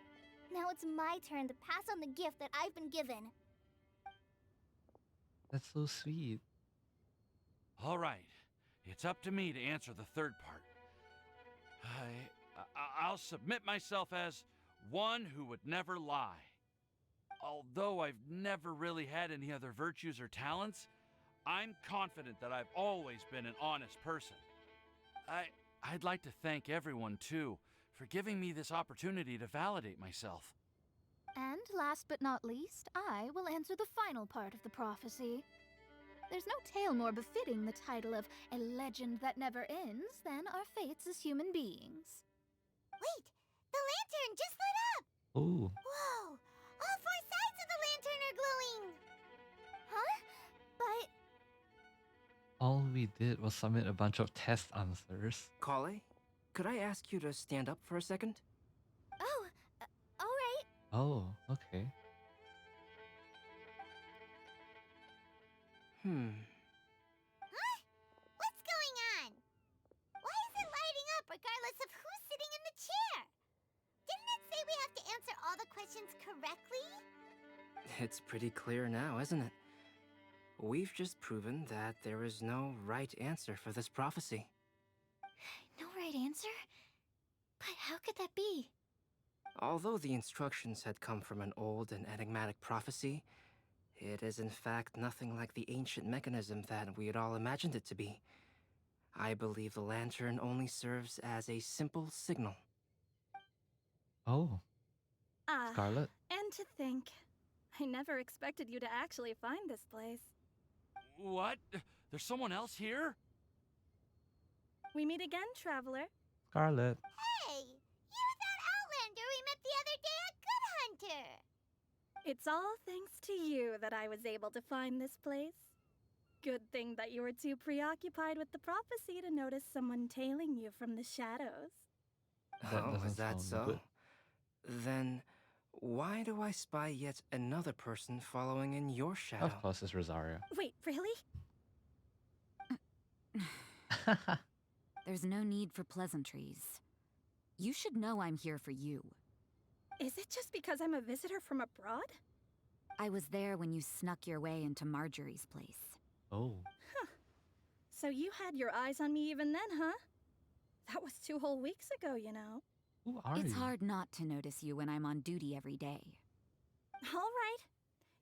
Now it's my turn to pass on the gift that I've been given. That's so sweet. All right, it's up to me to answer the third part. I'll submit myself as one who would never lie. Although I've never really had any other virtues or talents, I'm confident that I've always been an honest person. I'd like to thank everyone, too, for giving me this opportunity to validate myself. And last but not least, I will answer the final part of the prophecy. There's no tale more befitting the title of a legend that never ends than our fates as human beings. Wait! The lantern just lit up! Ooh. Whoa! All 4 sides of the lantern are glowing! Huh? But... All we did was submit a bunch of test answers. Collei, could I ask you to stand up for a second? Oh, alright. Oh, okay. Huh? What's going on? Why is it lighting up regardless of who's sitting in the chair? Didn't it say we have to answer all the questions correctly? It's pretty clear now, isn't it? We've just proven that there is no right answer for this prophecy. No right answer? But how could that be? Although the instructions had come from an old and enigmatic prophecy, it is in fact nothing like the ancient mechanism that we had all imagined it to be. I believe the lantern only serves as a simple signal. Oh. Scarlet? And to think, I never expected you to actually find this place. What? There's someone else here? We meet again, traveler. Scarlet. Hey! You're that Outlander we met the other day at Good Hunter! It's all thanks to you that I was able to find this place. Good thing that you were too preoccupied with the prophecy to notice someone tailing you from the shadows. Oh, is that so? Good. Then, why do I spy yet another person following in your shadow? Of course, it's Rosaria. Wait, really? There's no need for pleasantries. You should know I'm here for you. Is it just because I'm a visitor from abroad? I was there when you snuck your way into Marjorie's place. Oh. Huh. So you had your eyes on me even then, huh? That was 2 whole weeks ago, you know. Who are It's you? hard not to notice you when I'm on duty every day. All right.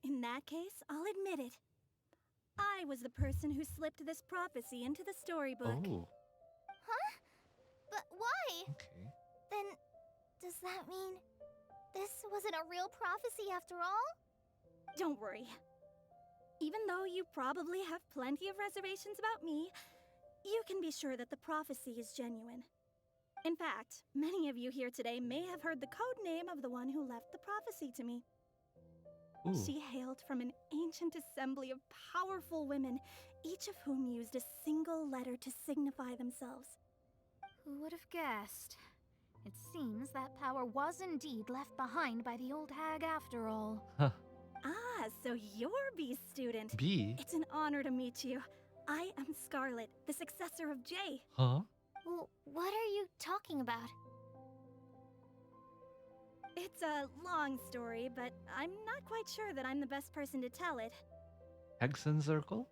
In that case, I'll admit it. I was the person who slipped this prophecy into the storybook. Oh. Huh? But why? Okay. Then, does that mean this wasn't a real prophecy after all? Don't worry. Even though you probably have plenty of reservations about me, you can be sure that the prophecy is genuine. In fact, many of you here today may have heard the code name of the one who left the prophecy to me. Ooh. She hailed from an ancient assembly of powerful women, each of whom used a single letter to signify themselves. Who would have guessed? It seems that power was indeed left behind by the old hag after all. Huh. Ah, so you're B's student. B? It's an honor to meet you. I am Scarlet, the successor of Jay. Huh? Well, what are you talking about? It's a long story, but I'm not quite sure that I'm the best person to tell it. Hexenzirkel?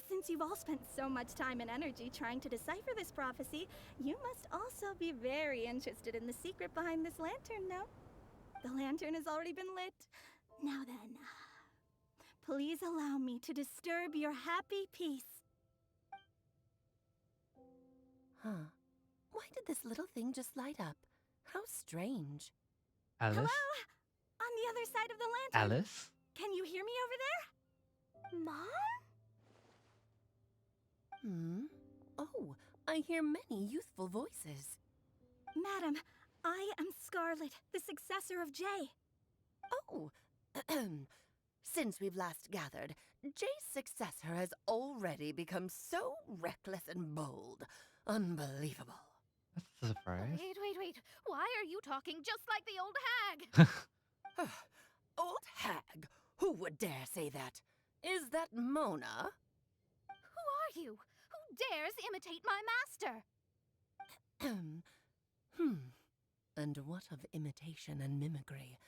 Since you've all spent so much time and energy trying to decipher this prophecy, you must also be very interested in the secret behind this lantern, no? The lantern has already been lit. Now then, please allow me to disturb your happy peace. Huh. Why did this little thing just light up? How strange. Alice? Hello? On the other side of the lantern. Alice? Can you hear me over there? Mom? Oh, I hear many youthful voices. Madam, I am Scarlet, the successor of Jay. Oh, since we've last gathered, Jay's successor has already become so reckless and bold. Unbelievable. That's a surprise. Wait. Why are you talking just like the old hag? Old hag? Who would dare say that? Is that Mona? Who are you? Who dares imitate my master? And what of imitation and mimicry?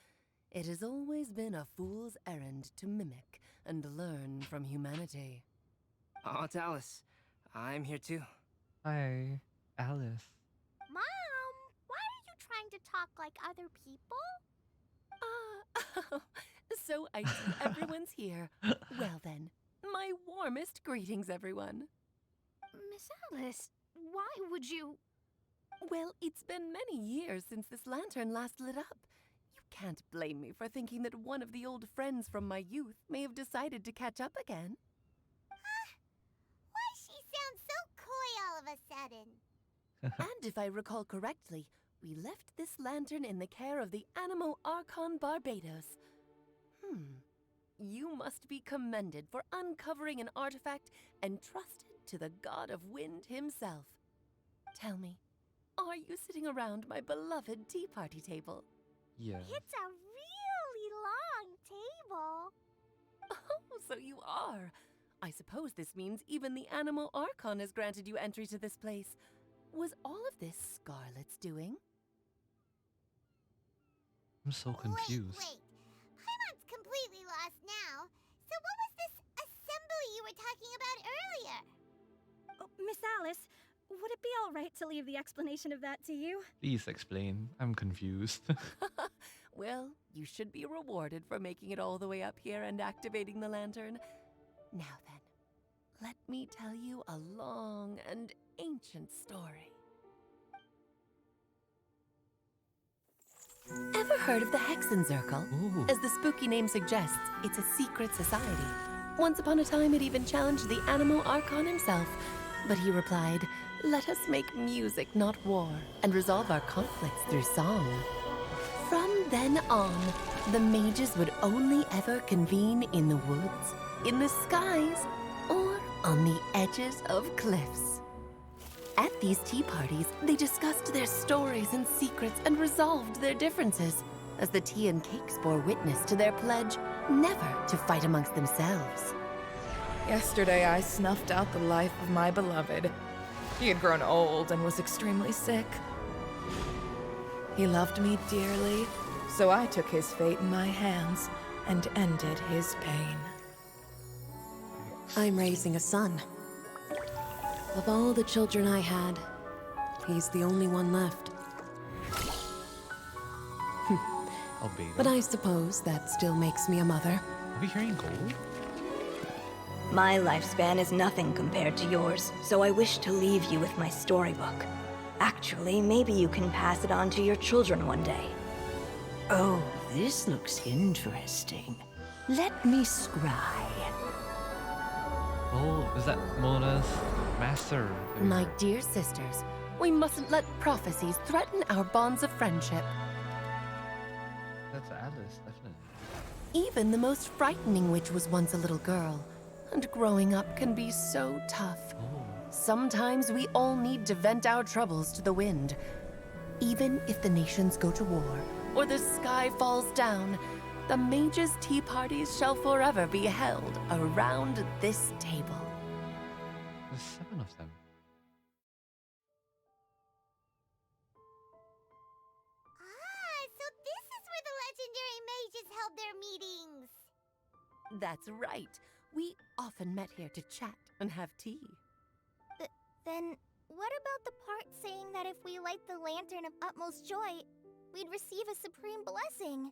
It has always been a fool's errand to mimic and learn from humanity. Oh, it's Alice. I'm here too. Hi, Alice. Mom, why are you trying to talk like other people? So I see everyone's here. Well then, my warmest greetings, everyone. Miss Alice, why would you... Well, it's been many years since this lantern last lit up. You can't blame me for thinking that one of the old friends from my youth may have decided to catch up again. Why she sounds so coy all of a sudden? And if I recall correctly, we left this lantern in the care of the Animo Archon Barbados. You must be commended for uncovering an artifact entrusted to the god of wind himself. Tell me, are you sitting around my beloved tea party table? Yeah. It's a really long table. Oh, so you are. I suppose this means even the Animo Archon has granted you entry to this place. Was all of this Scarlet's doing? I'm so confused. Wait. Paimon's completely lost now. So what was this assembly you were talking about earlier? Oh, Miss Alice, would it be all right to leave the explanation of that to you? Please explain. I'm confused. Well, you should be rewarded for making it all the way up here and activating the lantern. Now then, let me tell you a long and ancient story. Ever heard of the Hexenzirkel? Ooh. As the spooky name suggests, it's a secret society. Once upon a time, it even challenged the Animo Archon himself. But he replied, "Let us make music, not war, and resolve our conflicts through song." From then on, the mages would only ever convene in the woods, in the skies, or on the edges of cliffs. At these tea parties, they discussed their stories and secrets and resolved their differences, as the tea and cakes bore witness to their pledge never to fight amongst themselves. Yesterday, I snuffed out the life of my beloved. He had grown old and was extremely sick. He loved me dearly, so I took his fate in my hands and ended his pain. I'm raising a son. Of all the children I had, he's the only one left. But I suppose that still makes me a mother. Are we hearing gold? My lifespan is nothing compared to yours, so I wish to leave you with my storybook. Actually, maybe you can pass it on to your children one day. Oh, this looks interesting. Let me scry. Oh, is that Mona's master? My dear sisters, we mustn't let prophecies threaten our bonds of friendship. That's Alice, definitely. Even the most frightening witch was once a little girl, and growing up can be so tough. Sometimes we all need to vent our troubles to the wind. Even if the nations go to war, or the sky falls down, the mages' tea parties shall forever be held around this table. There's 7 of them. So this is where the legendary mages held their meetings. That's right. We often met here to chat and have tea. Then, what about the part saying that if we light the lantern of utmost joy, we'd receive a supreme blessing?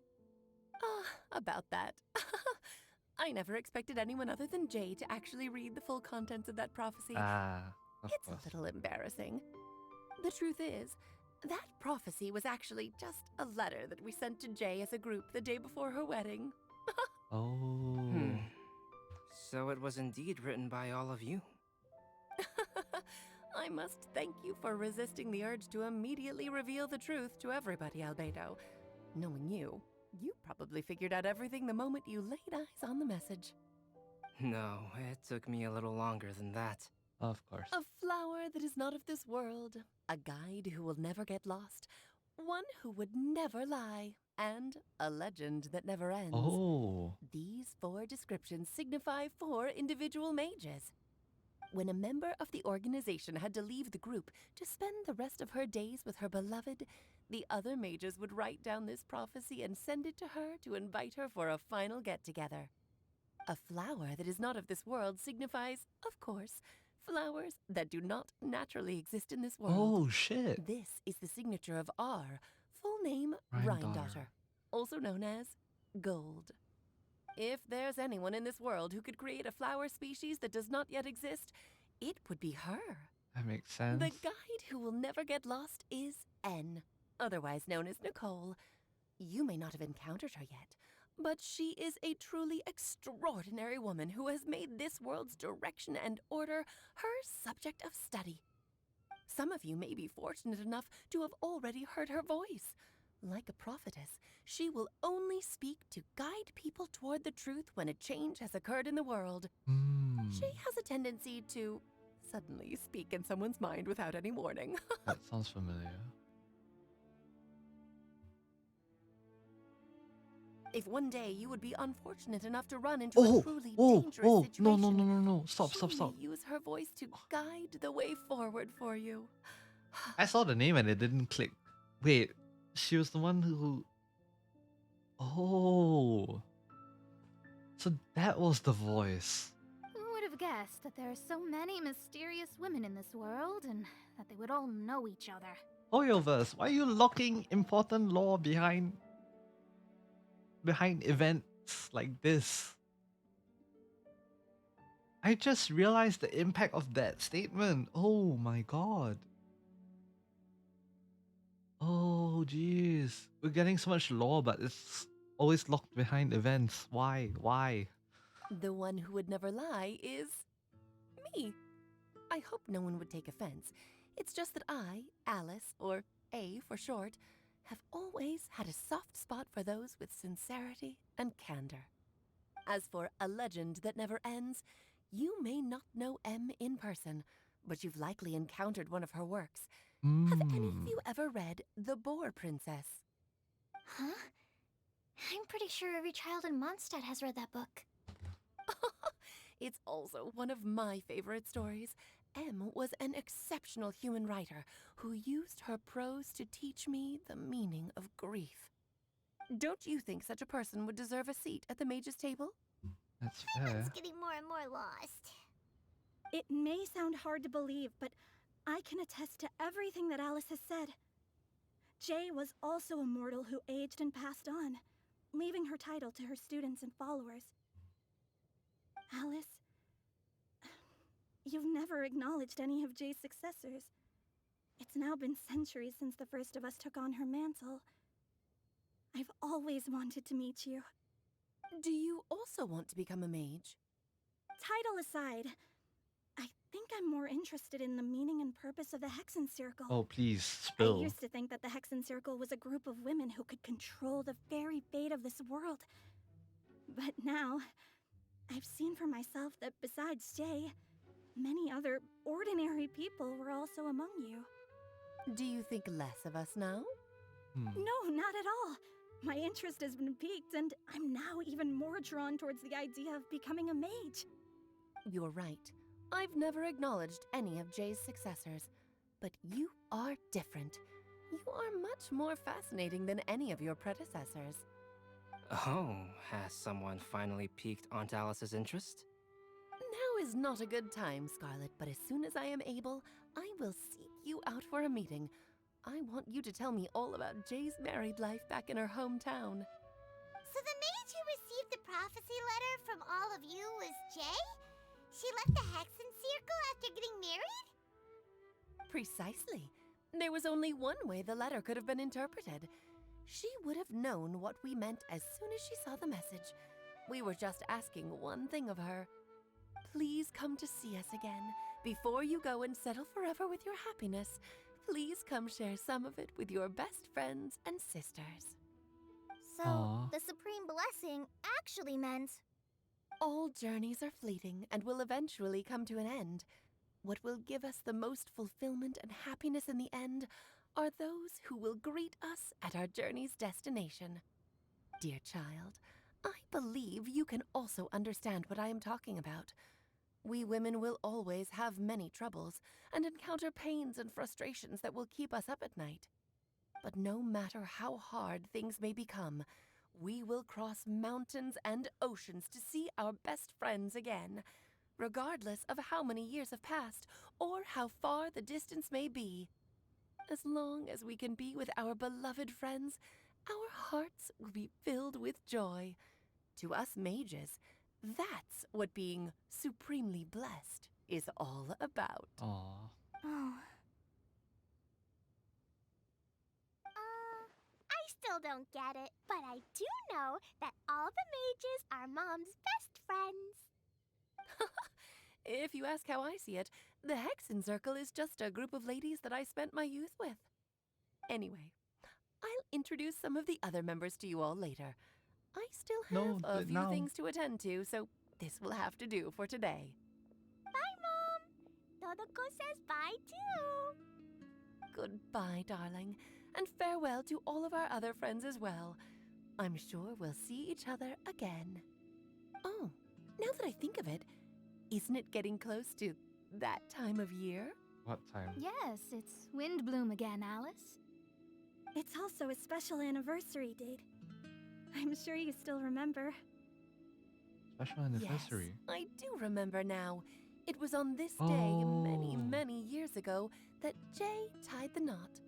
About that. I never expected anyone other than Jay to actually read the full contents of that prophecy. Of It's course. a little embarrassing. The truth is, that prophecy was actually just a letter that we sent to Jay as a group the day before her wedding. Oh. So it was indeed written by all of you. I must thank you for resisting the urge to immediately reveal the truth to everybody, Albedo. Knowing you, you probably figured out everything the moment you laid eyes on the message. No, it took me a little longer than that. Of course. A flower that is not of this world, a guide who will never get lost, one who would never lie, and a legend that never ends. Oh. These 4 descriptions signify 4 individual mages. When a member of the organization had to leave the group to spend the rest of her days with her beloved, the other mages would write down this prophecy and send it to her to invite her for a final get-together. A flower that is not of this world signifies, of course, flowers that do not naturally exist in this world. Oh, shit. This is the signature of R, full name Rhyndaughter. Rhyndaughter, also known as Gold. If there's anyone in this world who could create a flower species that does not yet exist, it would be her. That makes sense. The guide who will never get lost is N, otherwise known as Nicole. You may not have encountered her yet, but she is a truly extraordinary woman who has made this world's direction and order her subject of study. Some of you may be fortunate enough to have already heard her voice. Like a prophetess, she will only speak to guide people toward the truth when a change has occurred in the world. She has a tendency to suddenly speak in someone's mind without any warning. That sounds familiar. If one day you would be unfortunate enough to run into a truly dangerous situation, No. Stop. she may use her voice to guide the way forward for you. I saw the name and it didn't click. Wait, she was the one who... Oh. So that was the voice. Who would have guessed that there are so many mysterious women in this world and that they would all know each other? Voiceovers, why are you locking important lore behind events like this? I just realized the impact of that statement. Oh my god. Oh jeez. We're getting so much lore, but it's always locked behind events. Why? Why? The one who would never lie is me. I hope no one would take offense. It's just that I, Alice, or A for short, have always had a soft spot for those with sincerity and candor. As for a legend that never ends, you may not know M in person, but you've likely encountered one of her works. Have any of you ever read The Boar Princess? Huh? I'm pretty sure every child in Mondstadt has read that book. It's also one of my favorite stories. M was an exceptional human writer who used her prose to teach me the meaning of grief. Don't you think such a person would deserve a seat at the mage's table? That's I'm fair. getting more and more lost. It may sound hard to believe, but I can attest to everything that Alice has said. Jay was also a mortal who aged and passed on, leaving her title to her students and followers. Alice, you've never acknowledged any of Jay's successors. It's now been centuries since the first of us took on her mantle. I've always wanted to meet you. Do you also want to become a mage? Title aside, I think I'm more interested in the meaning and purpose of the Hexenzirkel. Oh, please, I spill. used to think that the Hexenzirkel was a group of women who could control the very fate of this world. But now, I've seen for myself that besides Jay, many other ordinary people were also among you. Do you think less of us now? No, not at all. My interest has been piqued, and I'm now even more drawn towards the idea of becoming a mage. You're right. I've never acknowledged any of Jay's successors, but you are different. You are much more fascinating than any of your predecessors. Oh, has someone finally piqued Aunt Alice's interest? Now is not a good time, Scarlet, but as soon as I am able, I will seek you out for a meeting. I want you to tell me all about Jay's married life back in her hometown. So the mage who received the prophecy letter from all of you was Jay? She left the Hexenzirkel after getting married? Precisely. There was only one way the letter could have been interpreted. She would have known what we meant as soon as she saw the message. We were just asking one thing of her. Please come to see us again. Before you go and settle forever with your happiness, please come share some of it with your best friends and sisters. So, Aww. the supreme blessing actually meant... All journeys are fleeting and will eventually come to an end. What will give us the most fulfillment and happiness in the end are those who will greet us at our journey's destination. Dear child, I believe you can also understand what I am talking about. We women will always have many troubles and encounter pains and frustrations that will keep us up at night. But no matter how hard things may become, we will cross mountains and oceans to see our best friends again, regardless of how many years have passed or how far the distance may be. As long as we can be with our beloved friends, our hearts will be filled with joy. to us mages, that's what being supremely blessed is all about. Aww. Oh. I still don't get it, but I do know that all the mages are Mom's best friends. If you ask how I see it, the Hexenzirkel is just a group of ladies that I spent my youth with. Anyway, I'll introduce some of the other members to you all later. I still have a few things to attend to, so this will have to do for today. Bye, Mom. Todoko says bye, too. Goodbye, darling, and farewell to all of our other friends as well. I'm sure we'll see each other again. Oh, now that I think of it, isn't it getting close to that time of year? What time? Yes, it's Windblume again, Alice. It's also a special anniversary date. I'm sure you still remember. Special anniversary? Yes, I do remember now. It was on this day many, many years ago that Jay tied the knot.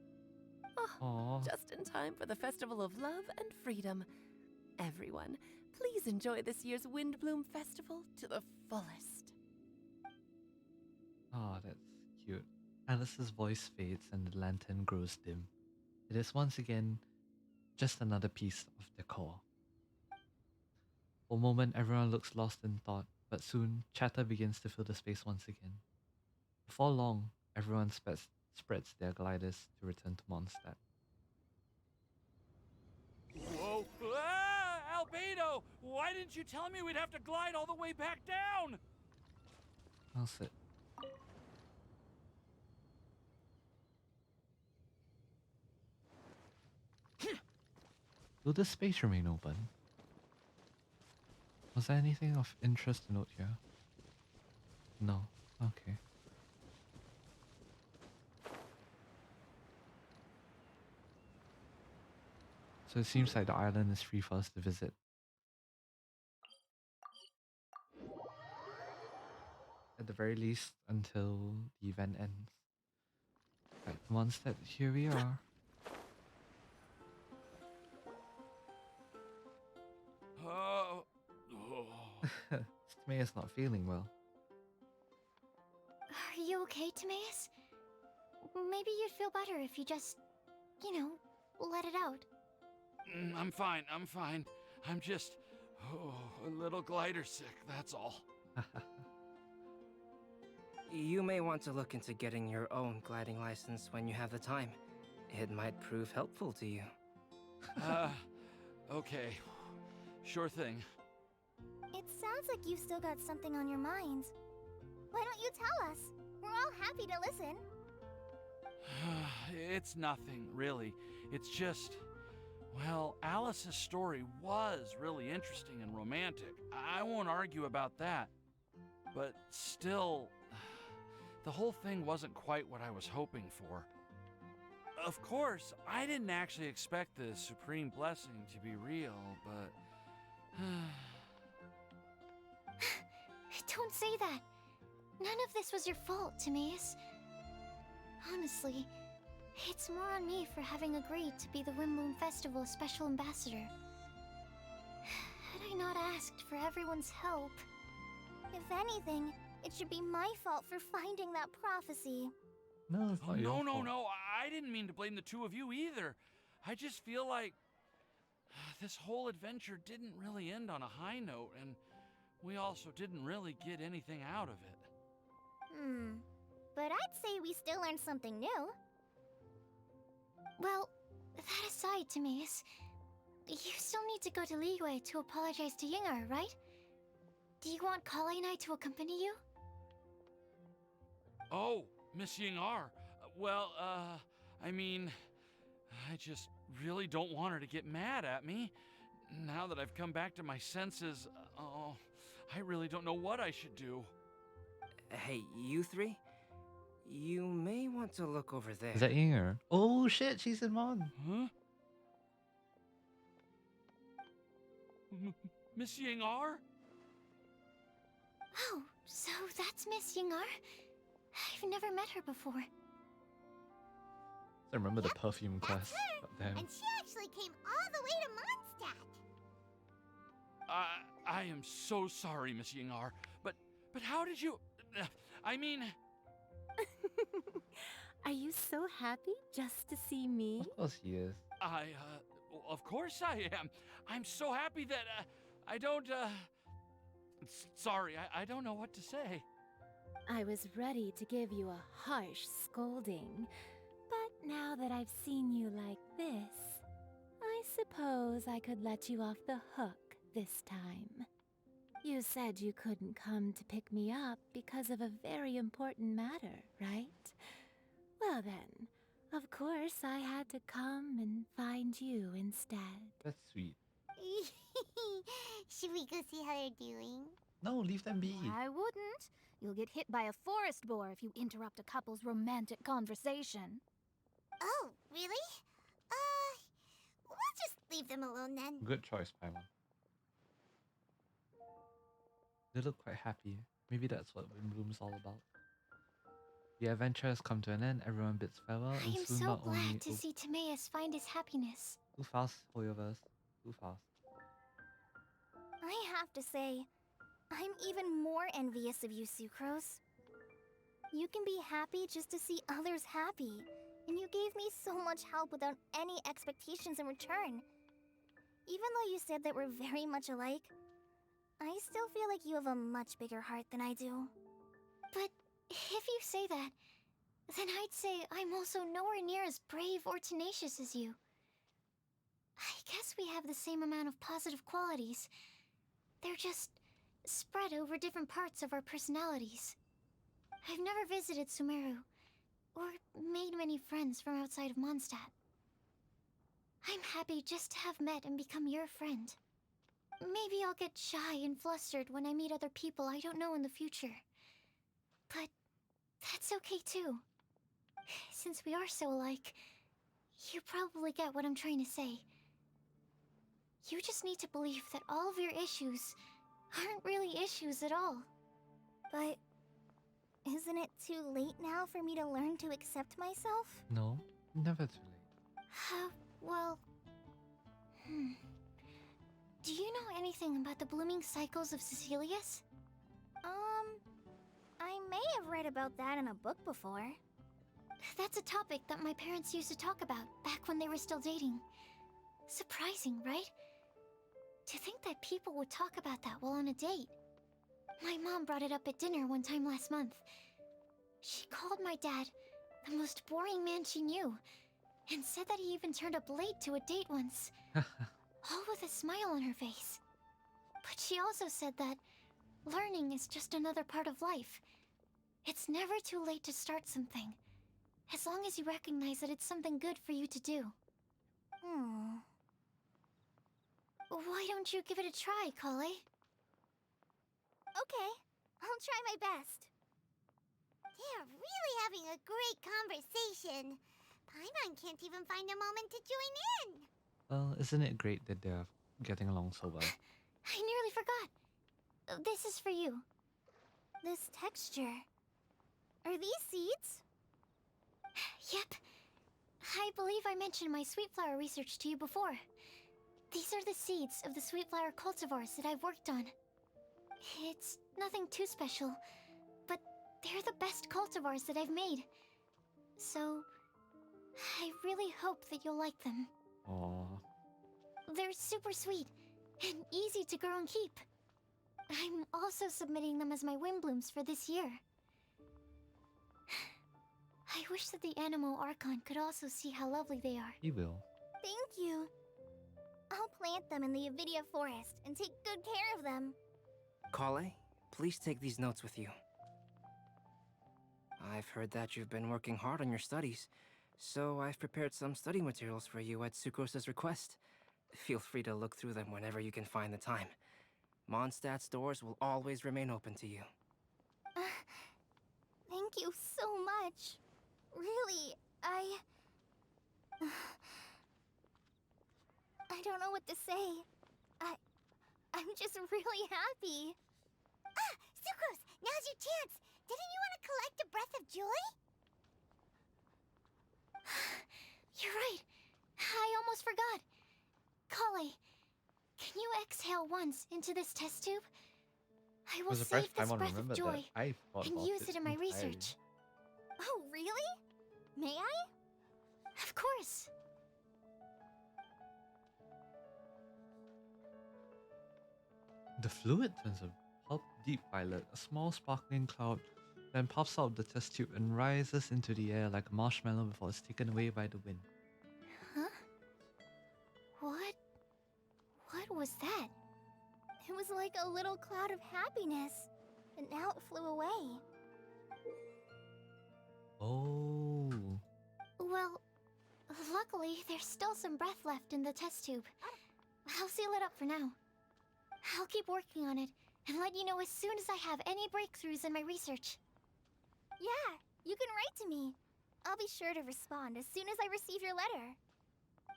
Oh, just in time for the Festival of Love and Freedom. Everyone, please enjoy this year's Windblume Festival to the fullest. Oh, that's cute. Alice's voice fades and the lantern grows dim. It is once again just another piece of decor. For a moment, everyone looks lost in thought, but soon, chatter begins to fill the space once again. Before long, everyone spreads their gliders to return to Mondstadt. Whoa! Ah, Albedo! Why didn't you tell me we'd have to glide all the way back down? I'll sit. Will this space remain open? Was there anything of interest to note here? No. Okay. So it seems like the island is free for us to visit. At the very least, until the event ends. Right, Mondstadt, here we are. Timaeus not feeling well. Are you okay, Timaeus? Maybe you'd feel better if you just, let it out. I'm fine, I'm fine. I'm just a little glider sick, that's all. You may want to look into getting your own gliding license when you have the time. It might prove helpful to you. Okay. Sure thing. It sounds like you've still got something on your minds. Why don't you tell us? We're all happy to listen. It's nothing, really. It's just... Well, Alice's story was really interesting and romantic. I won't argue about that. But still, the whole thing wasn't quite what I was hoping for. Of course, I didn't actually expect the supreme blessing to be real, but... Don't say that. None of this was your fault, Timaeus. Honestly, it's more on me for having agreed to be the Windblume Festival's special ambassador. Had I not asked for everyone's help... If anything, it should be my fault for finding that prophecy. No, it's not your fault. No, I didn't mean to blame the two of you either. I just feel like this whole adventure didn't really end on a high note, and we also didn't really get anything out of it. But I'd say we still learned something new. Well, that aside, Timaeus, you still need to go to Liyue to apologize to Yinger, right? Do you want Collei and I to accompany you? Oh, Miss Yinger. Well, I mean, I just really don't want her to get mad at me. Now that I've come back to my senses, I really don't know what I should do. Hey, you three? You may want to look over there. Is that Yinger? Oh shit, she's in Mon. Huh? Miss Yinger? Oh, so that's Miss Yinger? I've never met her before. I remember the perfume class. And she actually came all the way to Mondstadt. I am so sorry, Miss Yingar, but how did you... I mean... Are you so happy just to see me? Of course he is. Of course I am. I'm so happy that, I don't, sorry, I don't know what to say. I was ready to give you a harsh scolding, but now that I've seen you like this, I suppose I could let you off the hook this time. You said you couldn't come to pick me up because of a very important matter, right? Well then, of course I had to come and find you instead. That's sweet. Should we go see how they're doing? No, leave them be. I wouldn't. You'll get hit by a forest boar if you interrupt a couple's romantic conversation. Oh, really? We'll just leave them alone then. Good choice, Paimon. They look quite happy. Maybe that's what Windblume's all about. The adventure has come to an end, everyone bids farewell, I and am soon so not only... glad to see Timaeus find his happiness. Too fast, Voiceovers. Too fast. I have to say, I'm even more envious of you, Sucrose. You can be happy just to see others happy, and you gave me so much help without any expectations in return. Even though you said that we're very much alike, I still feel like you have a much bigger heart than I do. But if you say that, then I'd say I'm also nowhere near as brave or tenacious as you. I guess we have the same amount of positive qualities. They're just spread over different parts of our personalities. I've never visited Sumeru, or made many friends from outside of Mondstadt. I'm happy just to have met and become your friend. Maybe I'll get shy and flustered when I meet other people I don't know in the future. But that's okay too. Since we are so alike, you probably get what I'm trying to say. You just need to believe that all of your issues aren't really issues at all. But isn't it too late now for me to learn to accept myself? No, never too late. Well... Do you know anything about the blooming cycles of Cecilius? I may have read about that in a book before. That's a topic that my parents used to talk about back when they were still dating. Surprising, right? To think that people would talk about that while on a date. My mom brought it up at dinner one time last month. She called my dad the most boring man she knew, and said that he even turned up late to a date once. All with a smile on her face. But she also said that learning is just another part of life. It's never too late to start something, as long as you recognize that it's something good for you to do. Why don't you give it a try, Collei? Okay, I'll try my best. They're really having a great conversation. Paimon can't even find a moment to join in. Well, isn't it great that they're getting along so well? I nearly forgot. This is for you. This texture. Are these seeds? Yep. I believe I mentioned my sweet flower research to you before. These are the seeds of the sweet flower cultivars that I've worked on. It's nothing too special, but they're the best cultivars that I've made. So, I really hope that you'll like them. Aww. They're super sweet and easy to grow and keep. I'm also submitting them as my Windblooms for this year. I wish that the Anemo Archon could also see how lovely they are. He will. Thank you. I'll plant them in the Avidia forest and take good care of them. Collei, please take these notes with you. I've heard that you've been working hard on your studies, so I've prepared some study materials for you at Sucrose's request. Feel free to look through them whenever you can find the time. Mondstadt's doors will always remain open to you. Thank you so much. Really, I don't know what to say. I'm just really happy. Ah, Sucrose, now's your chance. Didn't you want to collect a breath of joy? You're right. I almost forgot. Collei, Can you exhale once into this test tube? I will Was the first save this time I breath of remembered joy that I thought and about use it in my entirely. research. Oh, really? May I? Of course. The fluid turns a pulp deep violet, a small sparkling cloud, then pops out of the test tube and rises into the air like a marshmallow before it's taken away by the wind. Huh? What was that? It was like a little cloud of happiness, and now it flew away. Oh. Well, luckily, there's still some breath left in the test tube. I'll seal it up for now. I'll keep working on it and let you know as soon as I have any breakthroughs in my research. Yeah, you can write to me. I'll be sure to respond as soon as I receive your letter.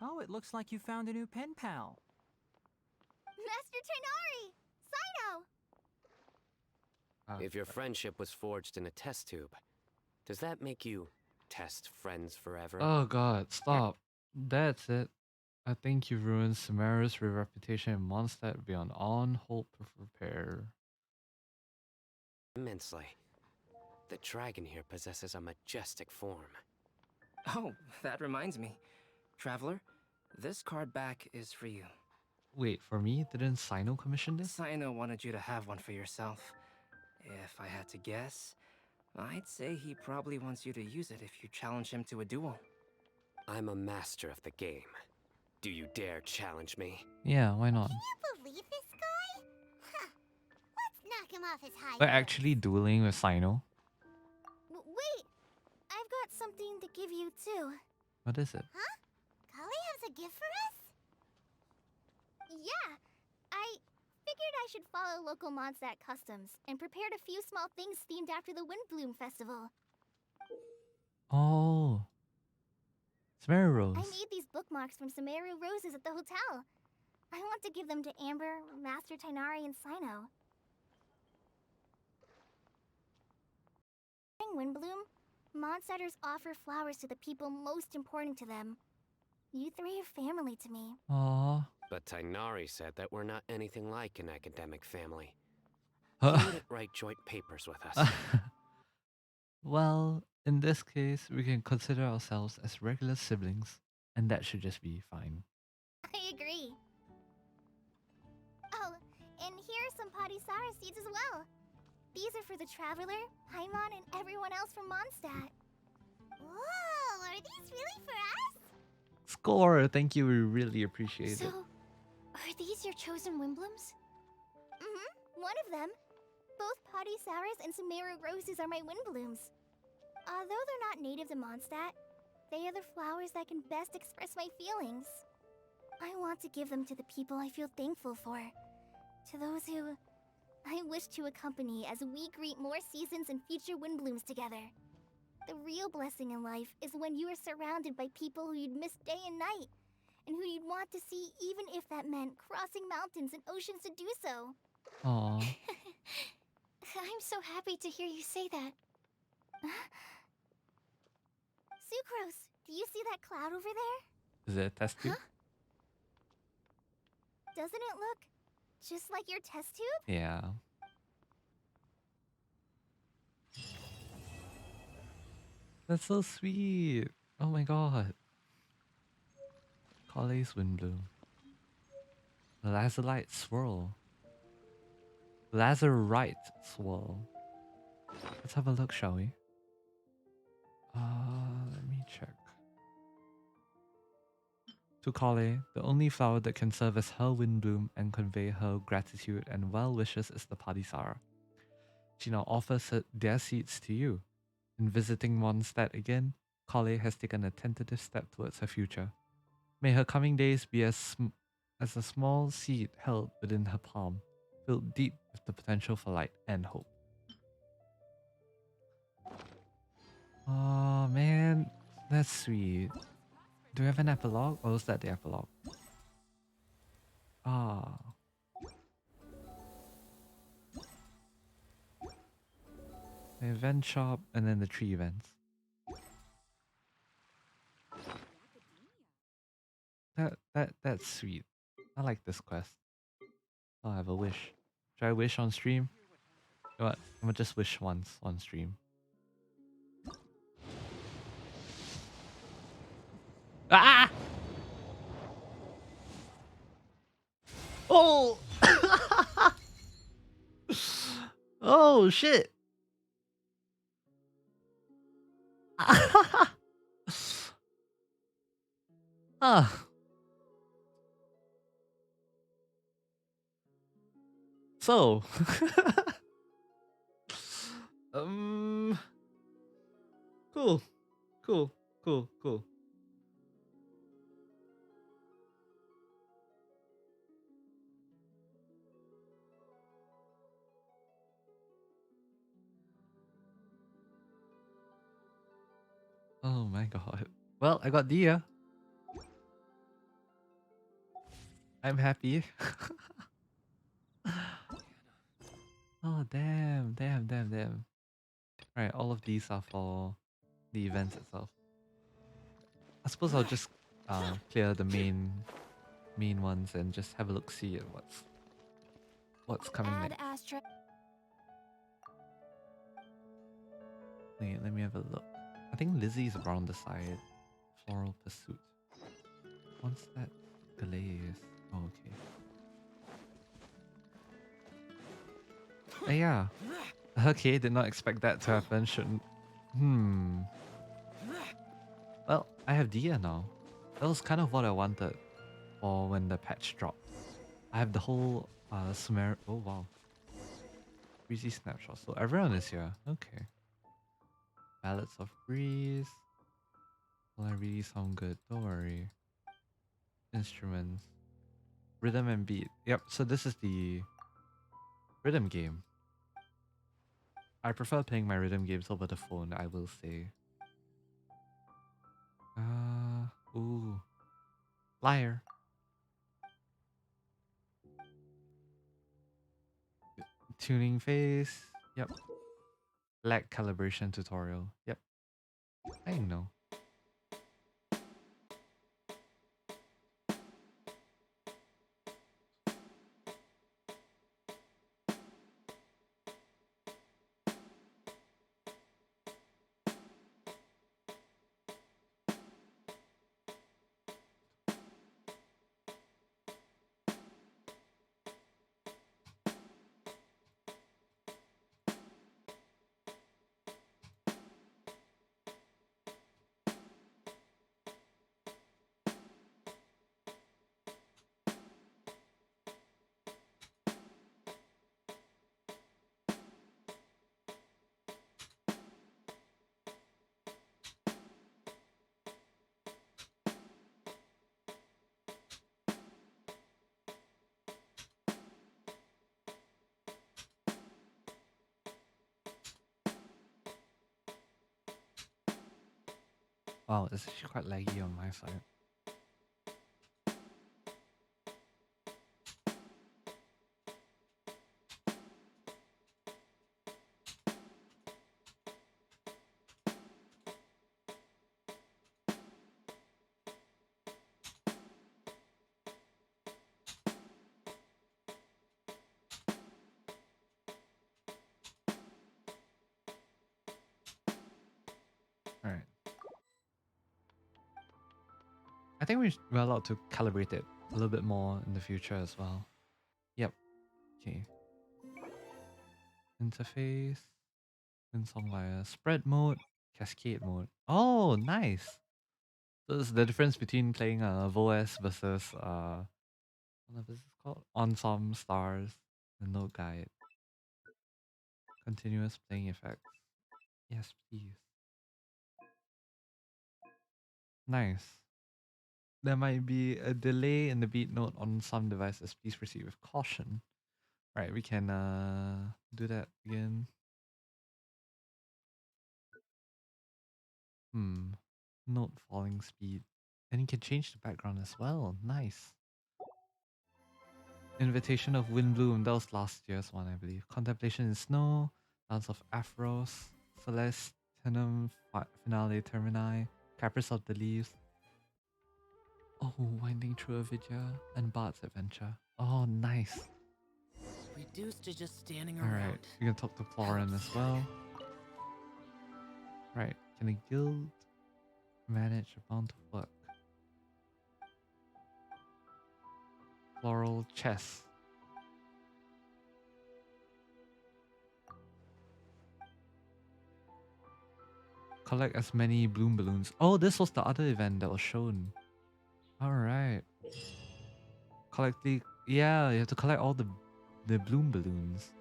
Oh, it looks like you found a new pen pal. Master Tighnari! Cyno! If your friendship was forged in a test tube, does that make you test friends forever? Oh god, stop. That's it. I think you've ruined Samara's reputation in Mondstadt beyond all hope of repair. Immensely. The dragon here possesses a majestic form. Oh, that reminds me. Traveler, this card back is for you. Wait, for me? Didn't Cyno commission this? Cyno wanted you to have one for yourself. If I had to guess, I'd say he probably wants you to use it if you challenge him to a duel. I'm a master of the game. Do you dare challenge me? Yeah, why not? Can you believe this guy? Huh. Let's knock him off his high We're horse. actually dueling with Cyno. Wait! I've got something to give you, too. What is it? Huh? Collei has a gift for us? Yeah! I figured I should follow local Mondstadt customs and prepared a few small things themed after the Windblume festival. Oh. Samara Rose. I made these bookmarks from Samaru roses at the hotel. I want to give them to Amber, Master Tighnari, and Cyno. During Windblume, Mondstadters offer flowers to the people most important to them. You three are family to me. Aww. But Tighnari said that we're not anything like an academic family. Huh. He wouldn't write joint papers with us. Well, in this case, we can consider ourselves as regular siblings, and that should just be fine. I agree. Oh, and here are some Padisara seeds as well. These are for the Traveler, Paimon, and everyone else from Mondstadt. Whoa, are these really for us? Score! Thank you, we really appreciate So, it. are these your chosen Windblooms? One of them. Both Padisaras and Samaru roses are my Windblooms. Although they're not native to Mondstadt, they are the flowers that can best express my feelings. I want to give them to the people I feel thankful for. To those who I wish to accompany as we greet more seasons and future Windblooms together. The real blessing in life is when you are surrounded by people who you'd miss day and night, and who you'd want to see even if that meant crossing mountains and oceans to do so. Aww. I'm so happy to hear you say that. Sucrose, do you see that cloud over there? Is it a test tube? Doesn't it look just like your test tube? Yeah. That's so sweet. Oh my god. Collei's Windblume. Lazurite Swirl. Lazurite Swirl. Let's have a look, shall we? Let me check. To Collei, the only flower that can serve as her Windblume and convey her gratitude and well wishes is the Padisara. She now offers their seeds to you. In visiting Mondstadt again, Collei has taken a tentative step towards her future. May her coming days be as a small seed held within her palm, filled deep with the potential for light and hope. Oh man, that's sweet. Do we have an epilogue, or is that the epilogue? Ah. The event shop and then the 3 events. That's sweet. I like this quest. Oh, I have a wish. Should I wish on stream? You know what? I'm gonna just wish once on stream. Ah! Oh! Oh shit! Ah. So. Cool. Cool. Cool. Cool. Oh my god. Well, I got Dia. I'm happy. Oh, damn. Damn, damn, damn. Right, all of these are for the events itself. I suppose I'll just clear the main ones and just have a look see at what's coming next. Wait, let me have a look. I think Lizzie's around the side. Floral Pursuit. Mondstadt Collei. Oh, okay. Yeah. Okay, did not expect that to happen. Shouldn't. Well, I have Dia now. That was kind of what I wanted for when the patch dropped. I have the whole Sumer. Oh wow. Breezy snapshot. So everyone is here. Okay. Ballads of Breeze. Well, I really sound good. Don't worry. Instruments. Rhythm and beat. Yep. So this is the rhythm game. I prefer playing my rhythm games over the phone, I will say. Ooh. Liar. Tuning phase. Yep. Lag calibration tutorial. Yep. I know. Wow, it's actually quite laggy on my side. Alright. I think we're allowed to calibrate it a little bit more in the future as well. Yep. Okay. Interface. Song via spread mode, cascade mode. Oh, nice. So this is the difference between playing VOS versus what is this called? Ensemble stars, the note guide. Continuous playing effects. Yes, please. Nice. There might be a delay in the beat note on some devices. Please proceed with caution. Right, we can do that again. Note falling speed. And you can change the background as well. Nice. Invitation of Windblume. That was last year's one, I believe. Contemplation in Snow. Dance of Aphros. Celeste. Tenum. Finale Termini. Caprice of the Leaves. Oh, Winding Through a Vidya. And Bard's Adventure. Oh, nice. reduced to just standing Alright, around. we can talk to Florin as well. Right, can a guild manage amount of work? Floral chess. Collect as many bloom balloons. Oh, this was the other event that was shown. Alright. Collect the... Yeah, you have to collect all the bloom balloons.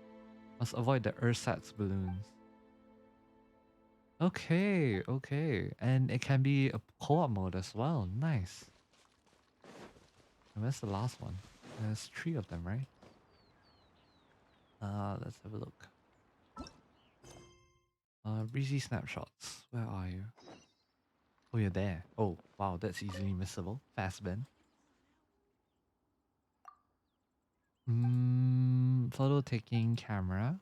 Must avoid the ersatz balloons. Okay, okay. And it can be a co-op mode as well. Nice. And where's the last one? There's 3 of them, right? Let's have a look. Breezy snapshots. Where are you? Oh, you're there. Oh, wow, that's easily missable. Fast bend. Photo taking camera.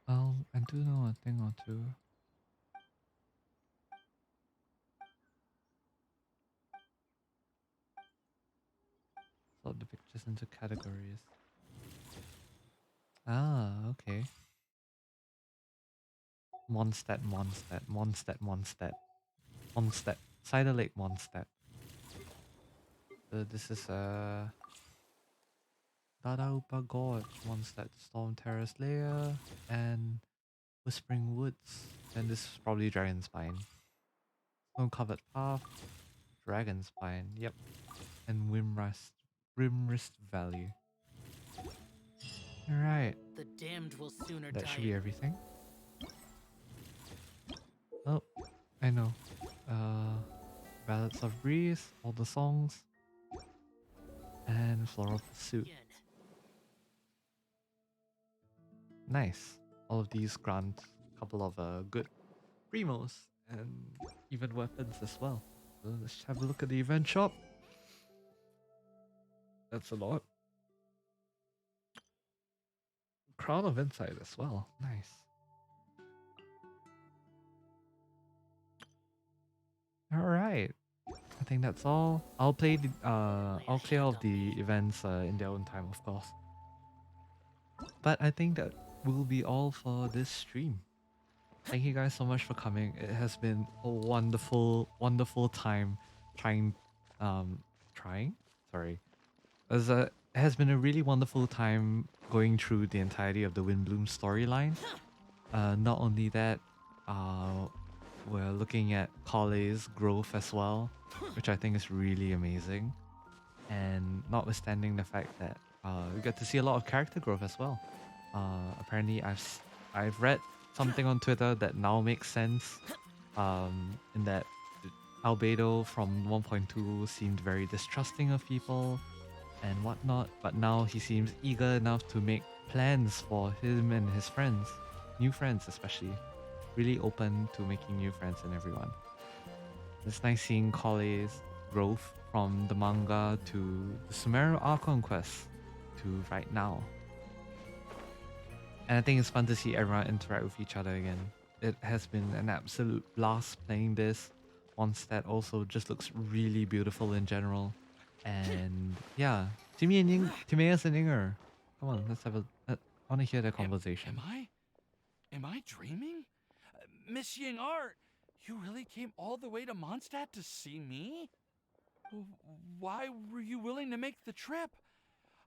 Oh, I do know a thing or two. Sort the pictures into categories. Ah, okay. Mondstadt, Mondstadt, Mondstadt, Mondstadt. Mondstadt. Cider Lake, Mondstadt. So this is Dadaupa Gorge, Mondstadt, Storm Terrace Layer, and Whispering Woods. And this is probably Dragon Spine. Stone Covered Path, Dragon Spine, yep. And Rimrist Valley. Alright. The damned will sooner die. That should be everything. Oh, I know. Ballads of Breeze, all the songs. And Floral Pursuit. Nice. All of these grant a couple of good primos and even weapons as well. So let's have a look at the event shop. That's a lot. Crown of Insight as well. Nice. Alright. I think that's all. I'll play the I'll clear all of the events in their own time, of course. But I think that will be all for this stream. Thank you guys so much for coming. It has been a wonderful, wonderful time Sorry. It has been a really wonderful time going through the entirety of the Windblume storyline. Not only that, we're looking at Collei's growth as well, which I think is really amazing. And notwithstanding the fact that we get to see a lot of character growth as well. Apparently, I've read something on Twitter that now makes sense. In that Albedo from 1.2 seemed very distrusting of people and whatnot, but now he seems eager enough to make plans for him and his friends, new friends especially. Really open to making new friends and everyone. It's nice seeing Collei's growth from the manga to the Sumeru Archon quest to right now. And I think it's fun to see everyone interact with each other again. It has been an absolute blast playing this. Mondstadt also just looks really beautiful in general. And yeah, Timaeus and Inger. Come on, let's have I want to hear their conversation. Am I dreaming? Miss Ying-ar, you really came all the way to Mondstadt to see me? Why were you willing to make the trip?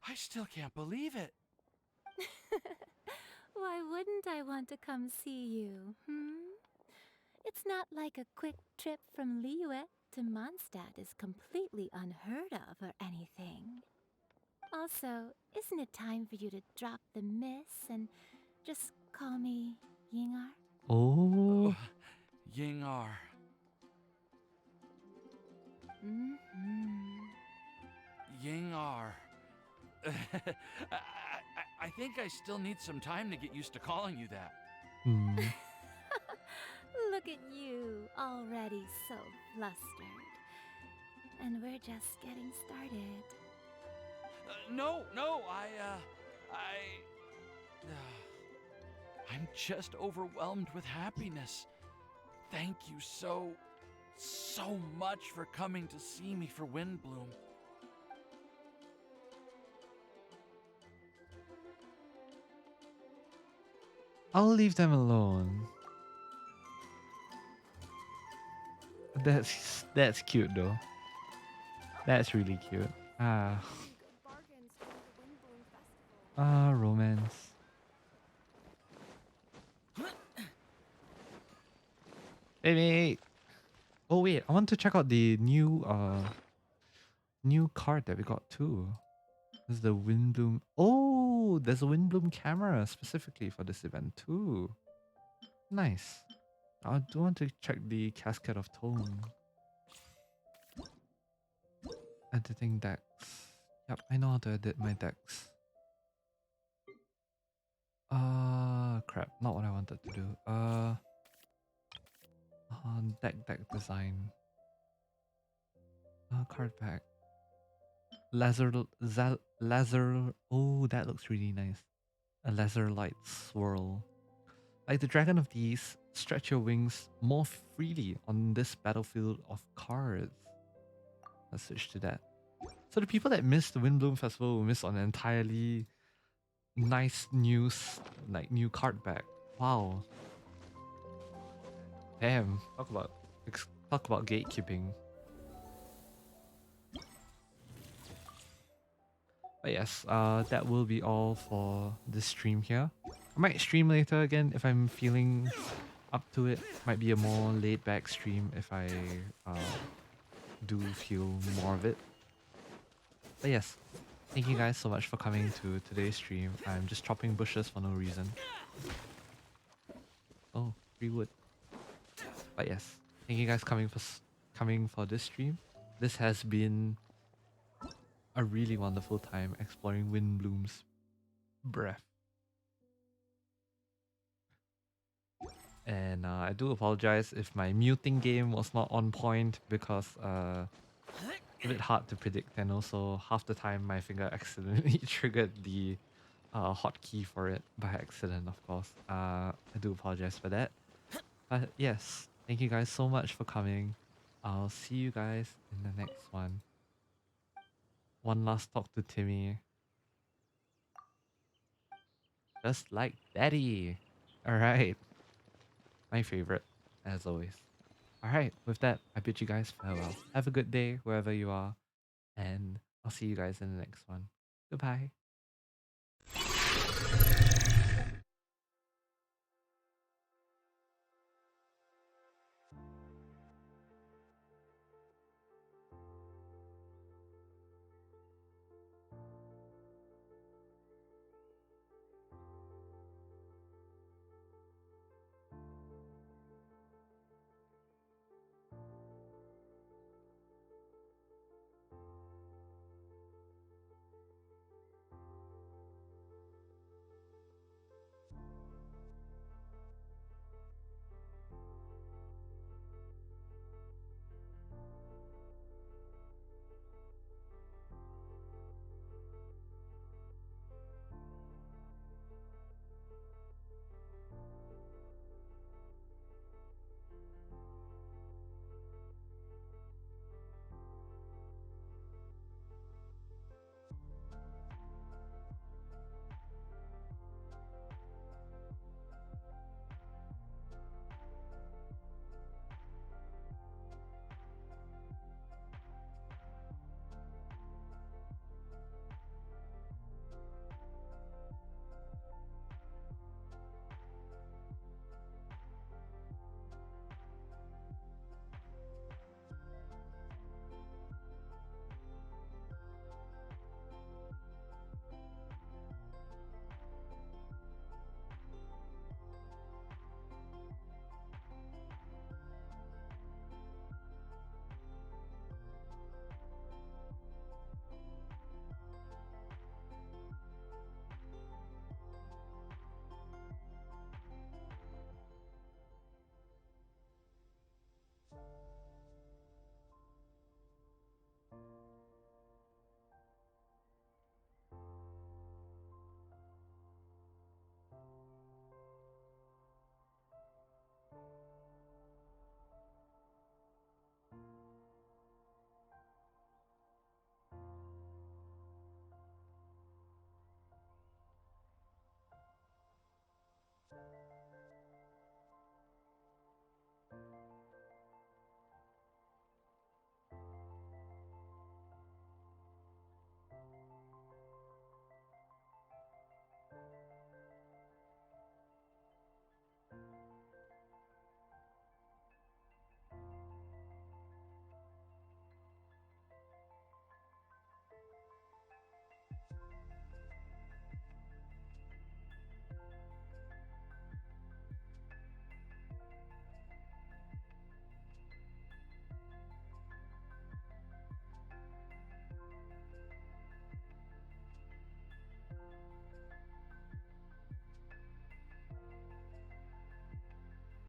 I still can't believe it. Why wouldn't I want to come see you, It's not like a quick trip from Liyue to Mondstadt is completely unheard of or anything. Also, isn't it time for you to drop the miss and just call me Ying-ar? Oh. Ying-ar. Ying-ar. I think I still need some time to get used to calling you that. Look at you, already so flustered. And we're just getting started. No, I'm just overwhelmed with happiness. Thank you so much for coming to see me for Windblume. I'll leave them alone. That's cute though. That's really cute. Romance. Hey mate. Oh wait, I want to check out the new card that we got too. This is the Windblume. Oh, there's a Windblume camera specifically for this event too. Nice. I do want to check the Cascade of Tone. Editing decks. Yep, I know how to edit my decks. Crap, not what I wanted to do. Deck design. Card pack. Laser. Oh, that looks really nice. A laser light swirl. Like the dragon of these, stretch your wings more freely on this battlefield of cards. Let's switch to that. So the people that missed the Windblume Festival will miss on an entirely nice new card back. Wow. Damn. Talk about gatekeeping. But yes, that will be all for this stream here. I might stream later again if I'm feeling up to it. Might be a more laid back stream if I do feel more of it. But yes, thank you guys so much for coming to today's stream. I'm just chopping bushes for no reason. Oh, free wood. But yes, thank you guys coming for this stream. This has been a really wonderful time exploring Windblume's breath. And I do apologize if my muting game was not on point because a bit hard to predict, and also half the time my finger accidentally triggered the hotkey for it by accident, of course. I do apologize for that. But yes, thank you guys so much for coming. I'll see you guys in the next one. One last talk to Timmy. Just like Daddy. Alright. My favorite, as always. Alright, with that, I bid you guys farewell. Have a good day wherever you are. And I'll see you guys in the next one. Goodbye.